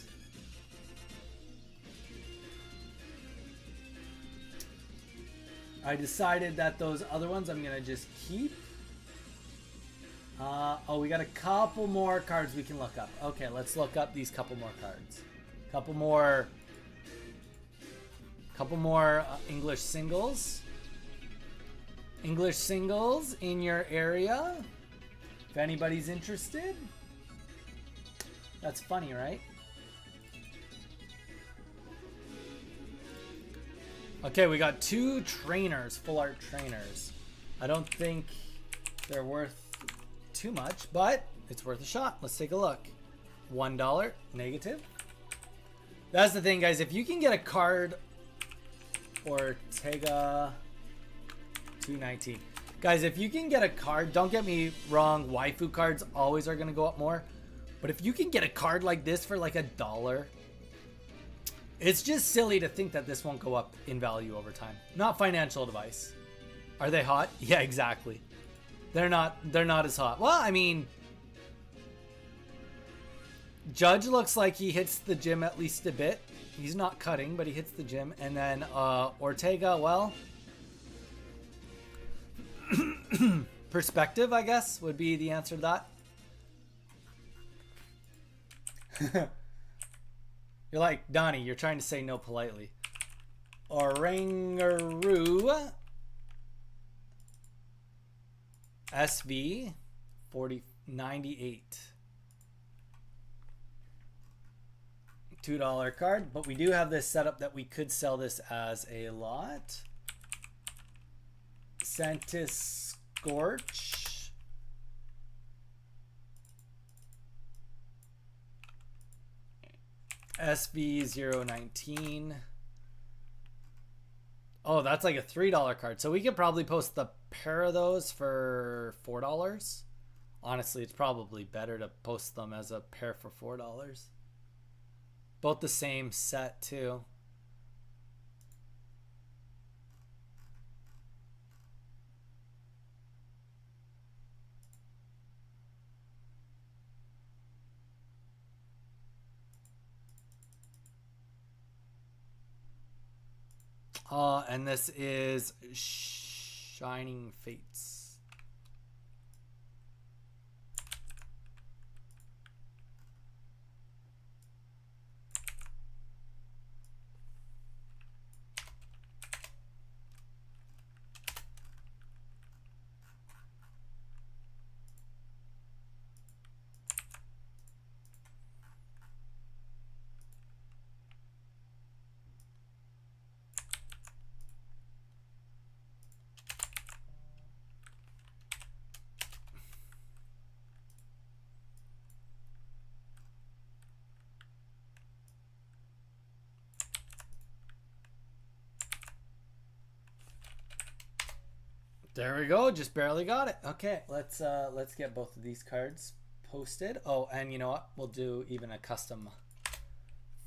I decided that those other ones I'm going to just keep. Oh, we got a couple more cards we can look up. Okay, let's look up these couple more cards. Couple more English singles. English singles in your area. If anybody's interested. That's funny, right? Okay, we got 2 trainers, full art trainers. I don't think they're worth too much, but it's worth a shot. Let's take a look. $1 negative. That's the thing, guys. If you can get a card, Ortega 219. Guys, if you can get a card, don't get me wrong, waifu cards always are going to go up more. But if you can get a card like this for like $1, it's just silly to think that this won't go up in value over time. Not financial advice. Are they hot? Yeah, exactly. They're not as hot. Well, I mean, Judge looks like he hits the gym at least a bit. He's not cutting, but he hits the gym. And then Ortega, well, perspective, I guess, would be the answer to that. You're like, Donnie, you're trying to say no politely. Orangaroo SV 4098. $2 card, but we do have this setup that we could sell this as a lot. Santis Scorch. SV019. Oh, that's like a $3 card. So we could probably post the pair of those for $4. Honestly, it's probably better to post them as a pair for $4. Both the same set too. And this is Shining Fates. There we go, just barely got it. Okay, let's get both of these cards posted. Oh, and you know what? We'll do even a custom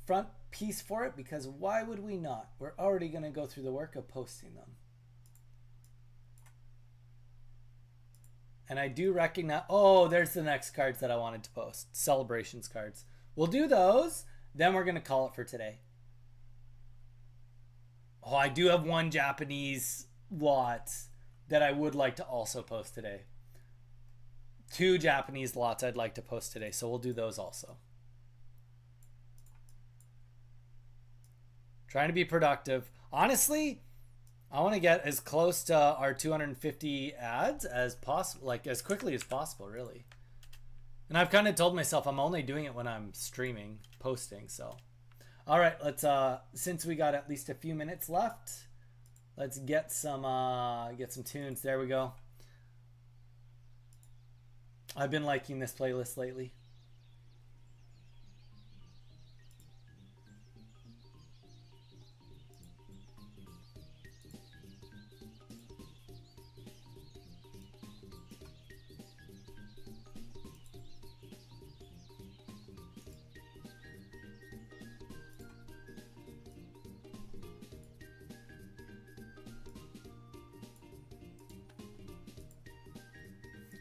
front piece for it because why would we not? We're already going to go through the work of posting them. And I do recognize, oh, there's the next cards that I wanted to post. Celebrations cards. We'll do those, then we're going to call it for today. Oh, I do have one Japanese lots that I would like to also post today. 2 Japanese lots I'd like to post today, so we'll do those also. Trying to be productive. Honestly, I want to get as close to our 250 ads as possible, like as quickly as possible, really. And I've kind of told myself I'm only doing it when I'm streaming, posting, so. All right, let's since we got at least a few minutes left, let's get some tunes. There we go. I've been liking this playlist lately.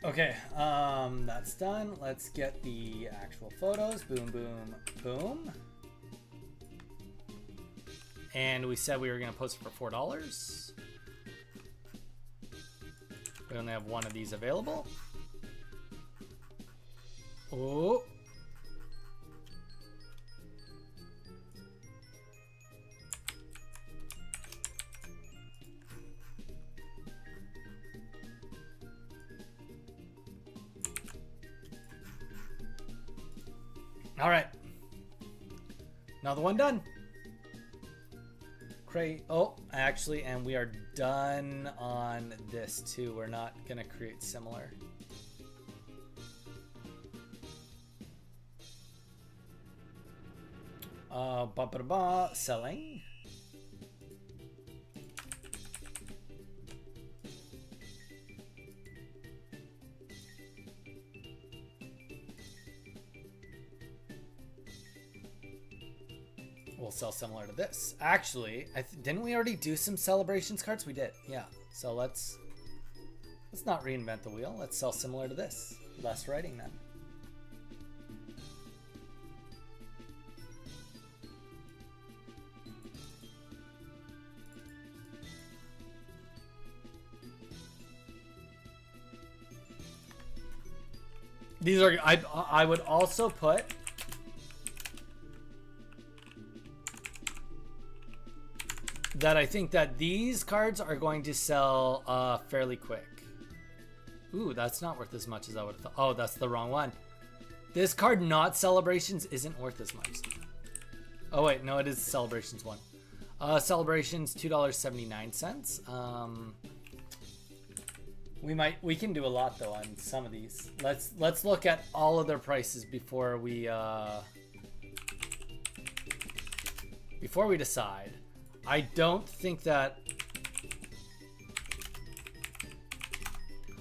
Okay, that's done. Let's get the actual photos. Boom, boom, boom. And we said we were going to post it for $4. We only have one of these available. Oh. All right. Another one done. Oh, actually, and we are done on this too. We're not going to create similar. Selling. We'll sell similar to this. Actually, didn't we already do some celebrations cards? We did, yeah. So let's not reinvent the wheel. Let's sell similar to this. Less writing then. These are, I would also put that I think that these cards are going to sell fairly quick. Ooh, that's not worth as much as I would have thought. Oh, that's the wrong one. This card, not Celebrations, isn't worth as much. Oh wait, no, it is Celebrations one. Celebrations, $2.79. We can do a lot though on some of these. Let's look at all of their prices before we decide. I don't think that.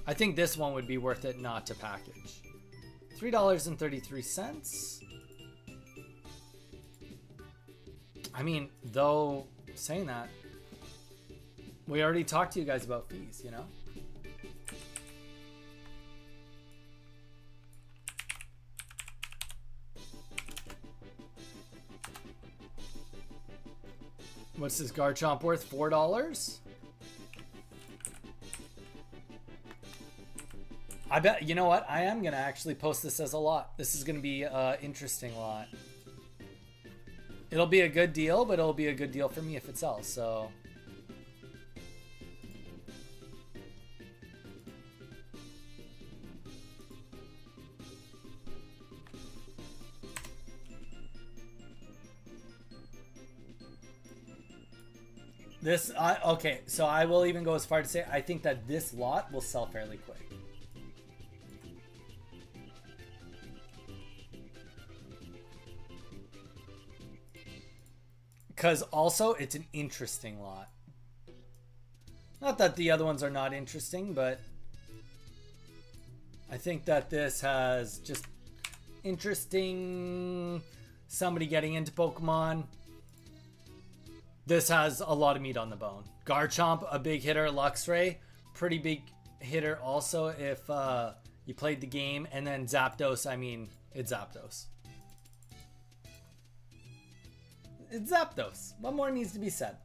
I think this one would be worth it not to package. $3.33. I mean, though, saying that, we already talked to you guys about fees, you know? What's this Garchomp worth? $4? I bet, you know what? I am going to actually post this as a lot. This is going to be an interesting lot. It'll be a good deal, but it'll be a good deal for me if it sells, so. Okay, so I will even go as far to say I think that this lot will sell fairly quick. Because also, it's an interesting lot. Not that the other ones are not interesting, but I think that this has just interesting somebody getting into Pokemon. This has a lot of meat on the bone. Garchomp, a big hitter. Luxray, pretty big hitter also if you played the game. And then Zapdos, I mean, it's Zapdos. It's Zapdos. What more needs to be said?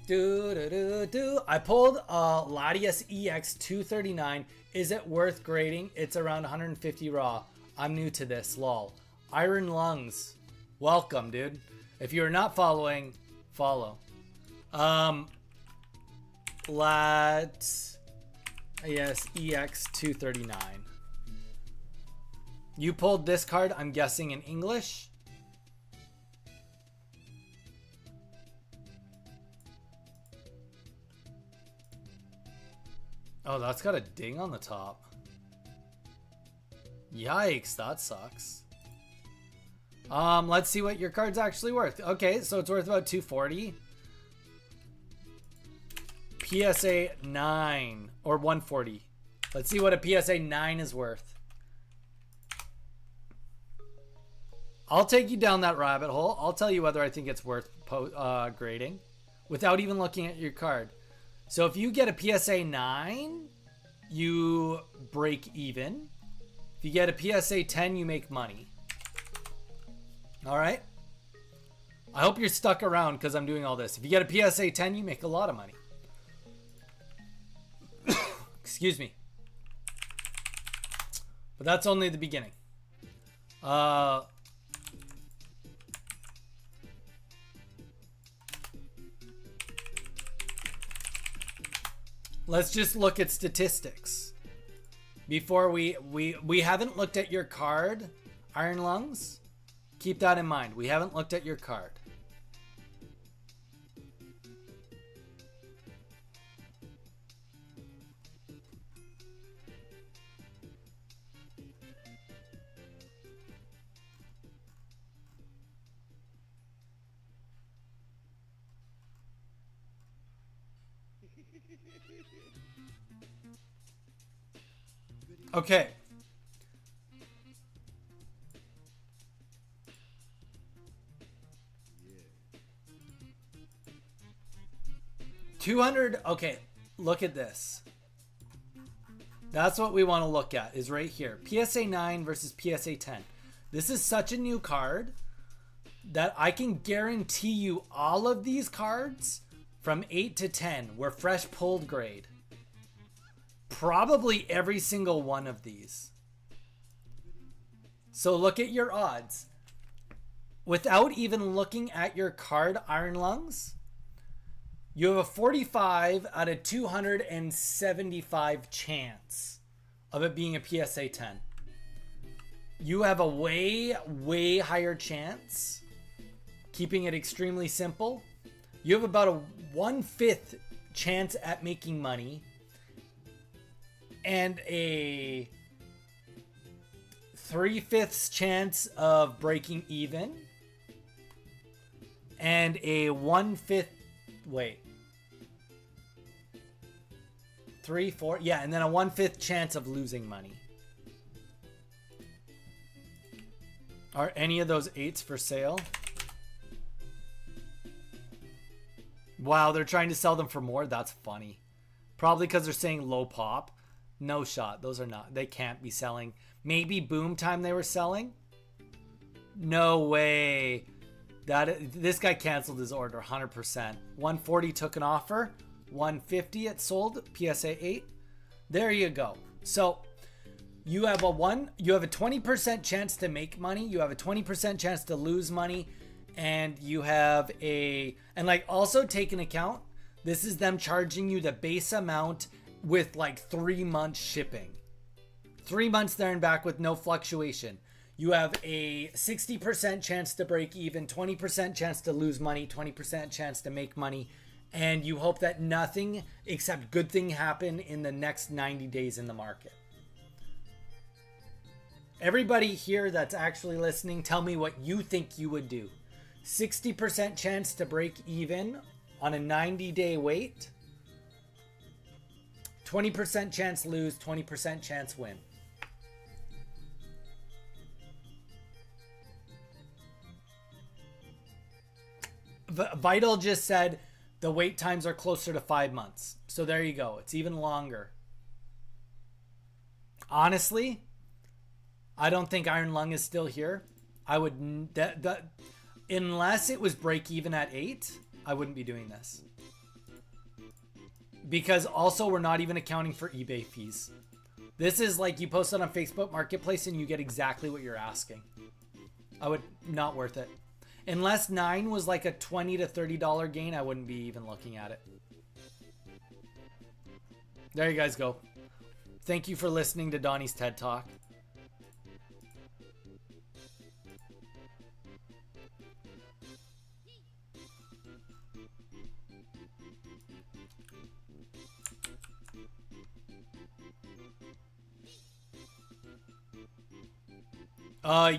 Do, do, do, do. I pulled a Latias EX 239. Is it worth grading? It's around 150 raw. I'm new to this, lol. Iron Lungs. Welcome, dude. If you're not following, follow. Latias EX 239. You pulled this card, I'm guessing in English. Oh, that's got a ding on the top. Yikes, that sucks. Let's see what your card's actually worth. Okay, so it's worth about 240. PSA 9 or 140. Let's see what a PSA 9 is worth. I'll take you down that rabbit hole. I'll tell you whether I think it's worth grading without even looking at your card. So if you get a PSA 9, you break even. If you get a PSA 10, you make money. All right? I hope you're stuck around because I'm doing all this. If you get a PSA 10, you make a lot of money. Excuse me. But that's only the beginning. Let's just look at statistics. Before we haven't looked at your card, Iron Lungs. Keep that in mind. We haven't looked at your card. Okay. $200. Okay, look at this. That's what we want to look at, is right here. PSA 9 versus PSA 10. This is such a new card that I can guarantee you all of these cards from 8 to 10 were fresh pulled grade. Probably every single one of these. So look at your odds. Without even looking at your card, Iron Lungs, you have a 45 out of 275 chance of it being a PSA 10. You have a way higher chance, keeping it extremely simple. You have about a 1/5 chance at making money and a 3/5 chance of breaking even and a 1/5 3, 4, yeah, and then a 1/5 chance of losing money. Are any of those 8s for sale? Wow, they're trying to sell them for more? That's funny. Probably because they're saying low pop. No shot. Those are not. They can't be selling. Maybe boom time they were selling? No way. This guy canceled his order 100%. 140 took an offer. 150 it sold. PSA 8. There you go. So you have a 20% chance to make money. You have a 20% chance to lose money. And you have also take into account, this is them charging you the base amount with like 3 months shipping. 3 months there and back with no fluctuation. You have a 60% chance to break even, 20% chance to lose money, 20% chance to make money. And you hope that nothing except good thing happen in the next 90 days in the market. Everybody here that's actually listening, tell me what you think you would do. 60% chance to break even on a 90-day wait. 20% chance lose, 20% chance win. Vital just said the wait times are closer to 5 months. So there you go. It's even longer. Honestly, I don't think Iron Lung is still here. I would unless it was break even at 8, I wouldn't be doing this. Because also we're not even accounting for eBay fees. This is like you post it on Facebook Marketplace and you get exactly what you're asking. I would not worth it. Unless 9 was like a $20 to $30 gain, I wouldn't be even looking at it. There you guys go. Thank you for listening to Donnie's TED Talk.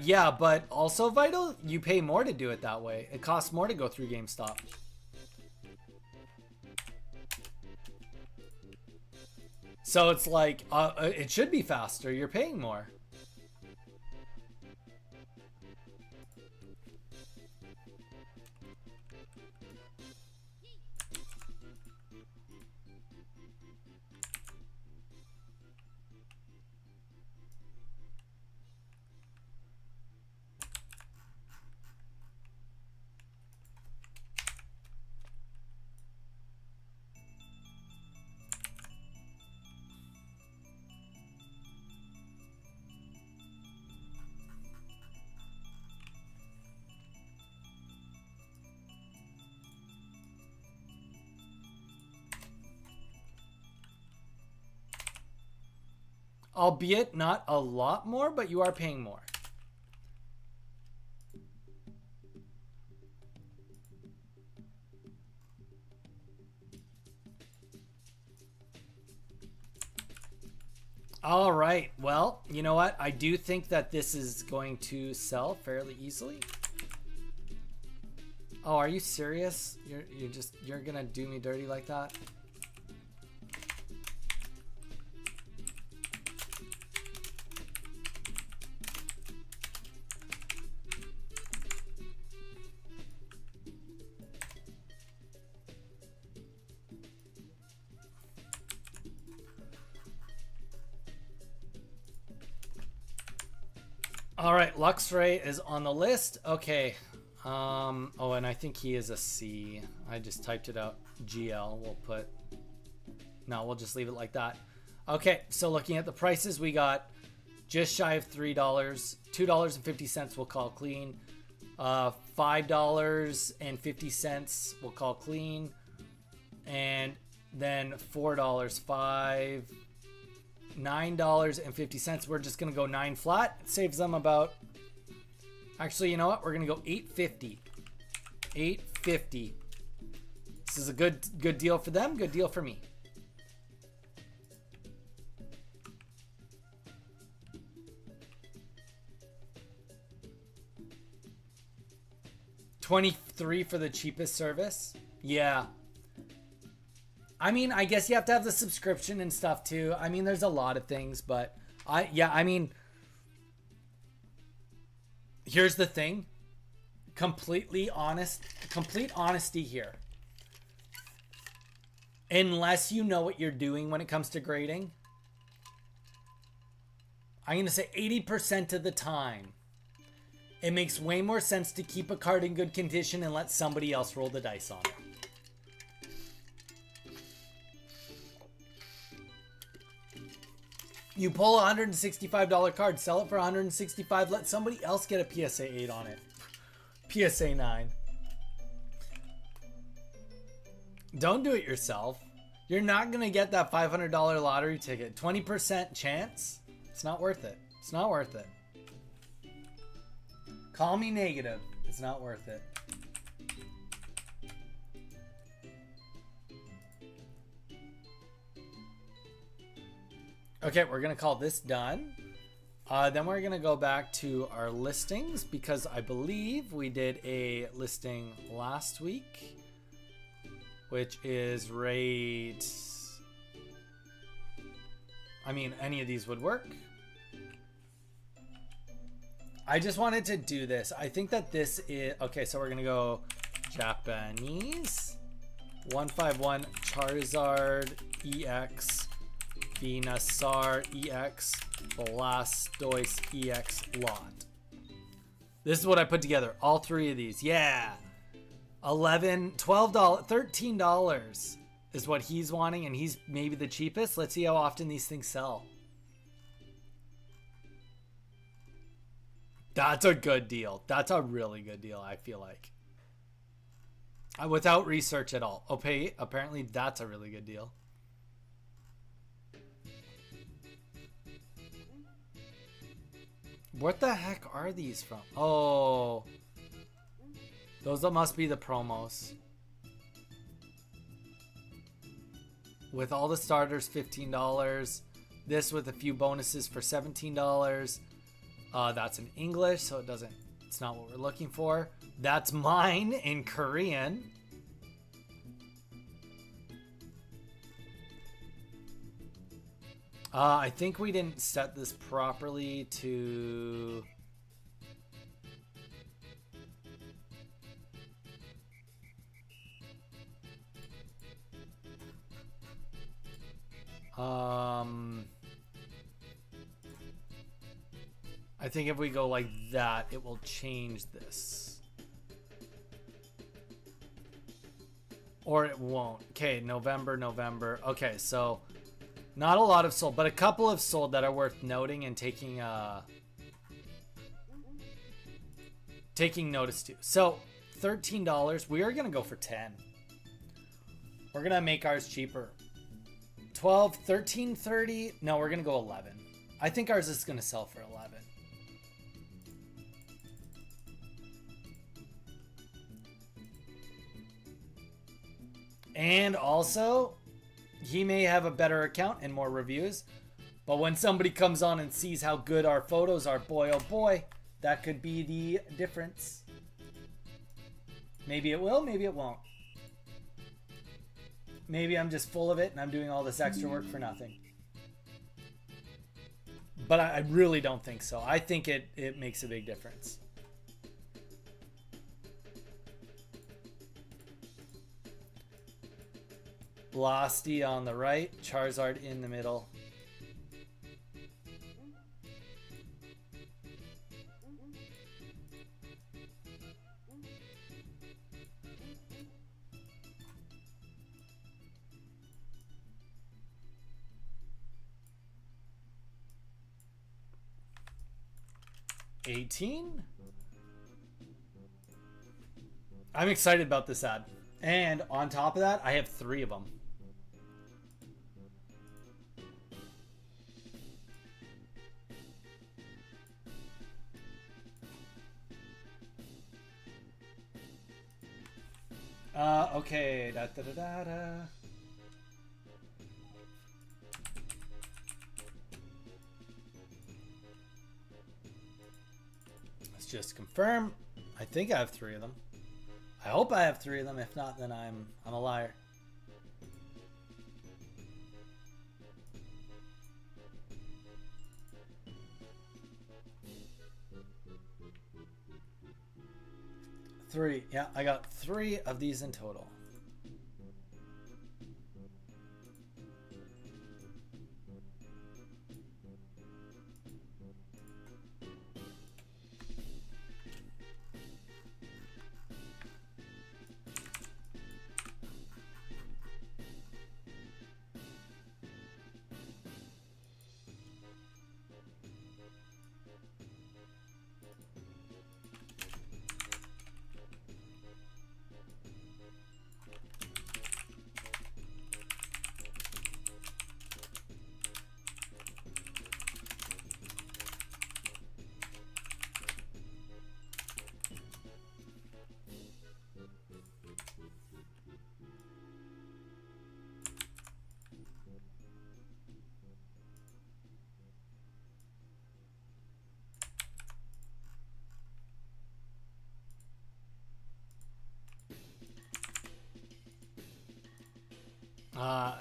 Yeah, but also Vital, you pay more to do it that way. It costs more to go through GameStop. So it's like, it should be faster. You're paying more. Albeit not a lot more, but you are paying more. All right. Well, you know what? I do think that this is going to sell fairly easily. Oh, are you serious? You're gonna do me dirty like that? All right, Luxray is on the list. Okay. Oh, and I think he is a C. I just typed it out. GL. We'll just leave it like that. Okay, so looking at the prices, we got just shy of $3, $2.50 we'll call clean, $5.50 we'll call clean, and then $4, $9.50. We're just gonna go 9 flat. It saves them about, actually, you know what, we're gonna go $8.50. $8.50. This is a good deal for them, good deal for me. $23 for the cheapest service. Yeah. I mean, I guess you have to have the subscription and stuff too. I mean, there's a lot of things, but I mean, here's the thing. Complete honesty here. Unless you know what you're doing when it comes to grading, I'm going to say 80% of the time, it makes way more sense to keep a card in good condition and let somebody else roll the dice on it. You pull a $165 card, sell it for $165, let somebody else get a PSA 8 on it. PSA 9. Don't do it yourself. You're not going to get that $500 lottery ticket. 20% chance? It's not worth it. It's not worth it. Call me negative. It's not worth it. Okay, we're going to call this done. Then we're going to go back to our listings because I believe we did a listing last week, which is rate... I mean, any of these would work. I just wanted to do this. I think that this is... Okay, so we're going to go Japanese. 151 Charizard EX. Venusaur EX. Blastoise EX lot. This is what I put together. All three of these. Yeah. $11, $12, $13. is what he's wanting, and he's maybe the cheapest. Let's see how often these things sell. That's a good deal. That's a really good deal, I feel like. Without research at all. Okay, apparently that's a really good deal. What the heck are these from? Oh. Those must be the promos. With all the starters, $15. This with a few bonuses for $17. That's in English, so it's not what we're looking for. That's mine in Korean. I think we didn't set this properly to... I think if we go like that, it will change this. Or it won't. Okay, November. Okay, so not a lot have sold, but a couple have sold that are worth noting and taking notice to. So $13. We are gonna go for 10. We're gonna make ours cheaper. 12, 13, 30. No, we're gonna go 11. I think ours is gonna sell for 11. And also, he may have a better account and more reviews, but when somebody comes on and sees how good our photos are, boy oh boy, that could be the difference. Maybe it will, maybe it won't. Maybe I'm just full of it and I'm doing all this extra work for nothing. But I really don't think so. I think it makes a big difference. Blasty on the right, Charizard in the middle. $18. I'm excited about this ad. And on top of that, I have 3 of them. Okay. Let's just confirm. I think I have 3 of them. I hope I have 3 of them. If not, then I'm a liar. Three. Yeah, I got 3 of these in total.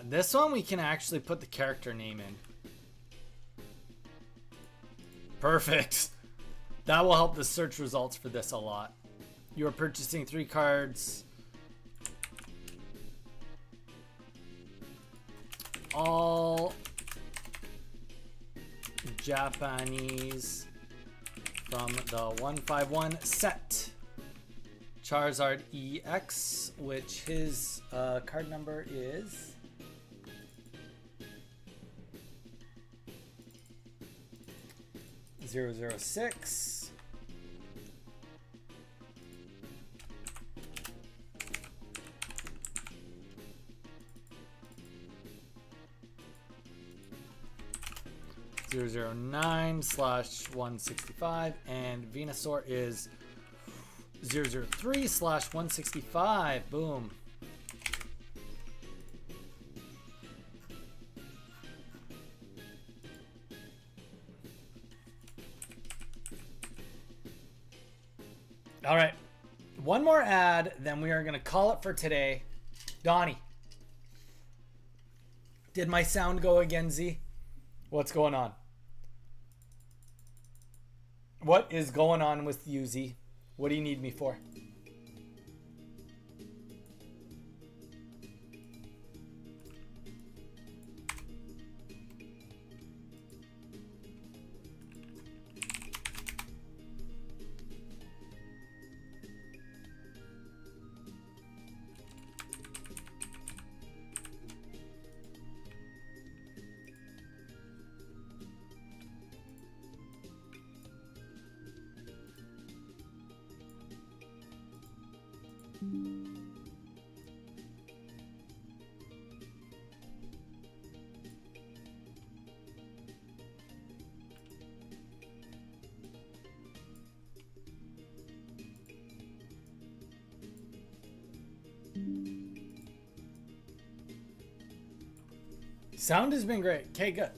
This one we can actually put the character name in. Perfect. That will help the search results for this a lot. You are purchasing 3 cards. All Japanese from the 151 set. Charizard EX, which his card number is 006. (009/165), and Venusaur is 003/165. Boom. All right. One more ad, then we are going to call it for today. Donnie. Did my sound go again, Z? What's going on? What is going on with you, Z? What do you need me for? Sound has been great. Okay, good.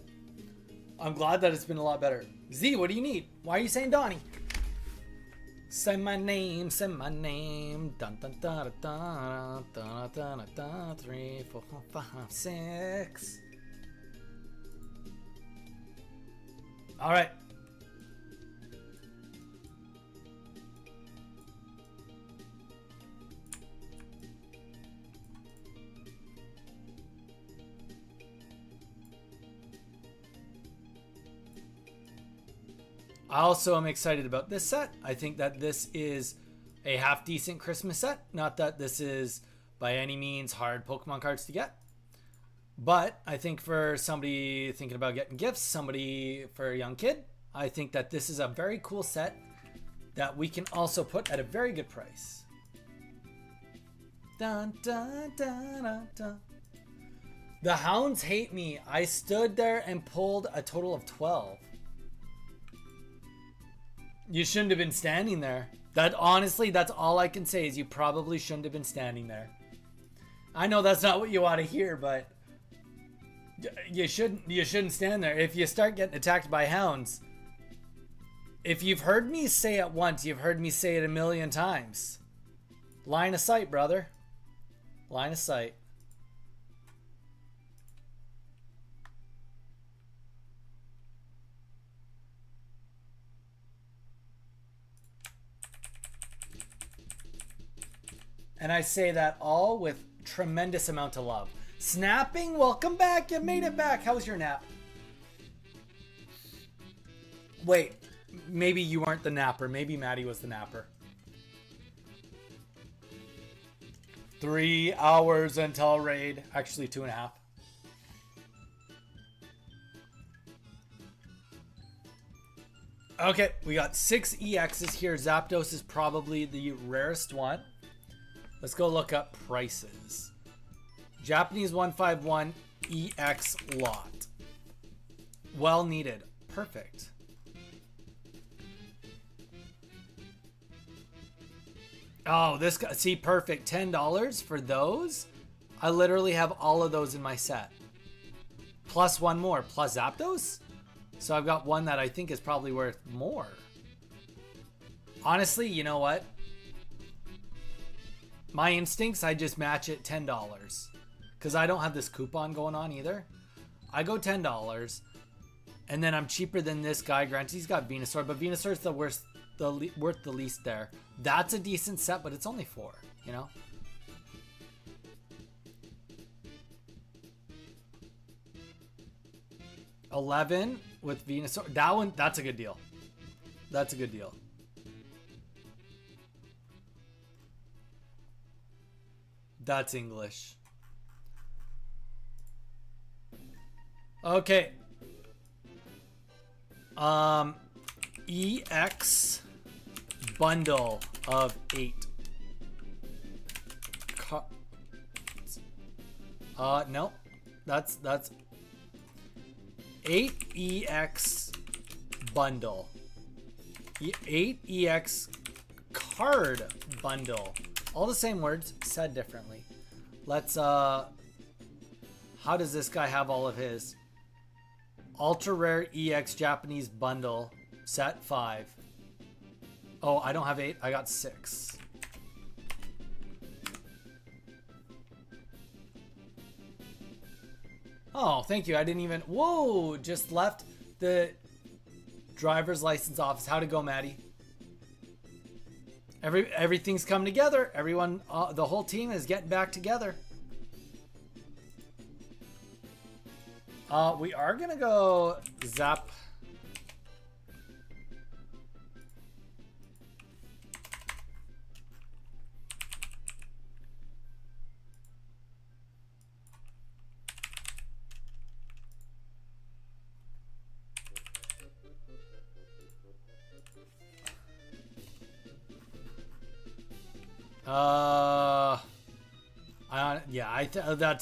I'm glad that it's been a lot better. Z, what do you need? Why are you saying Donnie? Say my name, say my name. Dun dun dun dun dun dun dun dun. 3, 4, 5, 6. All right. I also am excited about this set. I think that this is a half decent Christmas set. Not that this is by any means hard Pokemon cards to get. But I think for somebody thinking about getting gifts, somebody for a young kid, I think that this is a very cool set that we can also put at a very good price. Dun, dun, dun, dun, dun. The hounds hate me. I stood there and pulled a total of 12. You shouldn't have been standing there. That honestly, that's all I can say is you probably shouldn't have been standing there. I know that's not what you want to hear, but you shouldn't stand there. If you start getting attacked by hounds, if you've heard me say it once, you've heard me say it a million times. Line of sight, brother. Line of sight. And I say that all with tremendous amount of love. Snapping, welcome back. You made it back. How was your nap? Wait, maybe you weren't the napper. Maybe Maddie was the napper. 3 hours until raid. Actually, 2.5. Okay, we got 6 EXs here. Zapdos is probably the rarest one. Let's go look up prices. Japanese 151 EX lot. Well needed. Perfect. Oh, this guy. See, perfect. $10 for those. I literally have all of those in my set. Plus one more. Plus Zapdos. So I've got one that I think is probably worth more. Honestly, you know what? My instincts, I just match it $10. Because I don't have this coupon going on either. I go $10. And then I'm cheaper than this guy. Granted, he's got Venusaur. But Venusaur's the worst, worth the least there. That's a decent set, but it's only 4. You know? $11 with Venusaur. That one, that's a good deal. That's a good deal. That's English. Okay. EX bundle of 8. No. That's 8EX bundle. 8EX card bundle. All the same words, said differently. Let's, how does this guy have all of his? Ultra rare EX Japanese bundle, set 5. Oh, I don't have 8, I got 6. Oh, thank you. I didn't even, whoa, just left the driver's license office. How'd it go, Maddie? Everything's come together. Everyone, the whole team is getting back together. We are gonna go zap.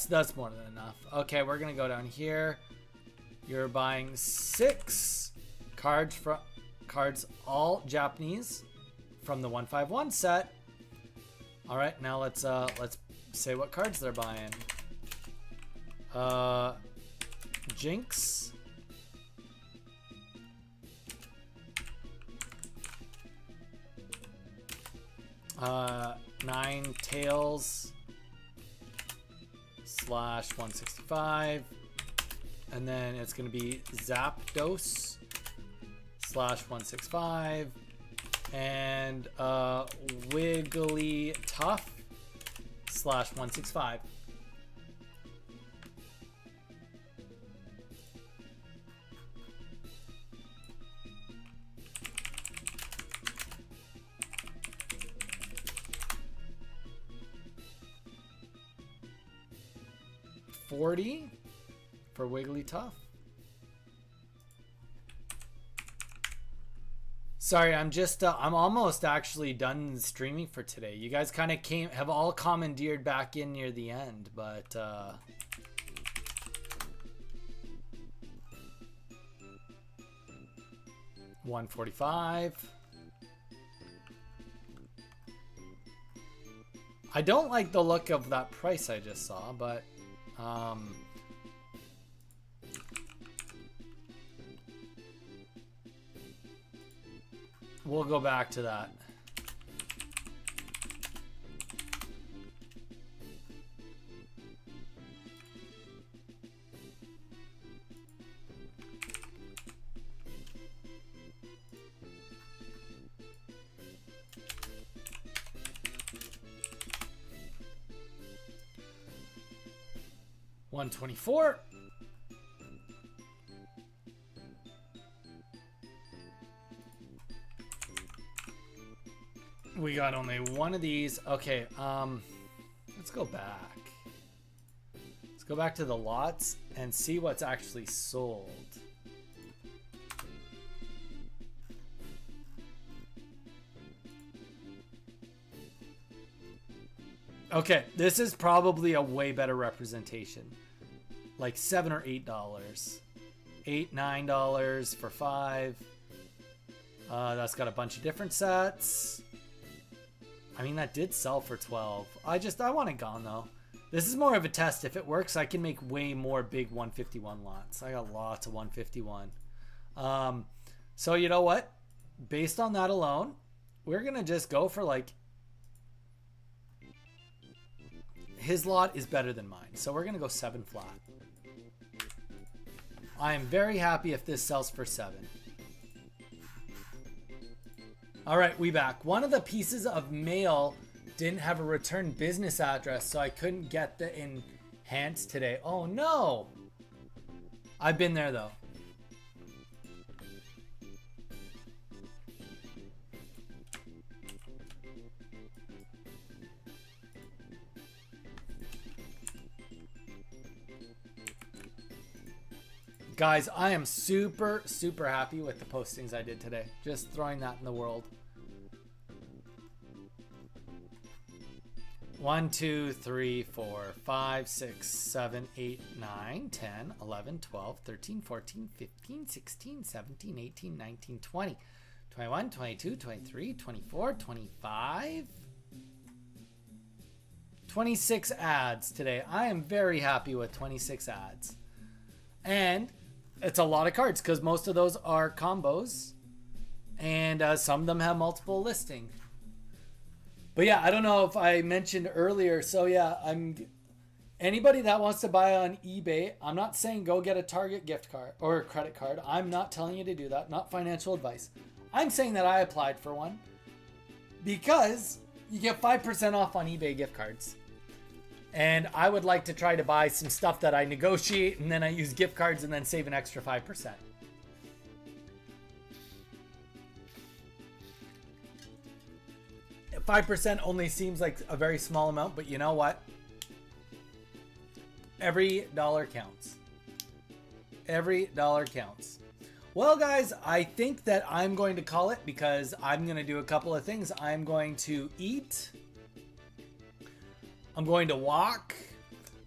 That's more than enough. Okay, we're gonna go down here. You're buying 6 cards all Japanese from the 151 set. All right, now let's say what cards they're buying. Jinx. Nine Tails / 165, and then it's going to be Zapdos / 165, and Wiggly Tough / 165. $40 for Wigglytuff. Sorry, I'm almost actually done streaming for today. You guys kind of have all commandeered back in near the end, but 145. I don't like the look of that price I just saw, but we'll go back to that. $124. We got only one of these. Okay, let's go back. Let's go back to the lots and see what's actually sold. Okay, this is probably a way better representation. Like $7 or $8. $8, $9 for 5. That's got a bunch of different sets. I mean, that did sell for 12. I want it gone though. This is more of a test. If it works, I can make way more big 151 lots. I got lots of 151. So you know what? Based on that alone, we're gonna just go for like, his lot is better than mine. So we're gonna go 7 flat. I am very happy if this sells for 7. All right, we back. One of the pieces of mail didn't have a return business address, so I couldn't get the enhanced today. Oh no! I've been there though. Guys, I am super, super happy with the postings I did today. Just throwing that in the world. 1, 2, 3, 4, 5, 6, 7, 8, 9, 10, 11, 12, 13, 14, 15, 16, 17, 18, 19, 20, 21, 22, 23, 24, 25, 26 ads today. I am very happy with 26 ads. And it's a lot of cards because most of those are combos. And some of them have multiple listing. But yeah, I don't know if I mentioned earlier. So yeah, anybody that wants to buy on eBay, I'm not saying go get a Target gift card or a credit card. I'm not telling you to do that. Not financial advice. I'm saying that I applied for one because you get 5% off on eBay gift cards. And I would like to try to buy some stuff that I negotiate and then I use gift cards and then save an extra 5%. If 5% only seems like a very small amount, but you know what? Every dollar counts. Every dollar counts. Well, guys, I think that I'm going to call it because I'm going to do a couple of things. I'm going to eat. I'm going to walk.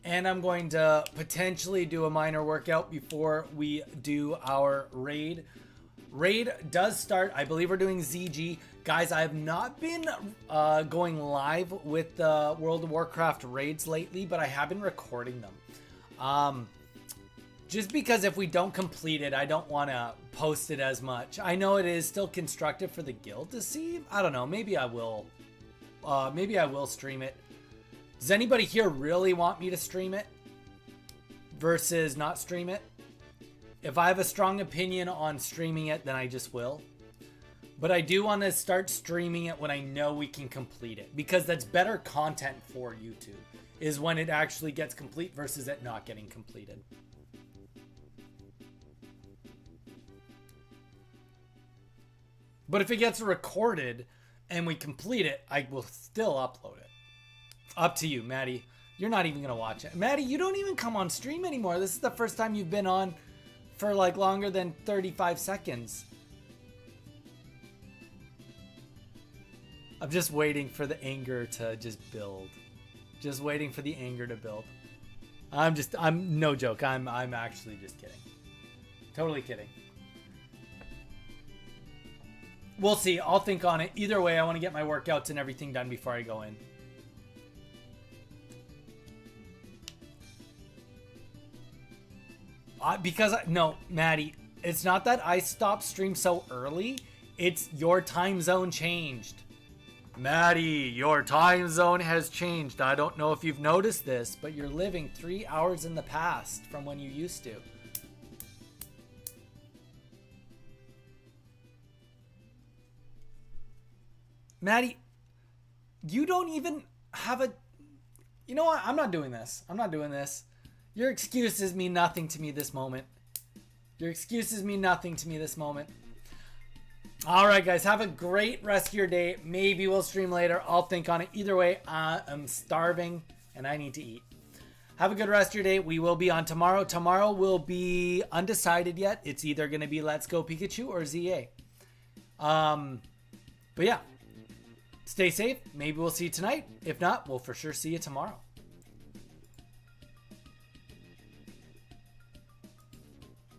And I'm going to potentially do a minor workout before we do our raid. Raid does start. I believe we're doing ZG. Guys, I have not been going live with the World of Warcraft raids lately, but I have been recording them. Just because if we don't complete it, I don't want to post it as much. I know it is still constructive for the guild to see. I don't know. Maybe I will. Maybe I will stream it. Does anybody here really want me to stream it versus not stream it? If I have a strong opinion on streaming it, then I just will. But I do want to start streaming it when I know we can complete it, because that's better content for YouTube, is when it actually gets complete versus it not getting completed. But if it gets recorded and we complete it, I will still upload it. Up to you, Maddie. You're not even going to watch it. Maddie, you don't even come on stream anymore. This is the first time you've been on for like longer than 35 seconds. I'm just waiting for the anger to just build. Just waiting for the anger to build. I'm no joke. I'm actually just kidding. Totally kidding. We'll see. I'll think on it. Either way, I want to get my workouts and everything done before I go in. No, Maddie, it's not that I stopped stream so early. It's your time zone changed. Maddie, your time zone has changed. I don't know if you've noticed this, but you're living 3 hours in the past from when you used to. Maddie, you don't even have a... You know what? I'm not doing this. I'm not doing this. Your excuses mean nothing to me this moment. Your excuses mean nothing to me this moment. All right, guys. Have a great rest of your day. Maybe we'll stream later. I'll think on it. Either way, I'm starving and I need to eat. Have a good rest of your day. We will be on tomorrow. Tomorrow will be undecided yet. It's either going to be Let's Go Pikachu or ZA. But yeah. Stay safe. Maybe we'll see you tonight. If not, we'll for sure see you tomorrow.